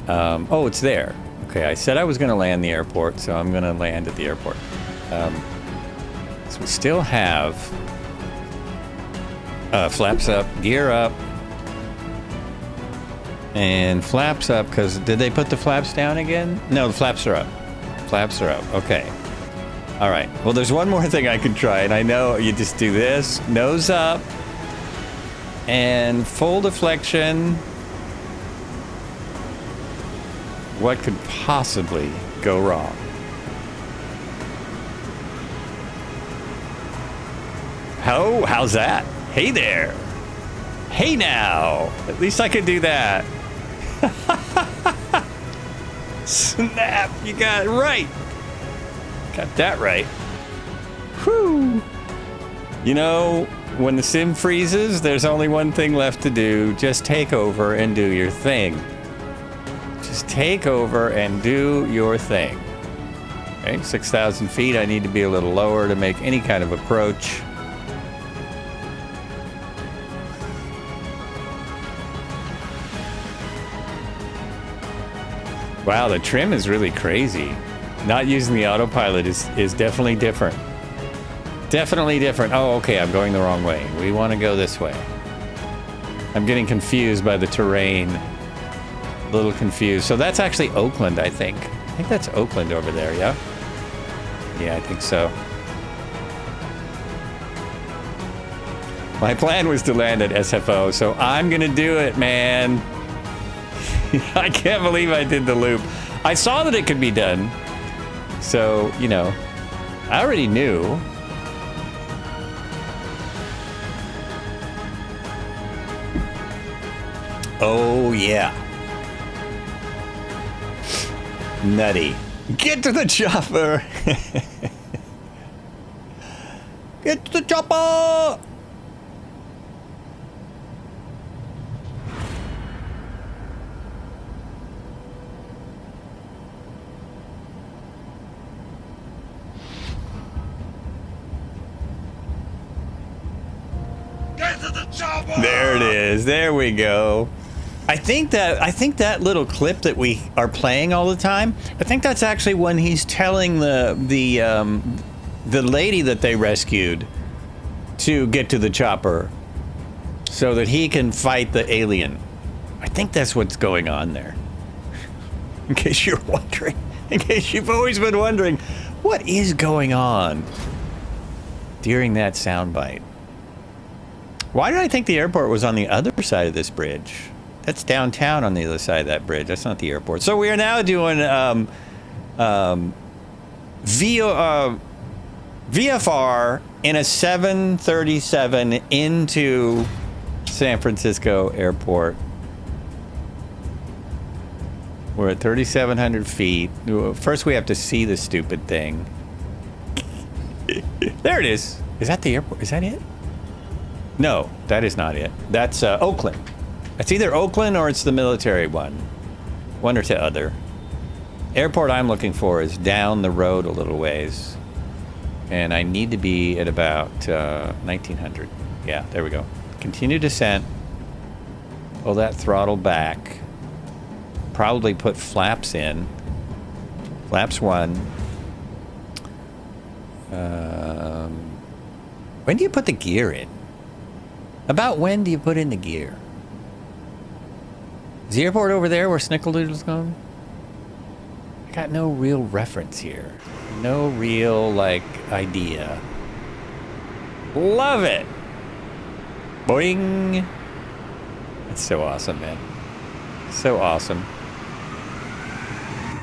Oh, it's there. Okay, I said I was going to land the airport, so I'm going to land at the airport. So we still have flaps up, gear up, and flaps up, because did they put the flaps down again? No, the flaps are up. Flaps are up. Okay. All right. Well, there's one more thing I could try, and I know you just do this, nose up, and full deflection. What could possibly go wrong? How's that? Hey there. Hey now. At least I could do that. Snap. You got it right. Got that right. Whew. You know, when the sim freezes, there's only one thing left to do. Just take over and do your thing. Just take over and do your thing. Okay, 6,000 feet. I need to be a little lower to make any kind of approach. Wow, the trim is really crazy. Not using the autopilot is definitely different. Definitely different. Oh, okay, I'm going the wrong way. We want to go this way. I'm getting confused by the terrain. A little confused. So that's actually Oakland, I think. I think that's Oakland over there, yeah? Yeah, I think so. My plan was to land at SFO, so I'm gonna do it, man. I can't believe I did the loop. I saw that it could be done. So, you know, I already knew. Oh, yeah. Nutty. Get to the chopper! Get to the chopper! Get to the chopper! There it is. There we go. I think that little clip that we are playing all the time, I think that's actually when he's telling the lady that they rescued to get to the chopper so that he can fight the alien. I think that's what's going on there. In case you're wondering, in case you've always been wondering, what is going on during that soundbite? Why did I think the airport was on the other side of this bridge? That's downtown on the other side of that bridge. That's not the airport. So we are now doing VFR in a 737 into San Francisco Airport. We're at 3,700 feet. First, we have to see the stupid thing. There it is. Is that the airport? Is that it? No, that is not it. That's Oakland. It's either Oakland or it's the military one. One or the other. Airport I'm looking for is down the road a little ways. And I need to be at about 1,900. Yeah, there we go. Continue descent. Pull that throttle back. Probably put flaps in. Flaps 1. When do you put the gear in? About when do you put in the gear? Is the airport over there where Snickerdoodle's going? I got no real reference here. No real, like, idea. Love it! Boing! That's so awesome, man. So awesome.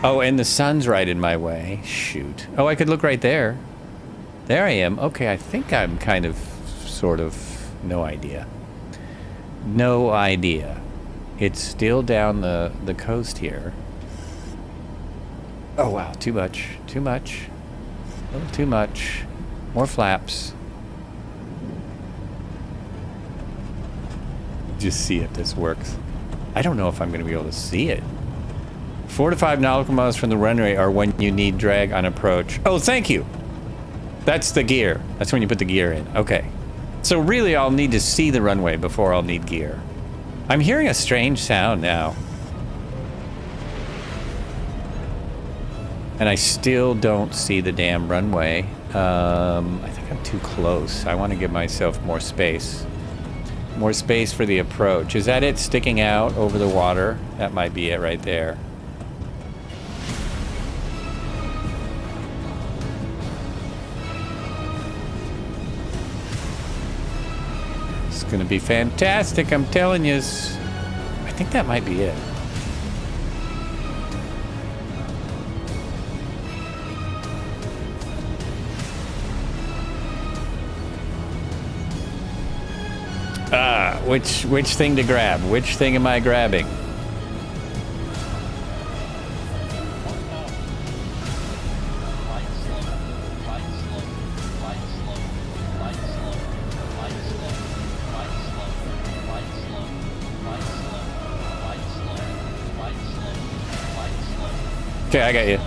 Oh, and the sun's right in my way. Shoot. Oh, I could look right there. There I am. Okay, I think I'm kind of, sort of, no idea. No idea. It's still down the coast here. Oh, wow. Too much. Too much. A little too much. More flaps. Just see if this works. I don't know if I'm going to be able to see it. 4 to 5 nautical miles from the runway are when you need drag on approach. Oh, thank you. That's the gear. That's when you put the gear in. Okay. So really, I'll need to see the runway before I'll need gear. I'm hearing a strange sound now. And I still don't see the damn runway. I think I'm too close. I want to give myself more space. More space for the approach. Is that it sticking out over the water? That might be it right there. It's gonna be fantastic, I'm telling you. I think that might be it. Which thing to grab? Which thing am I grabbing? Okay, I got you.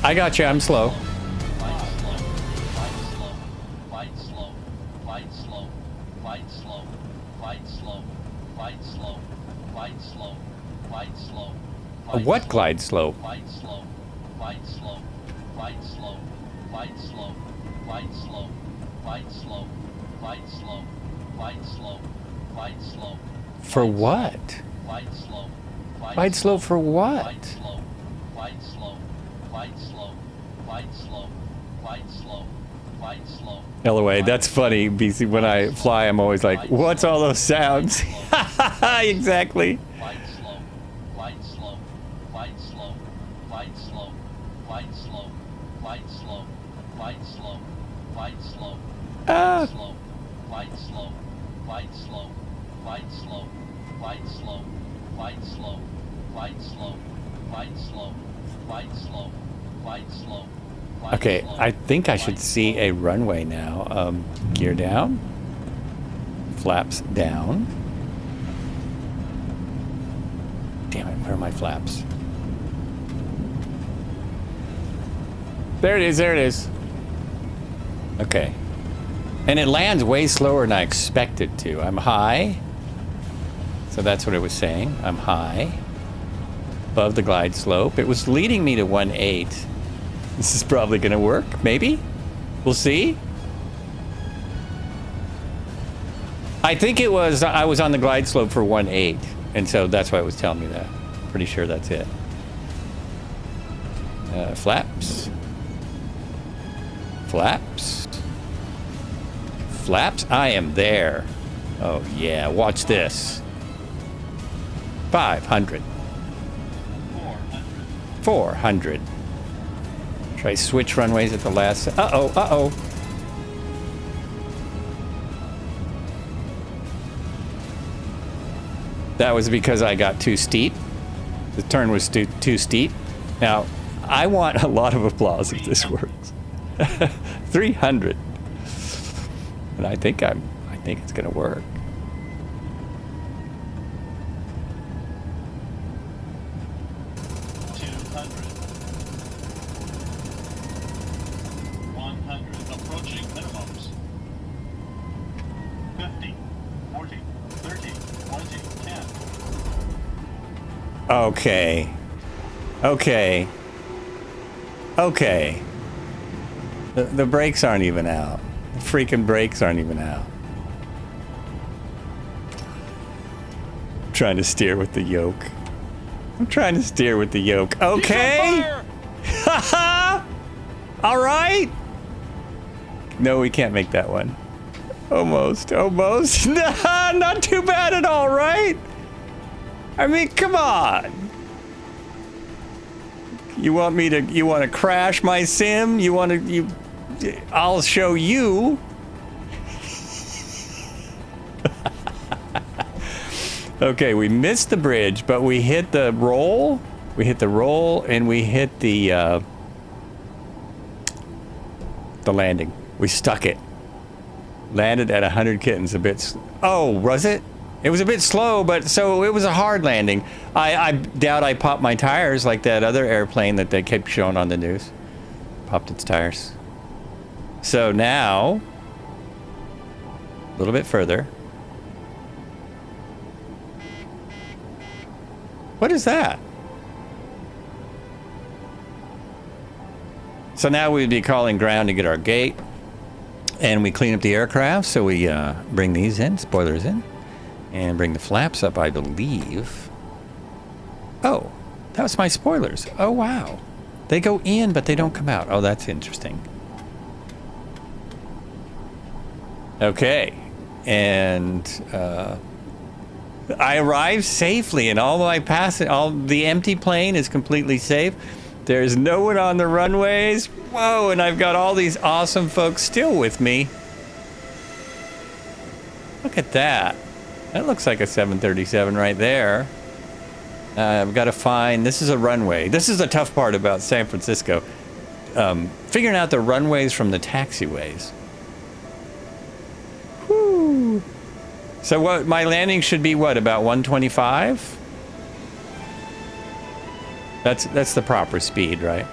I got you, I'm slow. What glide slow? For what? Glide slow for what? LOA, that's funny, BC. When I fly, I'm always like, what's all those sounds? Exactly. Okay, I think I should see a runway now. Gear down. Flaps down. Damn it, where are my flaps? There it is, there it is. Okay. And it lands way slower than I expected to. I'm high. So that's what it was saying. I'm high. Above the glide slope. It was leading me to 1.8. This is probably gonna work, maybe? We'll see. I think it was, I was on the glide slope for 1.8, and so that's why it was telling me that. Pretty sure that's it. Flaps. Flaps. Flaps, I am there. Oh yeah, watch this. 500. 400. Try switch runways at the last. Uh-oh, uh-oh. That was because I got too steep. The turn was too steep. Now, I want a lot of applause if this works. 300. And I think it's gonna work. Okay. Okay. Okay. The brakes aren't even out. The freaking brakes aren't even out. I'm trying to steer with the yoke. I'm trying to steer with the yoke. Okay. Haha. All right. No, we can't make that one. Almost. Almost. Nah, not too bad at all, right? I mean, come on. You want to crash my sim? I'll show you. Okay, we missed the bridge, but we hit the roll. We hit the roll and we hit the landing. We stuck it. Landed at 100 kittens a bit. Oh, was it? It was a bit slow, but so it was a hard landing. I doubt I popped my tires like that other airplane that they kept showing on the news. Popped its tires. So now, a little bit further. What is that? So now we'd be calling ground to get our gate. And we clean up the aircraft, so we bring these in, spoilers in, and bring the flaps up, I believe. Oh, that was my spoilers. Oh, wow. They go in, but they don't come out. Oh, that's interesting. Okay. And I arrived safely, and all the empty plane is completely safe. There's no one on the runways. Whoa, and I've got all these awesome folks still with me. Look at that. That looks like a 737 right there. I've got to find, this is a runway. This is the tough part about San Francisco. Figuring out the runways from the taxiways. Whoo. So what, my landing should be what, about 125? That's the proper speed, right? I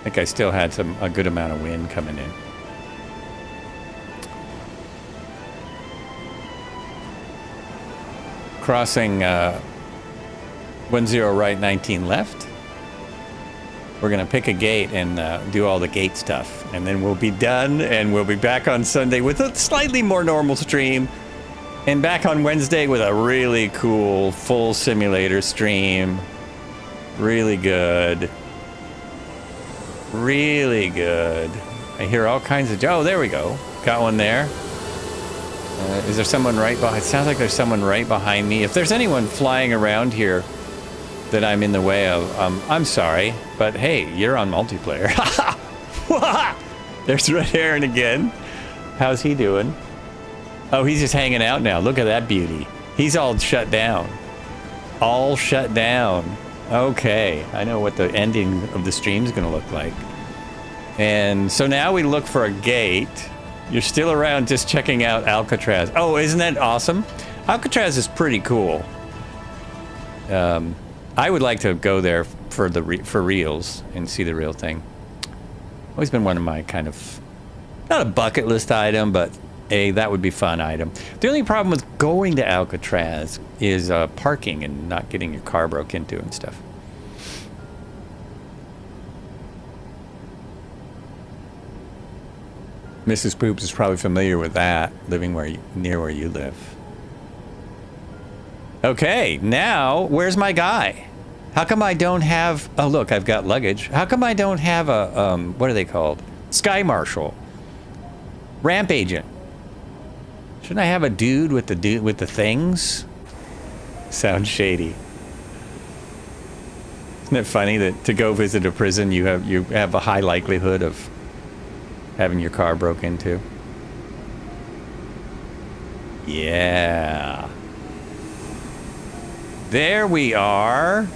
think I still had a good amount of wind coming in. Crossing 10 right, 19 left. We're gonna pick a gate and do all the gate stuff, and then we'll be done, and we'll be back on Sunday with a slightly more normal stream. And back on Wednesday with a really cool full simulator stream. Really good. Really good. I hear all kinds of... Oh, there we go. Got one there. Is there someone right behind? It sounds like there's someone right behind me. If there's anyone flying around here that I'm in the way of, I'm sorry. But hey, you're on multiplayer. There's Red Heron again. How's he doing? Oh, he's just hanging out now. Look at that beauty. He's all shut down. All shut down. Okay, I know what the ending of the stream is going to look like. And so now we look for a gate. You're still around just checking out Alcatraz. Oh, isn't that awesome? Alcatraz is pretty cool. I would like to go there for reals and see the real thing. Always been one of my kind of, not a bucket list item, but that would be fun item. The only problem with going to Alcatraz is parking and not getting your car broke into and stuff. Mrs. Poops is probably familiar with that, living near where you live. Okay, now where's my guy? How come I don't have? Oh, look, I've got luggage. How come I don't have a what are they called? Sky Marshal, ramp agent. Shouldn't I have a dude with the things? Sounds shady. Isn't it funny that to go visit a prison, you have a high likelihood of having your car broke into? Yeah. There we are.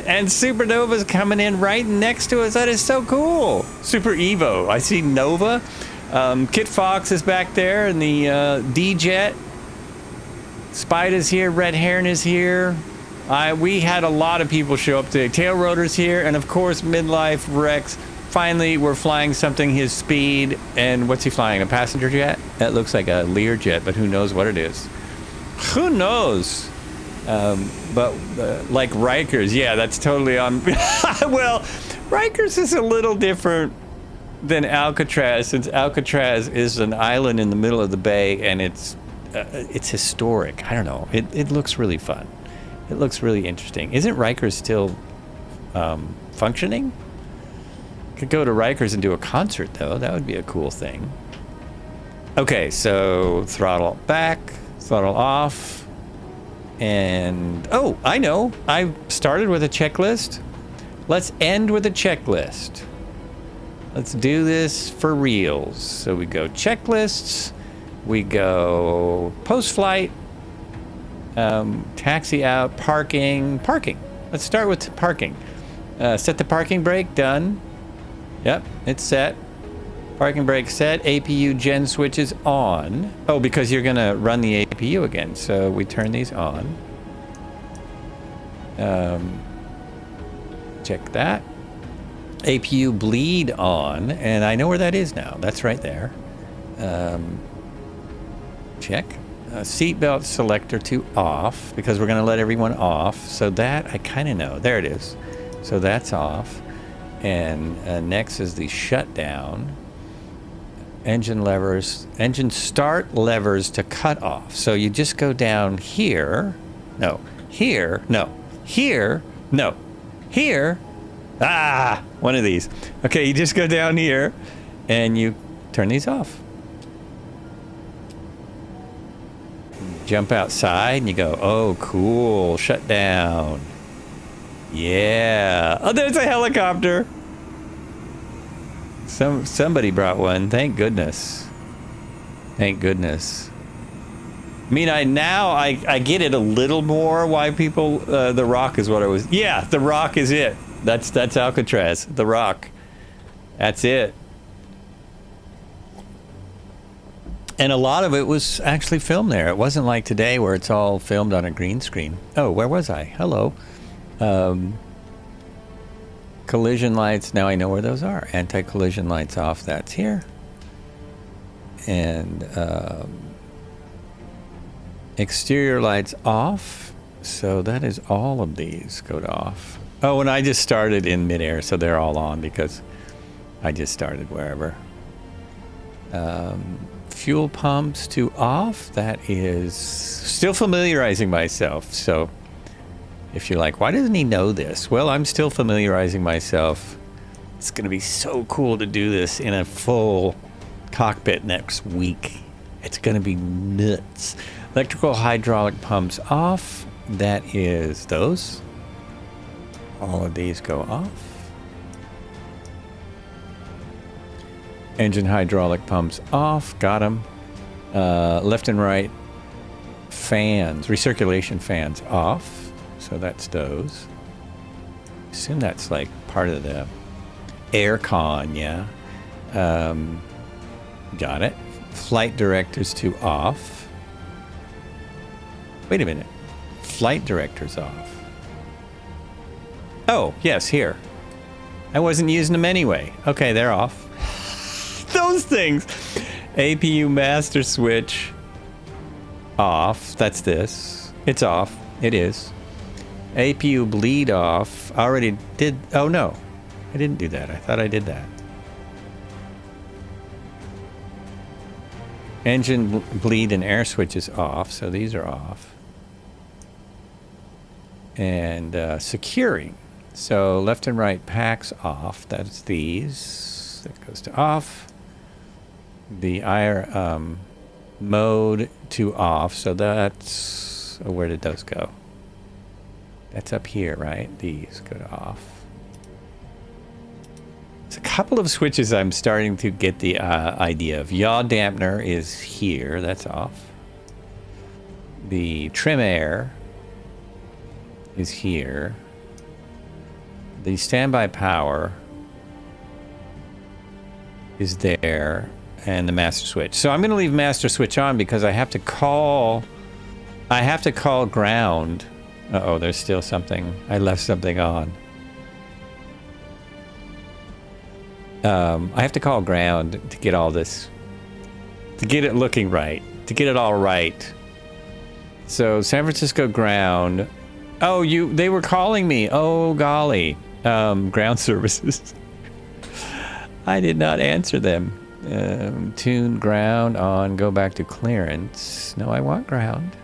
And Supernova's coming in right next to us. That is so cool. Super Evo. I see Nova. Kit Fox is back there, and the D-Jet. Spider's here, Red Heron is here. We had a lot of people show up today. Tail Rotor's here, and of course, Midlife Rex. Finally, we're flying something his speed. And what's he flying? A passenger jet? That looks like a Learjet, but who knows what it is? Who knows? But like Rikers, yeah, that's totally on. Well, Rikers is a little different than Alcatraz, since Alcatraz is an island in the middle of the bay, and it's historic. I don't know. It looks really fun. It looks really interesting. Isn't Rikers still functioning? Could go to Rikers and do a concert, though. That would be a cool thing. Okay, so throttle back, throttle off, and oh, I know. I started with a checklist. Let's end with a checklist. Let's do this for reals. So we go checklists, we go post-flight, taxi out, parking. Let's start with parking. Set the parking brake, done. Yep, it's set. Parking brake set, APU gen switches on. Oh, because you're gonna run the APU again, so we turn these on. Check that. APU bleed on, and I know where that is now. That's right there. Check. Seatbelt selector to off, because we're gonna let everyone off. So that, I kinda know. There it is. So that's off. And next is the shutdown. Engine levers, engine start levers to cut off. So you just go down here. No, here, no, here, no, here. Ah, one of these. Okay, you just go down here and you turn these off. Jump outside and you go, oh, cool, shut down. Yeah. Oh, there's a helicopter. Somebody brought one. Thank goodness. Thank goodness. I mean, I get it a little more why people, The Rock is what I was. Yeah, The Rock is it. That's Alcatraz. The Rock. That's it. And a lot of it was actually filmed there. It wasn't like today where it's all filmed on a green screen. Oh, where was I? Hello. Collision lights. Now I know where those are. Anti-collision lights off. That's here. And exterior lights off. So that is all of these go to off. Oh, and I just started in midair, so they're all on because I just started wherever. Fuel pumps to off. That is still familiarizing myself. So if you're like, why doesn't he know this? Well, I'm still familiarizing myself. It's going to be so cool to do this in a full cockpit next week. It's going to be nuts. Electrical hydraulic pumps off. That is those. All of these go off. Engine hydraulic pumps off. Got them. Left and right fans, recirculation fans off. So that's those. Assume that's like part of the air con, yeah. Got it. Flight directors to off. Wait a minute. Flight directors off. Oh, yes, here. I wasn't using them anyway. Okay, they're off. Those things. APU master switch off. That's this. It's off. It is. APU bleed off. I already did. Oh, no. I didn't do that. I thought I did that. Engine bleed and air switches off. So these are off. And securing. So left and right packs off. That's these. That goes to off. The IR mode to off. So that's... Oh, where did those go? That's up here, right? These go to off. There's a couple of switches I'm starting to get the idea of. Yaw dampener is here. That's off. The trim air is here. The standby power is there. And the master switch. So I'm going to leave master switch on because I have to call ground. Uh-oh, there's still something. I left something on. I have to call ground to get all this, to get it looking right, to get it all right. So San Francisco ground. Oh, they were calling me. Oh, golly. Ground services. I did not answer them. Tune ground on, go back to clearance. No, I want ground.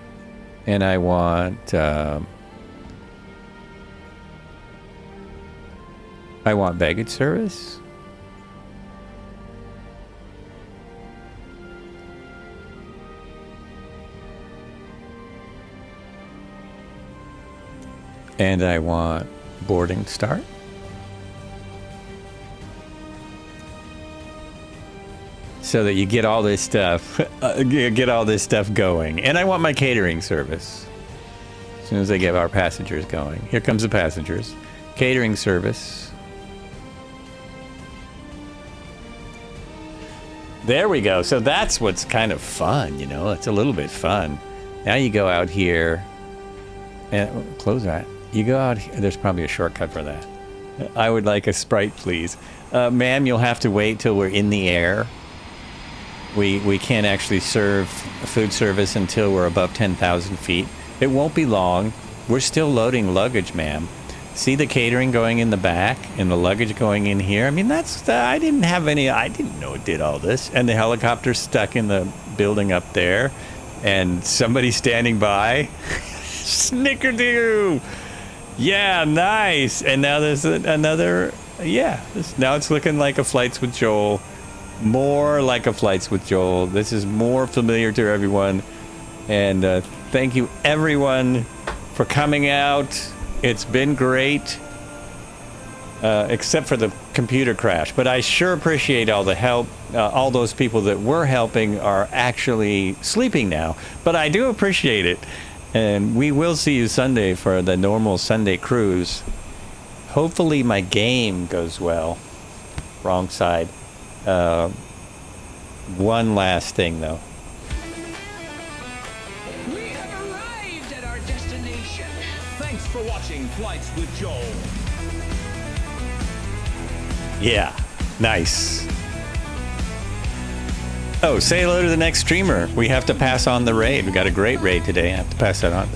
And I want baggage service. And I want boarding start. So that you get all this stuff, going. And I want my catering service. As soon as they get our passengers going. Here comes the passengers. Catering service. There we go. So that's what's kind of fun, you know. It's a little bit fun. Now you go out here and close that. You go out here. There's probably a shortcut for that. I would like a Sprite, please. Ma'am, you'll have to wait till we're in the air. We can't actually serve food service until we're above 10,000 feet. It won't be long. We're still loading luggage, ma'am. See the catering going in the back and the luggage going in here? I mean, that's... I didn't know it did all this. And the helicopter stuck in the building up there. And somebody standing by. Snickerdo! Yeah, nice. And now there's another... Yeah, now it's looking like a Flights with Joel. More like a Flights with Joel. This is more familiar to everyone. And thank you, everyone, for coming out. It's been great. Except for the computer crash. But I sure appreciate all the help. All those people that were helping are actually sleeping now. But I do appreciate it. And we will see you Sunday for the normal Sunday cruise. Hopefully my game goes well. Wrong side. One last thing, though. We have arrived at our destination. Thanks for watching Flights with Joel. Yeah, nice. Oh, say hello to the next streamer. We have to pass on the raid. We got a great raid today. I have to pass that on.